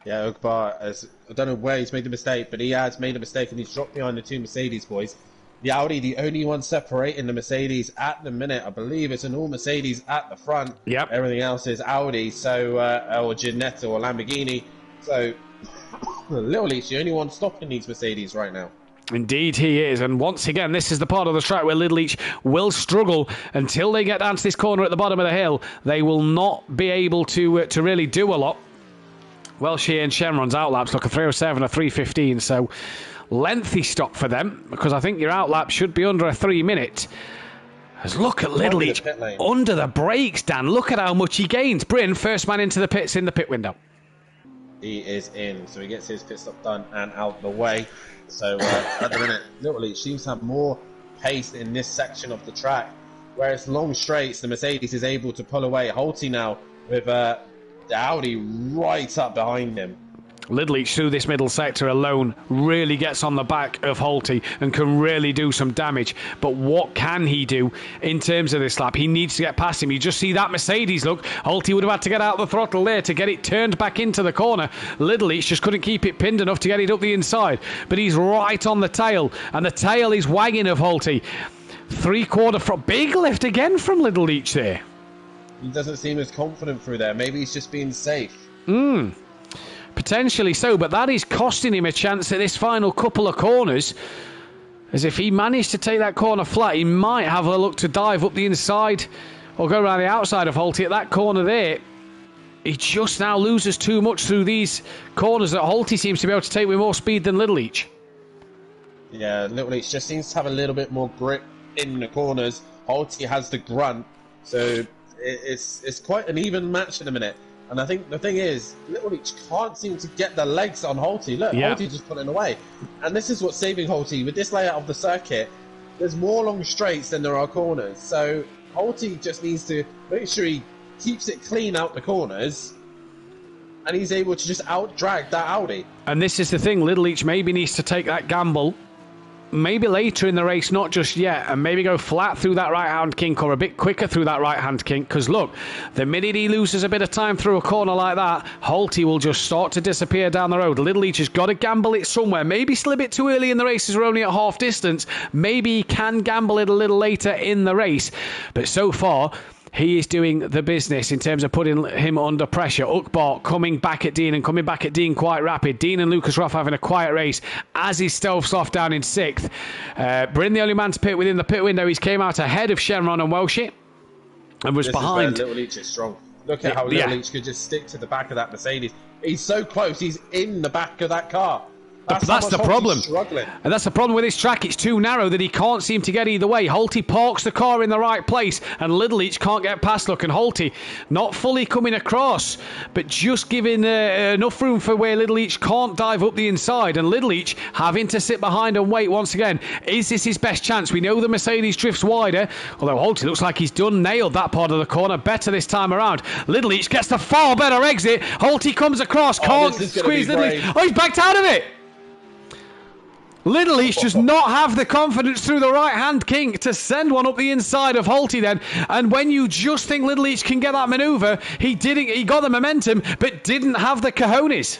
Yeah, Ukbar, I don't know where he's made the mistake, but he has made a mistake and he's dropped behind the 2 Mercedes boys. The Audi, the only one separating the Mercedes at the minute. I believe it's an all Mercedes at the front. Yep. Everything else is Audi, so or Ginetta or Lamborghini. So Little Leach, the only one stopping these Mercedes right now. Indeed he is, and once again this is the part of the track where Little Leach will struggle until they get down to this corner at the bottom of the hill. They will not be able to really do a lot. Welsh here and Shenron's outlaps look a 3:07, a 3:15, so lengthy stop for them, because I think your outlap should be under a 3 minute. As look at Little Leach under the brakes, Dan. Look at how much he gains. Bryn, first man into the pits in the pit window. He is in, so he gets his pit stop done and out the way. So at the minute, Little Leach seems to have more pace in this section of the track, whereas long straights, the Mercedes is able to pull away. Holty now with the Audi right up behind him. Little Leach through this middle sector alone really gets on the back of Holty and can really do some damage. But what can he do in terms of this lap? He needs to get past him. You just see that Mercedes look. Holty would have had to get out the throttle there to get it turned back into the corner. Little Leach just couldn't keep it pinned enough to get it up the inside. But he's right on the tail, and the tail is wagging of Holty. 3/4 front. Big lift again from Little Leach there. He doesn't seem as confident through there. Maybe he's just being safe. Potentially so, but that is costing him a chance at this final couple of corners. As if he managed to take that corner flat, he might have a look to dive up the inside or go around the outside of Holty at that corner there. He just now loses too much through these corners that Holty seems to be able to take with more speed than Little Leach. Yeah, Little Leach just seems to have a little bit more grip in the corners. Holty has the grunt, so it's quite an even match in a minute. And I think the thing is, Little Leach can't seem to get the legs on Holty. Look, Yeah. Holty just pulling away. And this is what's saving Holty. With this layout of the circuit, there's more long straights than there are corners. So Holty just needs to make sure he keeps it clean out the corners, and he's able to just out-drag that Audi. And this is the thing, Little Leach maybe needs to take that gamble, maybe later in the race, not just yet, and maybe go flat through that right-hand kink or a bit quicker through that right-hand kink, because look, the minute he loses a bit of time through a corner like that, Holty will just start to disappear down the road. Little Leach has got to gamble it somewhere, maybe still a bit too early in the race as we're only at half distance, maybe he can gamble it a little later in the race, but so far, he is doing the business in terms of putting him under pressure. Ukbar coming back at Dean and coming back at Dean quite rapid. Dean and Lucas Roth having a quiet race as he stoves off down in 6th. Bryn, the only man to pit within the pit window. He's came out ahead of Shenron and Welshie and was This behind. is where Little Leach is strong. Look at how Yeah. Little Leach could just stick to the back of that Mercedes. He's so close. He's in the back of that car. That's how the much Holty's problem. struggling. And that's the problem with this track. It's too narrow that he can't seem to get either way. Holty parks the car in the right place and Little Leach can't get past. Look, and Holty not fully coming across, but just giving enough room for where Little Leach can't dive up the inside, and Little Leach having to sit behind and wait once again. Is this his best chance? We know the Mercedes drifts wider, although Holty looks like he's nailed that part of the corner better this time around. Little Leach gets the far better exit. Holty comes across, can't this is gonna squeeze be Little Leach. brave. Oh, he's backed out of it. Little Leach does not have the confidence through the right-hand kink to send one up the inside of Holty then. And when you just think Little Leach can get that manoeuvre, he didn't. He got the momentum, but didn't have the cojones.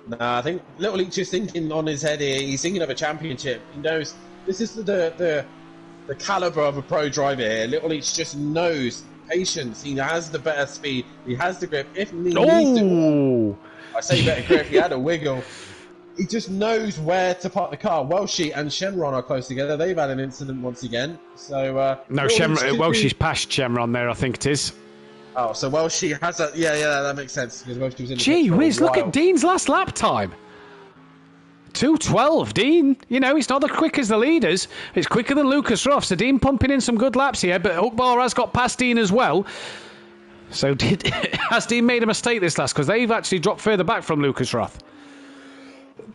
Nah, I think Little Leach is thinking on his head here. He's thinking of a championship. He knows this is the caliber of a pro driver here. Little Leach just knows patience. He has the better speed. He has the grip. If he needs to, I say better grip. He had a wiggle. He just knows where to park the car. Welshie and Shenron are close together. They've had an incident once again. So No, Little Leach could Welshie's be- past Shenron there, I think it is. Oh, so Welshie has a yeah, that makes sense because Welshie was in the Gee pits for a whiz, look while. at Dean's last lap time. 2:12, Dean. You know, it's not as quick as the leaders. It's quicker than Lucas Roth. So Dean pumping in some good laps here, but Ukbar has got past Dean as well. So has Dean made a mistake this last? Because they've actually dropped further back from Lucas Roth.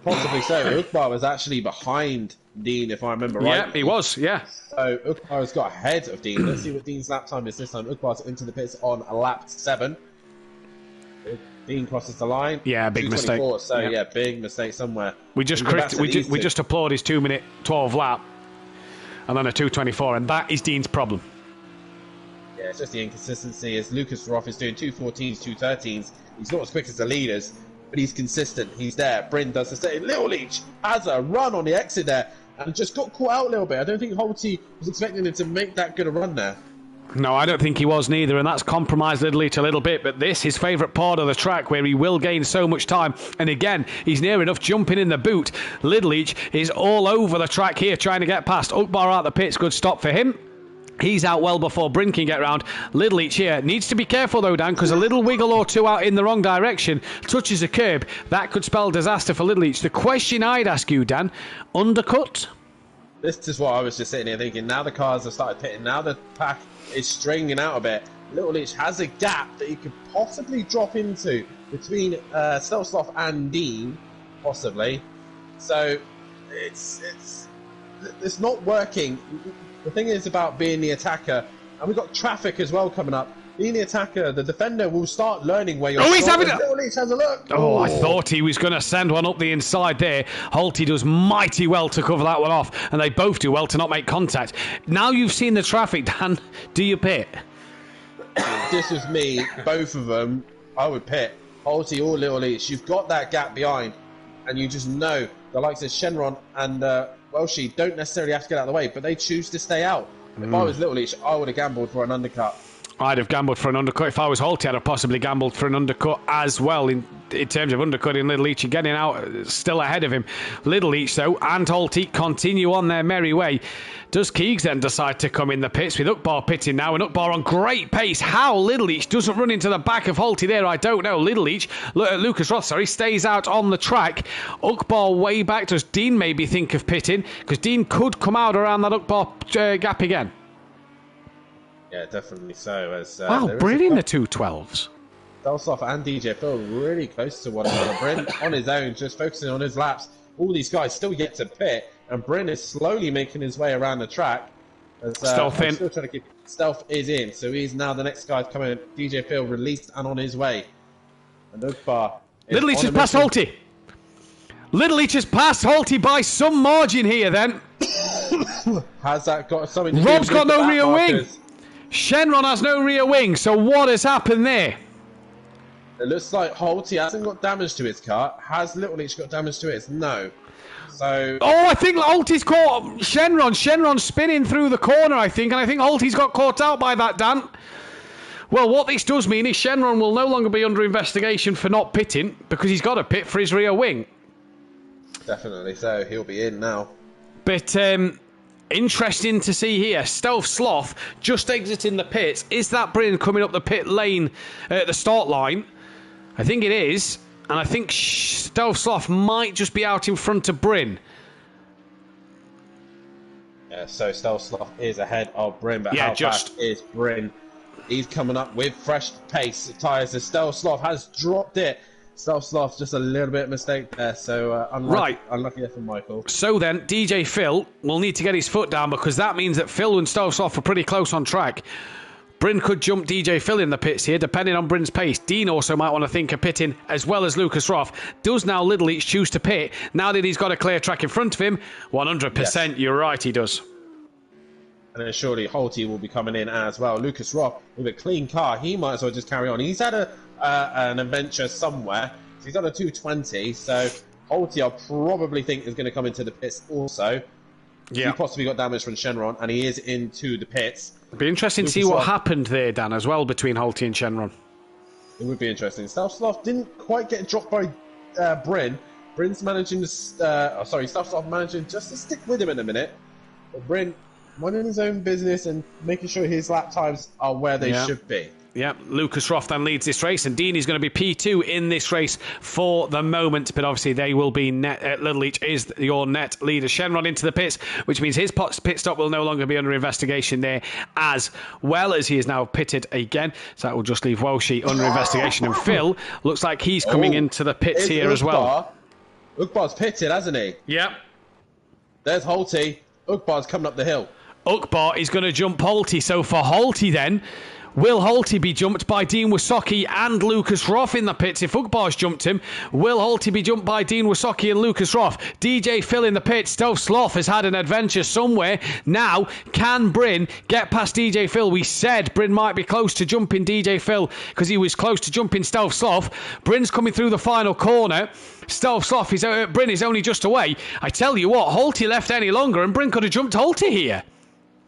Possibly so. Ukbar was actually behind Dean, if I remember right. Yeah, he was, yeah. So Ukbar has got ahead of Dean. Let's see what Dean's lap time is this time. Ukbar's into the pits on lap 7. Dean crosses the line. Yeah, big mistake. 2:24, So Yeah. yeah, big mistake somewhere. We just We'll go back to these we two. just applaud his 2-minute 12 lap, and then a 2:24, and that is Dean's problem. Yeah, it's just the inconsistency. As Lucas Roth is doing 2:14s, 2:13s. He's not as quick as the leaders, but he's consistent. He's there. Bryn does the same. Little Leach has a run on the exit there and just got caught out a little bit. I don't think Holty was expecting him to make that good a run there. No, I don't think he was neither, and that's compromised Little Leach a little bit, but this, his favourite part of the track where he will gain so much time, and again, he's near enough jumping in the boot. Little Leach is all over the track here trying to get past. Ukbar out the pits, good stop for him. He's out well before Bryn can get round. Little Leach here needs to be careful though, Dan, because a little wiggle or two out in the wrong direction touches a curb. That could spell disaster for Little Leach. The question I'd ask you, Dan, undercut? This is what I was just sitting here thinking. Now the cars have started pitting. Now the pack is stringing out a bit. Little Leach has a gap that he could possibly drop into between Stelsloff and Dean, possibly. So it's not working. The thing is about being the attacker, and we've got traffic as well coming up. Being the attacker, the defender will start learning where you're. Oh, he's strong. having a- Little Leach has a look. Oh, I thought he was going to send one up the inside there. Holty does mighty well to cover that one off, and they both do well to not make contact. Now you've seen the traffic, Dan, do you pit? This was me, both of them. I would pit Holty or Little Leach. You've got that gap behind, and you just know the likes of Shenron and Welshie don't necessarily have to get out of the way, but they choose to stay out. If I was Little Leach, I would have gambled for an undercut. I'd have gambled for an undercut. If I was Holty, I'd have possibly gambled for an undercut as well in terms of undercutting Little Leach and getting out still ahead of him. Little Leach, though, and Holty continue on their merry way. Does Keegs then decide to come in the pits with Ukbar pitting now, and Ukbar on great pace? How Little Leach doesn't run into the back of Holty there, I don't know. Little Leach, Lucas Roth, stays out on the track. Ukbar way back. Does Dean maybe think of pitting? Because Dean could come out around that Ukbar gap again. Yeah, definitely so. As Wow, there is brilliant, a- the 212s. Delsoff and DJ Phil really close to one another. Bryn on his own, just focusing on his laps. All these guys still yet to pit, and Bryn is slowly making his way around the track. As, Stealth in. Still trying to keep Stealth is in, so he's now the next guy coming. DJ Phil released and on his way. And Ugbar. Little Leach has passed Holty. Little Leach has passed Holty by some margin here then. Has that got something to Rob's do got with no the rear lap wing. markers? Shenron has no rear wing, so what has happened there? It looks like Holty hasn't got damage to his car. Has Little Leach got damage to it? No. So. Oh, I think Holty's caught Shenron. Shenron's spinning through the corner, I think, and I think Holty's got caught out by that, Dan. Well, what this does mean is Shenron will no longer be under investigation for not pitting because he's got to pit for his rear wing. Definitely so. He'll be in now. But interesting to see here. Stealth Sloth just exiting the pits. Is that Bryn coming up the pit lane at the start line? I think it is. And I think Stealth Sloth might just be out in front of Bryn. Yeah, so Stealth Sloth is ahead of Bryn, but Yeah, how just- fast is Bryn? He's coming up with fresh pace tyres. The Stealth Sloth has dropped it. Stealth Sloth just a little bit of mistake there, so unlucky there for Michael. So then, DJ Phil will need to get his foot down because that means that Phil and Stealth Sloth are pretty close on track. Bryn could jump DJ Phil in the pits here, depending on Bryn's pace. Dean also might want to think of pitting, as well as Lucas Roth. Does now Little Leach choose to pit, now that he's got a clear track in front of him? 100%, You're right, he does. And then surely Holty will be coming in as well. Lucas Roth, with a clean car, he might as well just carry on. He's had an adventure somewhere. So he's on a 220, so Holty I probably think is going to come into the pits also. Yeah. He possibly got damage from Shenron, and he is into the pits. It'd be interesting to see Lucas what Roth. happened there, Dan, as well, between Holty and Shenron. It would be interesting. Stealth Sloth didn't quite get dropped by Bryn. Bryn's managing to... Stealth Sloth managing just to stick with him in a minute. But Bryn minding his own business and making sure his lap times are where they should be. Yeah, Lucas Roth then leads this race, and Dean is going to be P2 in this race for the moment, but obviously they will be net. Little Leach is your net leader. Shenron into the pits, which means his pit stop will no longer be under investigation there, as well as he is now pitted again. So that will just leave Welshie under investigation, and Phil looks like he's coming into the pits here as well. Ugbar's pitted, hasn't he? Yep. There's Holty. Ugbar's coming up the hill. Ugbar is going to jump Holty, so for Holty then, will Holty be jumped by Dean Wasaki and Lucas Roth in the pits? If Ugbar's jumped him, will Holty be jumped by Dean Wasaki and Lucas Roth? DJ Phil in the pits. Stealth Sloth has had an adventure somewhere. Now, can Bryn get past DJ Phil? We said Bryn might be close to jumping DJ Phil because he was close to jumping Stealth Sloth. Bryn's coming through the final corner. Stealth Sloth, Bryn is only just away. I tell you what, Holty left any longer and Bryn could have jumped Holty here.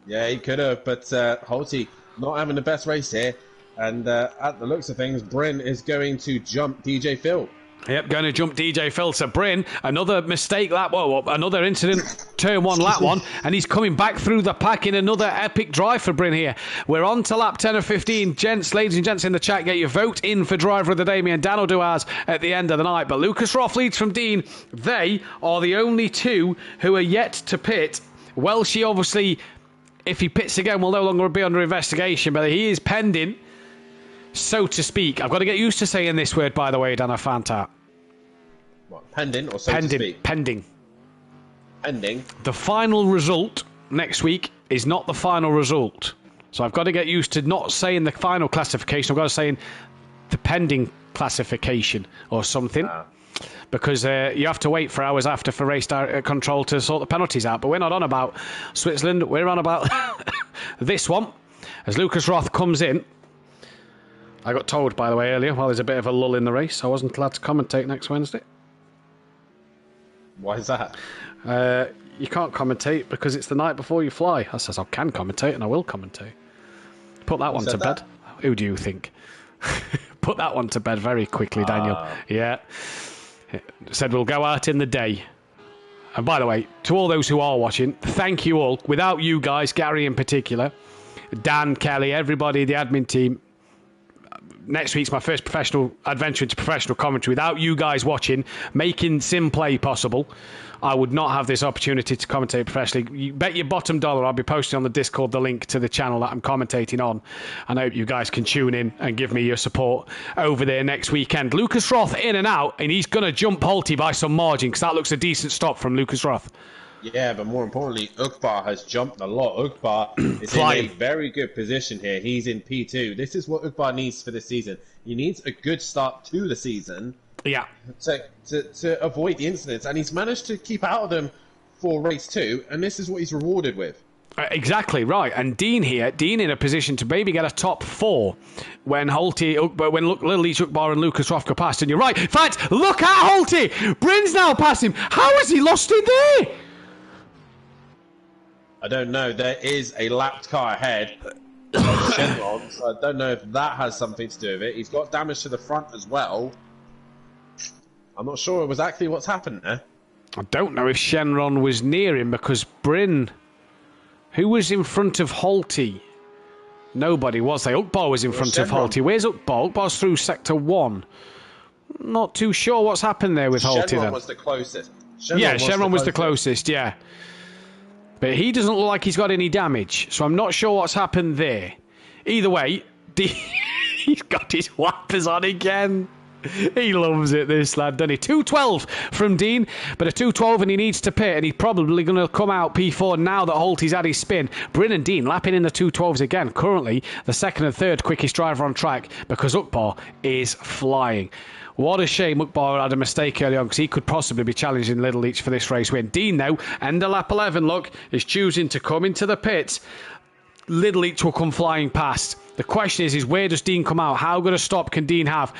Yeah, he could have, but Holty not having the best race here. And at the looks of things, Bryn is going to jump DJ Phil. Yep, going to jump DJ Phil to Bryn. Another mistake lap, another incident, turn one, lap one, and he's coming back through the pack in another epic drive for Bryn here. We're on to lap 10 of 15. Gents, ladies and gents in the chat, get your vote in for driver of the day. Me and Dan will do ours at the end of the night. But Lucas Roth leads from Dean. They are the only two who are yet to pit. Welshie, obviously, if he pits again, will no longer be under investigation, but he is pending, so to speak. I've got to get used to saying this word, by the way, Dan. I found out. What, pending or so to speak? Pending. Pending. The final result next week is not the final result. So I've got to get used to not saying the final classification. I've got to say the pending classification or something. Because you have to wait for hours after for race control to sort the penalties out. But we're not on about Switzerland. We're on about this one. As Lucas Roth comes in. I got told, by the way, earlier, while there's a bit of a lull in the race, I wasn't allowed to commentate next Wednesday. Why is that? You can't commentate because it's the night before you fly. I says I can commentate and I will commentate. Put that one to bed. Who do you think? Put that one to bed very quickly, Daniel. Yeah. Said we'll go out in the day. And by the way, to all those who are watching, thank you all. Without you guys, Gary in particular, Dan, Kelly, everybody, the admin team, next week's my first professional adventure into professional commentary without you guys watching, making Simplay possible. I would not have this opportunity to commentate professionally. You bet your bottom dollar I'll be posting on the Discord the link to the channel that I'm commentating on. And I hope you guys can tune in and give me your support over there next weekend. Lucas Roth in and out, and he's going to jump Holty by some margin because that looks a decent stop from Lucas Roth. Yeah, but more importantly, Ukbar has jumped a lot. Ukbar is in a very good position here. He's in P2. This is what Ukbar needs for this season. He needs a good start to the season. Yeah. To avoid the incidents, and he's managed to keep out of them for race 2, and this is what he's rewarded with. Exactly right, and Dean in a position to maybe get a top 4 when Little Leach, Ukbar and Lucas Roth go past. And you're right. In fact, look at Holty. Bryn's now past him. How has he lost it there? I don't know. There is a lapped car ahead of Shenron, so I don't know if that has something to do with it. He's got damage to the front as well. I'm not sure exactly what's happened there. I don't know if Shenron was near him because Bryn... Who was in front of Holty? Nobody, was they? Ukbar was in front of Holty. Where's Ukbar? Ukbar's through Sector 1. Not too sure what's happened there with Holty then. Shenron was the closest. Shenron was the closest, yeah. But he doesn't look like he's got any damage, so I'm not sure what's happened there. Either way, he's got his wipers on again. He loves it, this lad, doesn't he? 2.12 from Dean, but a 2.12 and he needs to pit, and he's probably going to come out P4 now that Holty's had his spin. Bryn and Dean lapping in the 2.12s again. Currently, the second and third quickest driver on track because Ukbar is flying. What a shame Ukbar had a mistake early on because he could possibly be challenging Little Leach for this race win. Dean, though, end of lap 11, look, is choosing to come into the pits. Little Leach will come flying past. The question is where does Dean come out? How good a stop can Dean have?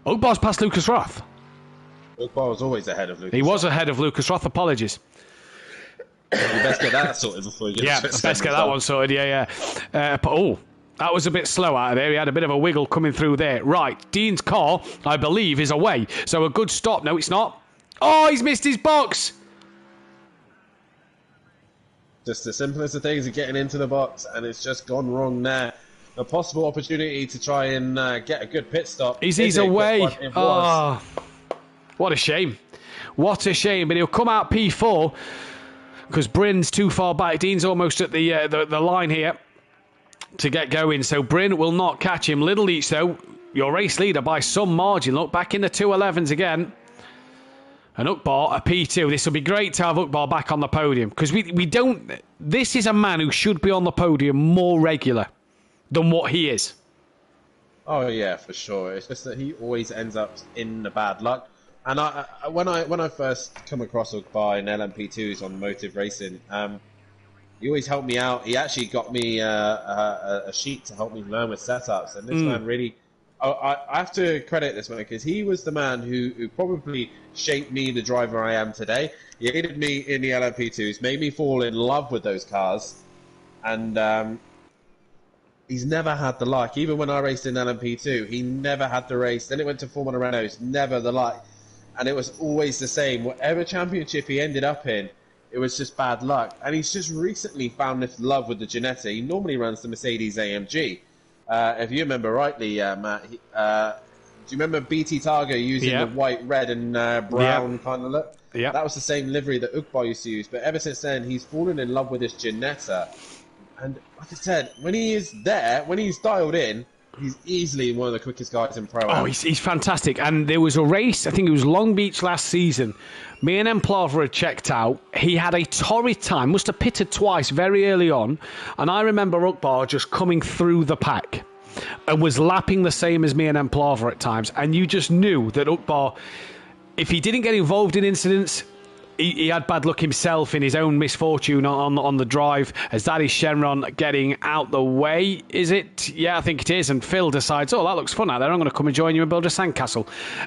Ukbar's past Lucas Roth. Ukbar was always ahead of Lucas. He was ahead of Lucas Roth, apologies. You best get that sorted before you get Yeah, best get that one sorted, yeah. That was a bit slow out of there. He had a bit of a wiggle coming through there. Right, Dean's car, I believe, is away. So a good stop. No, it's not. Oh, he's missed his box. Just the simplest of things are getting into the box, and it's just gone wrong there. A possible opportunity to try and get a good pit stop. He's away. Oh, what a shame. What a shame. But he'll come out P4 because Bryn's too far back. Dean's almost at the line here to get going. So Bryn will not catch him. Little Leach, though, your race leader by some margin. Look, back in the 2.11s again. And Ukbar, a P2. This will be great to have Ukbar back on the podium because we don't... This is a man who should be on the podium more regular than what he is. Oh yeah, for sure. It's just that he always ends up in the bad luck. And when I first come across Ukbar in LMP2s on Motive Racing, he always helped me out. He actually got me a sheet to help me learn with setups. And this man really, I have to credit this man because he was the man who probably shaped me the driver I am today. He aided me in the LMP2s, made me fall in love with those cars, and he's never had the luck. Even when I raced in LMP2, he never had the race. Then it went to Formula Renaults, never the luck. And it was always the same. Whatever championship he ended up in, it was just bad luck. And he's just recently found this love with the Ginetta. He normally runs the Mercedes AMG. If you remember rightly, Matt, do you remember BT Targa using the white, red and brown kind of look? Yeah. That was the same livery that Ukbar used to use. But ever since then, he's fallen in love with this Ginetta. And like I said, when he is there, when he's dialed in, he's easily one of the quickest guys in Pro-Am. Oh, he's fantastic. And there was a race, I think it was Long Beach last season. Me and Emplava had checked out. He had a torrid time, must have pitted twice very early on. And I remember Ukbar just coming through the pack and was lapping the same as me and Emplava at times. And you just knew that Ukbar, if he didn't get involved in incidents, he had bad luck himself in his own misfortune on the drive, as that is Shenron getting out the way. Is it? Yeah, I think it is. And Phil decides, oh, that looks fun out there. I'm going to come and join you and build a sandcastle.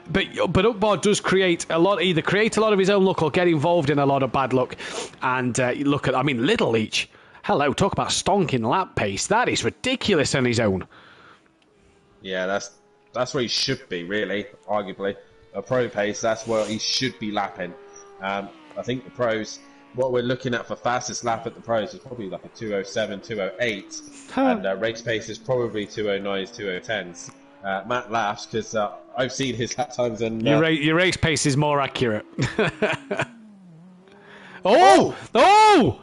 But Ukbar does create a lot of his own luck or get involved in a lot of bad luck. And look at, Little Leach. Hello, talk about stonking lap pace. That is ridiculous on his own. Yeah, that's where he should be, really, arguably. A pro pace, that's where he should be lapping. I think the pros what we're looking at for fastest lap at the pros is probably like a 207, 208, and race pace is probably 209s, 210s. Matt laughs because I've seen his lap times and your race pace is more accurate. Oh!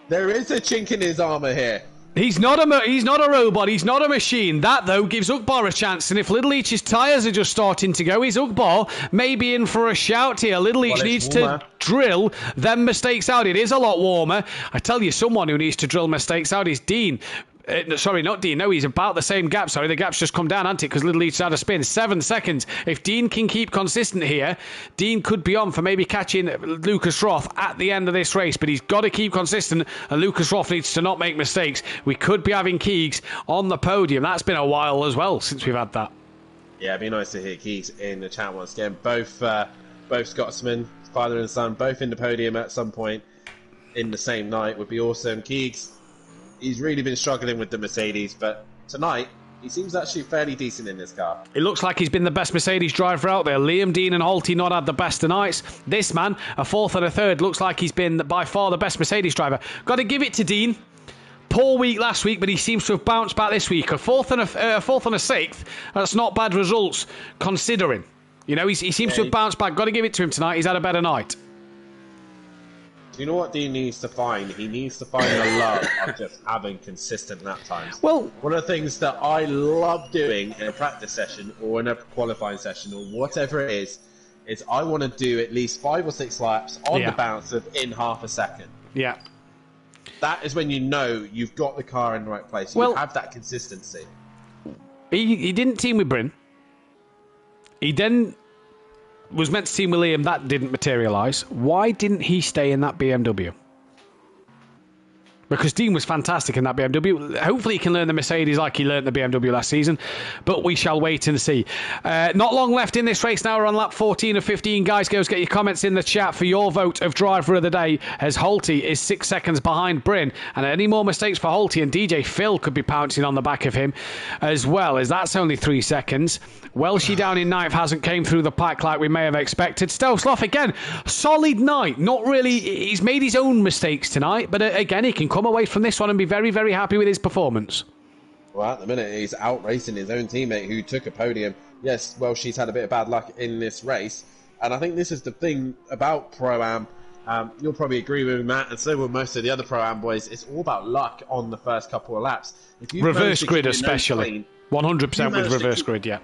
There is a chink in his armour here. He's not a robot. He's not a machine. That, though, gives Ukbar a chance. And if Little Leach's tyres are just starting to go, his Ukbar may be in for a shout here. Little Leach needs to drill them mistakes out. It is a lot warmer. I tell you, someone who needs to drill mistakes out is Dean. Sorry, not Dean. No, he's about the same gap. Sorry, the gap's just come down, hasn't it? Because Little Leach's out of spin. 7 seconds. If Dean can keep consistent here, Dean could be on for maybe catching Lucas Roth at the end of this race. But he's got to keep consistent, and Lucas Roth needs to not make mistakes. We could be having Keegs on the podium. That's been a while as well since we've had that. Yeah, it'd be nice to hear Keegs in the chat once again. Both Scotsmen, father and son, both in the podium at some point in the same night would be awesome. Keegs, he's really been struggling with the Mercedes, but tonight he seems actually fairly decent in this car. It looks like he's been the best Mercedes driver out there. Liam, Dean and Holty not had the best of nights. This man, a fourth and a third, looks like he's been by far the best Mercedes driver. Got to give it to Dean. Poor week last week, but he seems to have bounced back this week. A fourth and a sixth, that's not bad results considering. You know, he seems to have bounced back. Got to give it to him tonight. He's had a better night. Do you know what Dean needs to find? He needs to find the love of just having consistent lap times. Well, one of the things that I love doing in a practice session or in a qualifying session or whatever it is I want to do at least 5 or 6 laps on the bounce in half a second. Yeah. That is when you know you've got the car in the right place. You have that consistency. He didn't team with Bryn. He then was meant to team with Liam. That didn't materialise. Why didn't he stay in that BMW? Because Dean was fantastic in that BMW. Hopefully he can learn the Mercedes like he learned the BMW last season. But we shall wait and see. Not long left in this race now. We're on lap 14 of 15. Guys, girls, get your comments in the chat for your vote of driver of the day, as Holty is 6 seconds behind Bryn. And any more mistakes for Holty, and DJ Phil could be pouncing on the back of him as well, as that's only 3 seconds. Welshie down in 9th hasn't came through the pack like we may have expected. Stelsloff again, solid night. Not really, he's made his own mistakes tonight, but again, he can come away from this one and be very, very happy with his performance. Well, at the minute, he's out racing his own teammate who took a podium. Yes, well, she's had a bit of bad luck in this race. And I think this is the thing about Pro-Am. You'll probably agree with me, Matt, and so will most of the other Pro-Am boys. It's all about luck on the first couple of laps. If you reverse grid especially. 100% with reverse grid, yeah.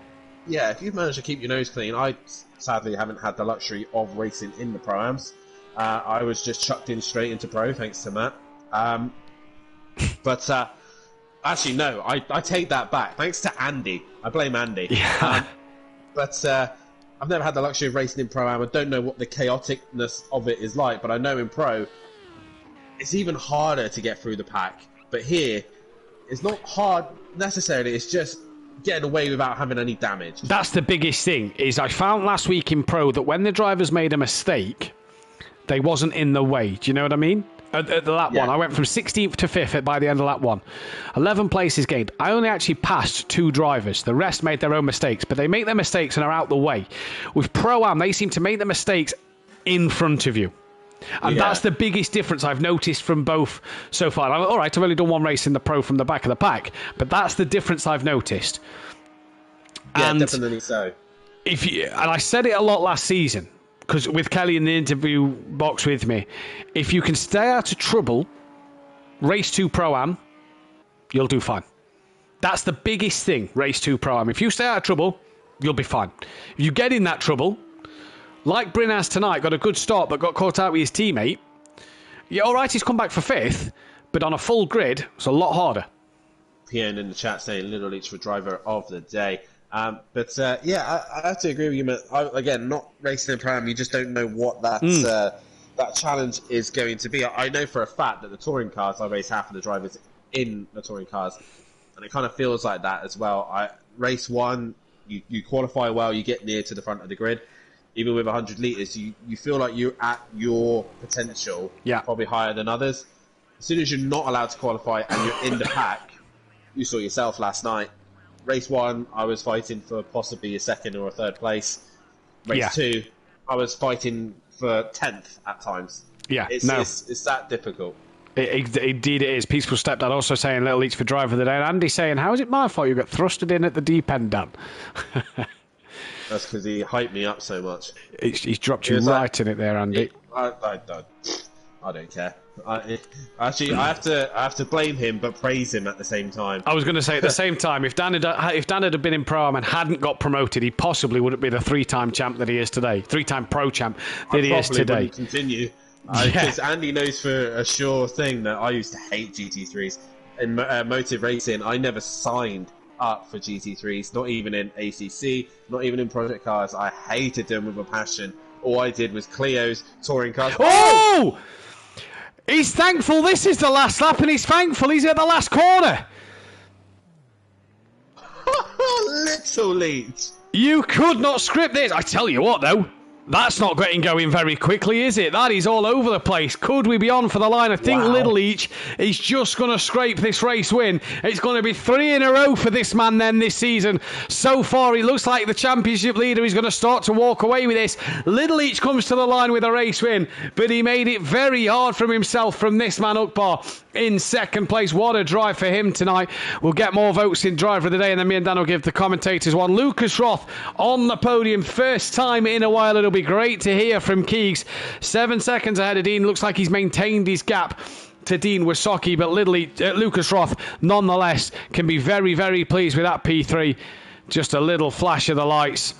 Yeah, if you've managed to keep your nose clean, I sadly haven't had the luxury of racing in the Pro-Ams. I was just chucked in straight into Pro, thanks to Matt. But actually, no, I take that back. Thanks to Andy. I blame Andy. Yeah. But I've never had the luxury of racing in Pro-Am. I don't know what the chaoticness of it is like, but I know in Pro, it's even harder to get through the pack. But here, it's not hard necessarily, it's just getting away without having any damage. That's the biggest thing, is I found last week in Pro that when the drivers made a mistake, they wasn't in the way. Do you know what I mean? At the lap 1, I went from 16th to 5th by the end of lap 1. 11 places gained. I only actually passed 2 drivers. The rest made their own mistakes, but they make their mistakes and are out the way. With Pro-Am, they seem to make the mistakes in front of you. And that's the biggest difference I've noticed from both so far. All right, I've only done one race in the Pro from the back of the pack, but that's the difference I've noticed. Yeah, and definitely so. And I said it a lot last season, because with Kelly in the interview box with me, if you can stay out of trouble, race 2 Pro-Am, you'll do fine. That's the biggest thing, race 2 Pro-Am. If you stay out of trouble, you'll be fine. If you get in that trouble, like Bryn has tonight, got a good start but got caught out with his teammate, yeah, all right, he's come back for 5th, but on a full grid, it's a lot harder. PN in the chat saying Little Leach for driver of the day. But I have to agree with you, Matt. Again, not racing in Pro-Am, you just don't know what that challenge is going to be. I know for a fact that the touring cars, I race half of the drivers in the touring cars, and it kind of feels like that as well. Race 1, you qualify well, you get near to the front of the grid. Even with 100 litres, you feel like you're at your potential, probably higher than others. As soon as you're not allowed to qualify and you're in the pack, you saw yourself last night. Race 1, I was fighting for possibly a 2nd or a 3rd place. Race 2, I was fighting for 10th at times. Yeah, It's that difficult. Indeed it is. Peaceful Stepdad also saying Little Leach for driver of the day. And Andy saying, how is it my fault you got thrusted in at the deep end, Dan? That's because he hyped me up so much. He's dropped you right in it there, Andy. I don't care. I have to blame him, but praise him at the same time. I was going to say at the same time, if Dan had been in Pro Am and hadn't got promoted, he possibly wouldn't be the 3-time champ that he is today, 3-time Pro champ that he is today. Continue, because Andy knows for a sure thing that I used to hate GT3s in motive racing. I never signed up for GT3s, not even in ACC, not even in Project Cars. I hated them with a passion. All I did was Clio's, touring cars. Oh! He's thankful this is the last lap, and he's thankful he's at the last corner. Little Leach. You could not script this. I tell you what, though. That's not getting going very quickly, is it? That is all over the place. Could we be on for the line? I think Little Leach is just going to scrape this race win. It's going to be 3 in a row for this man then this season. So far, he looks like the championship leader. He's going to start to walk away with this. Little Leach comes to the line with a race win, but he made it very hard for himself from this man, Ukbar, in second place. What a drive for him tonight. We'll get more votes in driver of the day, and then me and Dan will give the commentators one. Lucas Roth on the podium. First time in a while. It'll be great to hear from Keegs. 7 seconds ahead of Dean. Looks like he's maintained his gap to Dean Wasaki, but Lucas Roth nonetheless can be very, very pleased with that P3. Just a little flash of the lights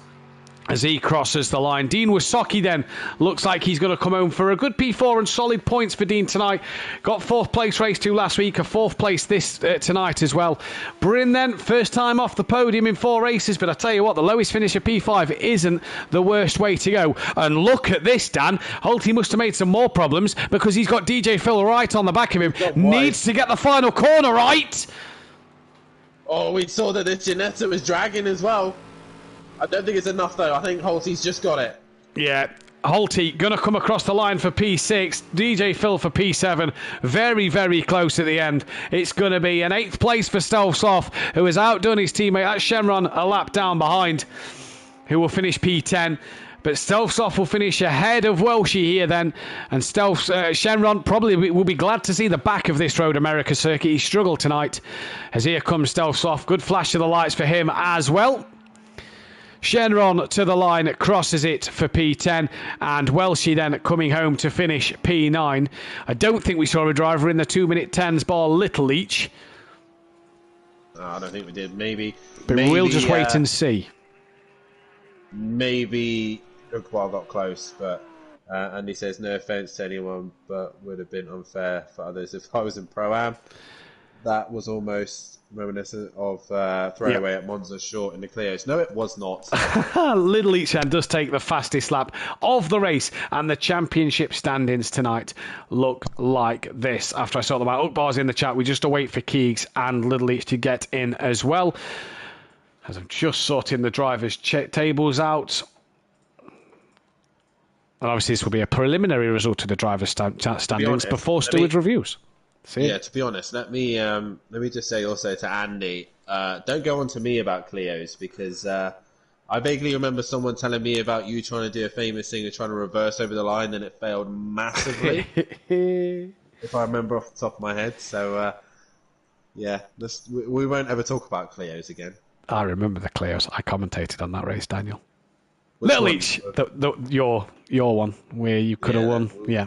as he crosses the line. Dean Wasaki then looks like he's going to come home for a good P4 and solid points for Dean tonight. Got 4th place race 2 last week, a 4th place this tonight as well. Bryn then, first time off the podium in 4 races, but I tell you what, the lowest finish of P5 isn't the worst way to go. And look at this, Dan. Holty must have made some more problems because he's got DJ Phil right on the back of him. Needs to get the final corner right. Oh, we saw that the Ginetta was dragging as well. I don't think it's enough though. I think Holty's just got it. Yeah, Holty going to come across the line for P6. DJ Phil for P7. Very, very close at the end. It's going to be an 8th place for Stelfsloff, who has outdone his teammate. That's Shenron a lap down behind, who will finish P10. But Stelfsloff will finish ahead of Welshie here then. And Shenron probably will be glad to see the back of this Road America circuit. He struggled tonight. As here comes Stelfsloff. Good flash of the lights for him as well. Shenron to the line, crosses it for P10, and Welshie then coming home to finish P9. I don't think we saw a driver in the 2-minute 10s bar Little Leach. I don't think we did. Maybe. But we'll just wait and see. Maybe Ukbar got close, but Andy says no offence to anyone, but would have been unfair for others if I was in Pro-Am. That was almost reminiscent of throwaway at Monza short in the Clios. No, it was not. Little Leach then does take the fastest lap of the race, and the championship standings tonight look like this. After I saw them out, Ukbar's in the chat. We just await for Keegs and Little Leach to get in as well. As I'm just sorting the drivers' tables out. And obviously this will be a preliminary result of the drivers' standings before Stewards reviews. Yeah, to be honest, let me just say also to Andy, don't go on to me about Clios, because I vaguely remember someone telling me about you trying to do a famous thing of trying to reverse over the line, and it failed massively. If I remember off the top of my head. So yeah, we won't ever talk about Clios again. I remember the Clios. I commentated on that race, Daniel. Little Leach, your one where you could have won. Yeah.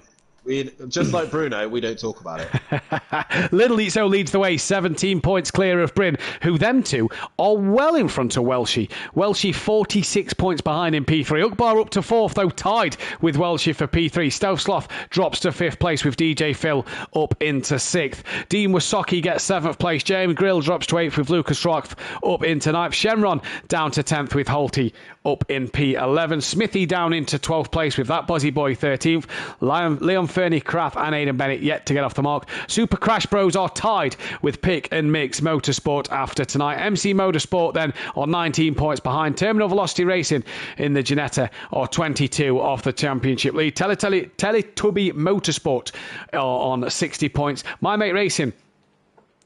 Just like Bruno, we don't talk about it. Little Leach leads the way, 17 points clear of Bryn, who them two are well in front of Welshie. Welshie 46 points behind in P3. Ukbar up to 4th, though tied with Welshie for P3. Stelfsloff drops to 5th place with DJ Phil up into 6th. Dean Wasaki gets 7th place. James Grill drops to 8th with Lucas Roth up into 9th. Shenron down to 10th with Holty up in P11. Smithy down into 12th place with that Buzzy Boy 13th. Leon Fernie, Kraft and Aidan Bennett yet to get off the mark. Super Crash Bros are tied with Pick and Mix Motorsport after tonight. MC Motorsport then on 19 points behind. Terminal Velocity Racing in the Ginetta are 22 off the championship lead. Teletubby Motorsport are on 60 points. My Mate Racing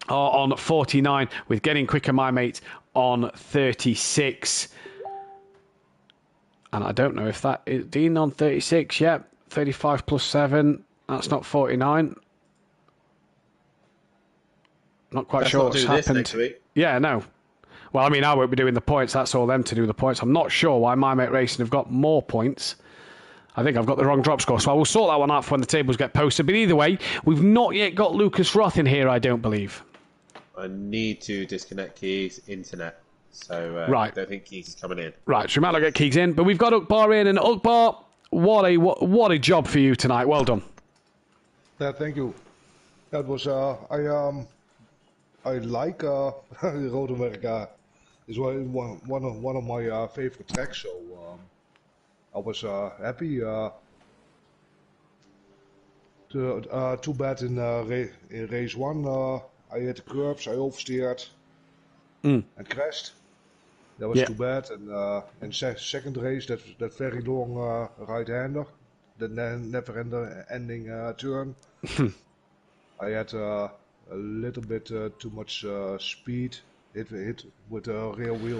are on 49 with Getting Quicker My Mate on 36. And I don't know if that is Dean on 36. Yep, 35 plus 7. That's not 49. Not quite sure what's happened. Yeah, no. Well, I mean, I won't be doing the points. That's all them to do the points. I'm not sure why My Mate Racing have got more points. I think I've got the wrong drop score, so I will sort that one out for when the tables get posted. But either way, we've not yet got Lucas Roth in here, I don't believe. I need to disconnect Keys' internet, so right. I don't think Keys is coming in. Right, so we might not get Keys in, but we've got Ukbar in, and Ukbar, what a job for you tonight. Well done. Yeah, thank you. That was I like Road America. It's one of my favorite tracks, so I was happy. Too bad in race 1 I hit the curbs, I oversteered and crashed. That was too bad. And second race, that very long right-hander, the never-ending turn. I had a little bit too much speed. Hit with the rear wheel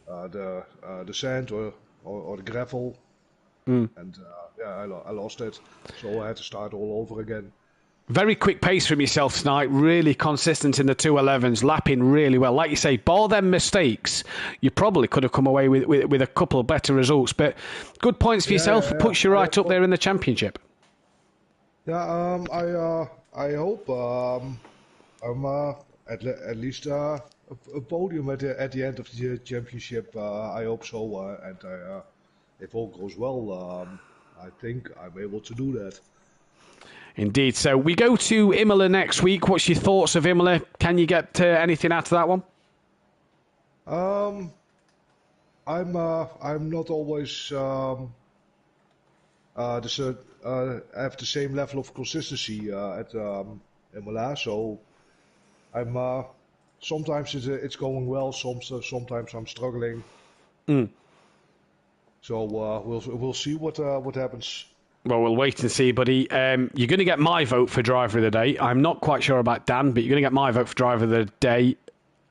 the sand or the gravel, and I lost it. So I had to start all over again. Very quick pace from yourself tonight, really consistent in the 211s, lapping really well. Like you say, bar them mistakes, you probably could have come away with a couple of better results, but good points for yourself, puts you right up there in the championship. Yeah, I hope I'm at least a podium at the end of the championship. I hope so, and if all goes well, I think I'm able to do that. Indeed. So we go to Imola next week. What's your thoughts of Imola? Can you get anything out of that one? I'm not always have the same level of consistency at Imola, so I'm sometimes it's going well, sometimes I'm struggling. So we'll see what happens. Well, we'll wait and see, buddy. You're going to get my vote for driver of the day. I'm not quite sure about Dan, but you're going to get my vote for driver of the day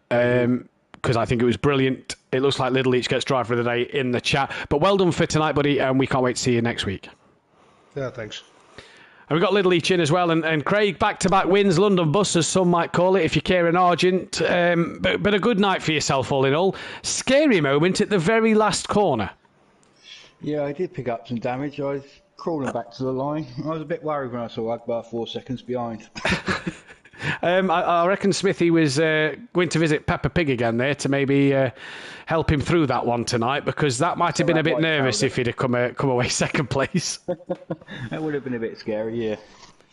because I think it was brilliant. It looks like Little Each gets driver of the day in the chat. But well done for tonight, buddy, and we can't wait to see you next week. Yeah, thanks. And we've got Little Each in as well, and Craig, back-to-back wins, London Bus, as some might call it, if you're Kieran Argent. But a good night for yourself, all in all. Scary moment at the very last corner. Yeah, I did pick up some damage. I was crawling back to the line. I was a bit worried when I saw Akbar 4 seconds behind. I reckon Smithy was going to visit Peppa Pig again there to maybe help him through that one tonight, because that might have been a bit nervous if he'd have come away second place. That would have been a bit scary, yeah.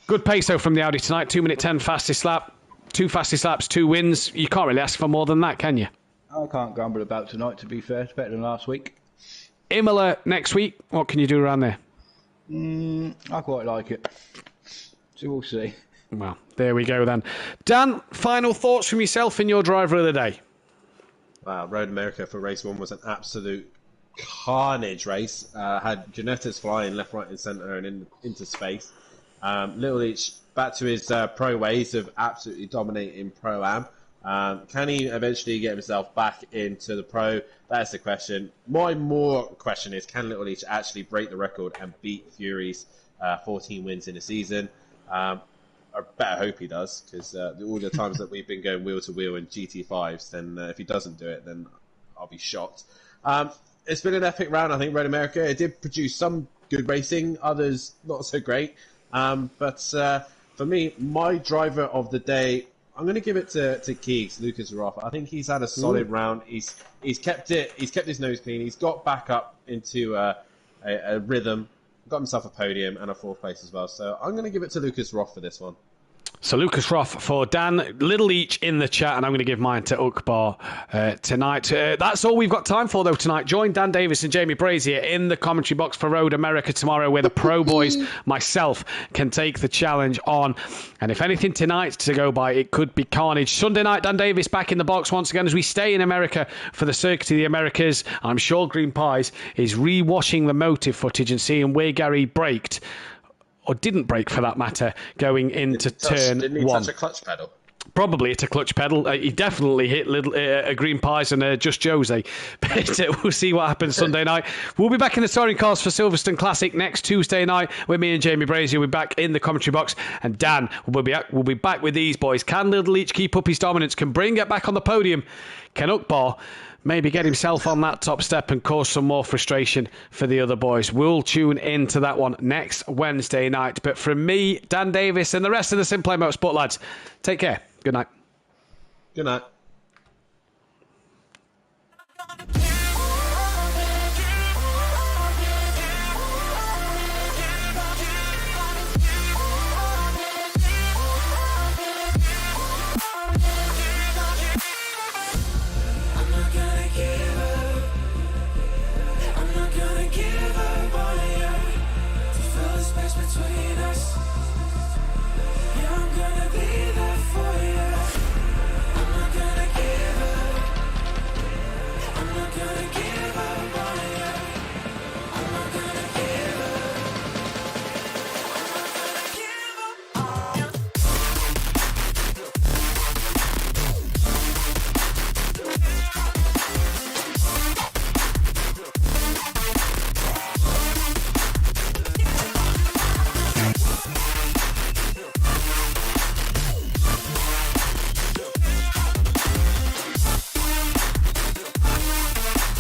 Good pace though from the Audi tonight. 2 minute 10 fastest lap. 2 fastest laps, 2 wins. You can't really ask for more than that, can you? I can't grumble about tonight, to be fair. It's better than last week. Imola next week. What can you do around there? I quite like it. So we'll see. Well, there we go then. Dan, final thoughts from yourself and your driver of the day. Wow, Road America for race 1 was an absolute carnage race. Had Janettas flying left, right and centre and into space. Little Each back to his pro ways of absolutely dominating Pro-Am. Can he eventually get himself back into the Pro? That's the question. My more question is, can Little Each actually break the record and beat Fury's 14 wins in a season? I better hope he does, because all the times that we've been going wheel to wheel in GT5s, then if he doesn't do it, then I'll be shocked. It's been an epic round, I think, Road America. It did produce some good racing, others not so great. But for me, my driver of the day, I'm going to give it to Keegs, Lucas Roth. I think he's had a solid round. He's kept his nose clean. He's got back up into a rhythm. Got himself a podium and a 4th place as well. So I'm going to give it to Lucas Roth for this one. So Lucas Roth for Dan, Little Each in the chat, and I'm going to give mine to Ukbar tonight. That's all we've got time for, though, tonight. Join Dan Davis and Jamie Brazier in the commentary box for Road America tomorrow, where the Pro Boys, myself, can take the challenge on. And if anything tonight to go by, it could be carnage. Sunday night, Dan Davis back in the box once again as we stay in America for the Circuit of the Americas. I'm sure Green Pies is re-watching the motive footage and seeing where Gary braked, or didn't brake for that matter, going into turn 1. Didn't he touch a clutch pedal? Probably hit a clutch pedal. He definitely hit little Green Pies and Just Jose. But we'll see what happens Sunday night. We'll be back in the touring cars for Silverstone Classic next Tuesday night with me and Jamie Brazier. We'll be back in the commentary box. And Dan will be back with these boys. Can Little Leach keep up his dominance? Can Bring get back on the podium? Can Ukbar maybe get himself on that top step and cause some more frustration for the other boys? We'll tune into that one next Wednesday night. But from me, Dan Davis, and the rest of the Simplay Motorsport lads, take care. Good night. Good night.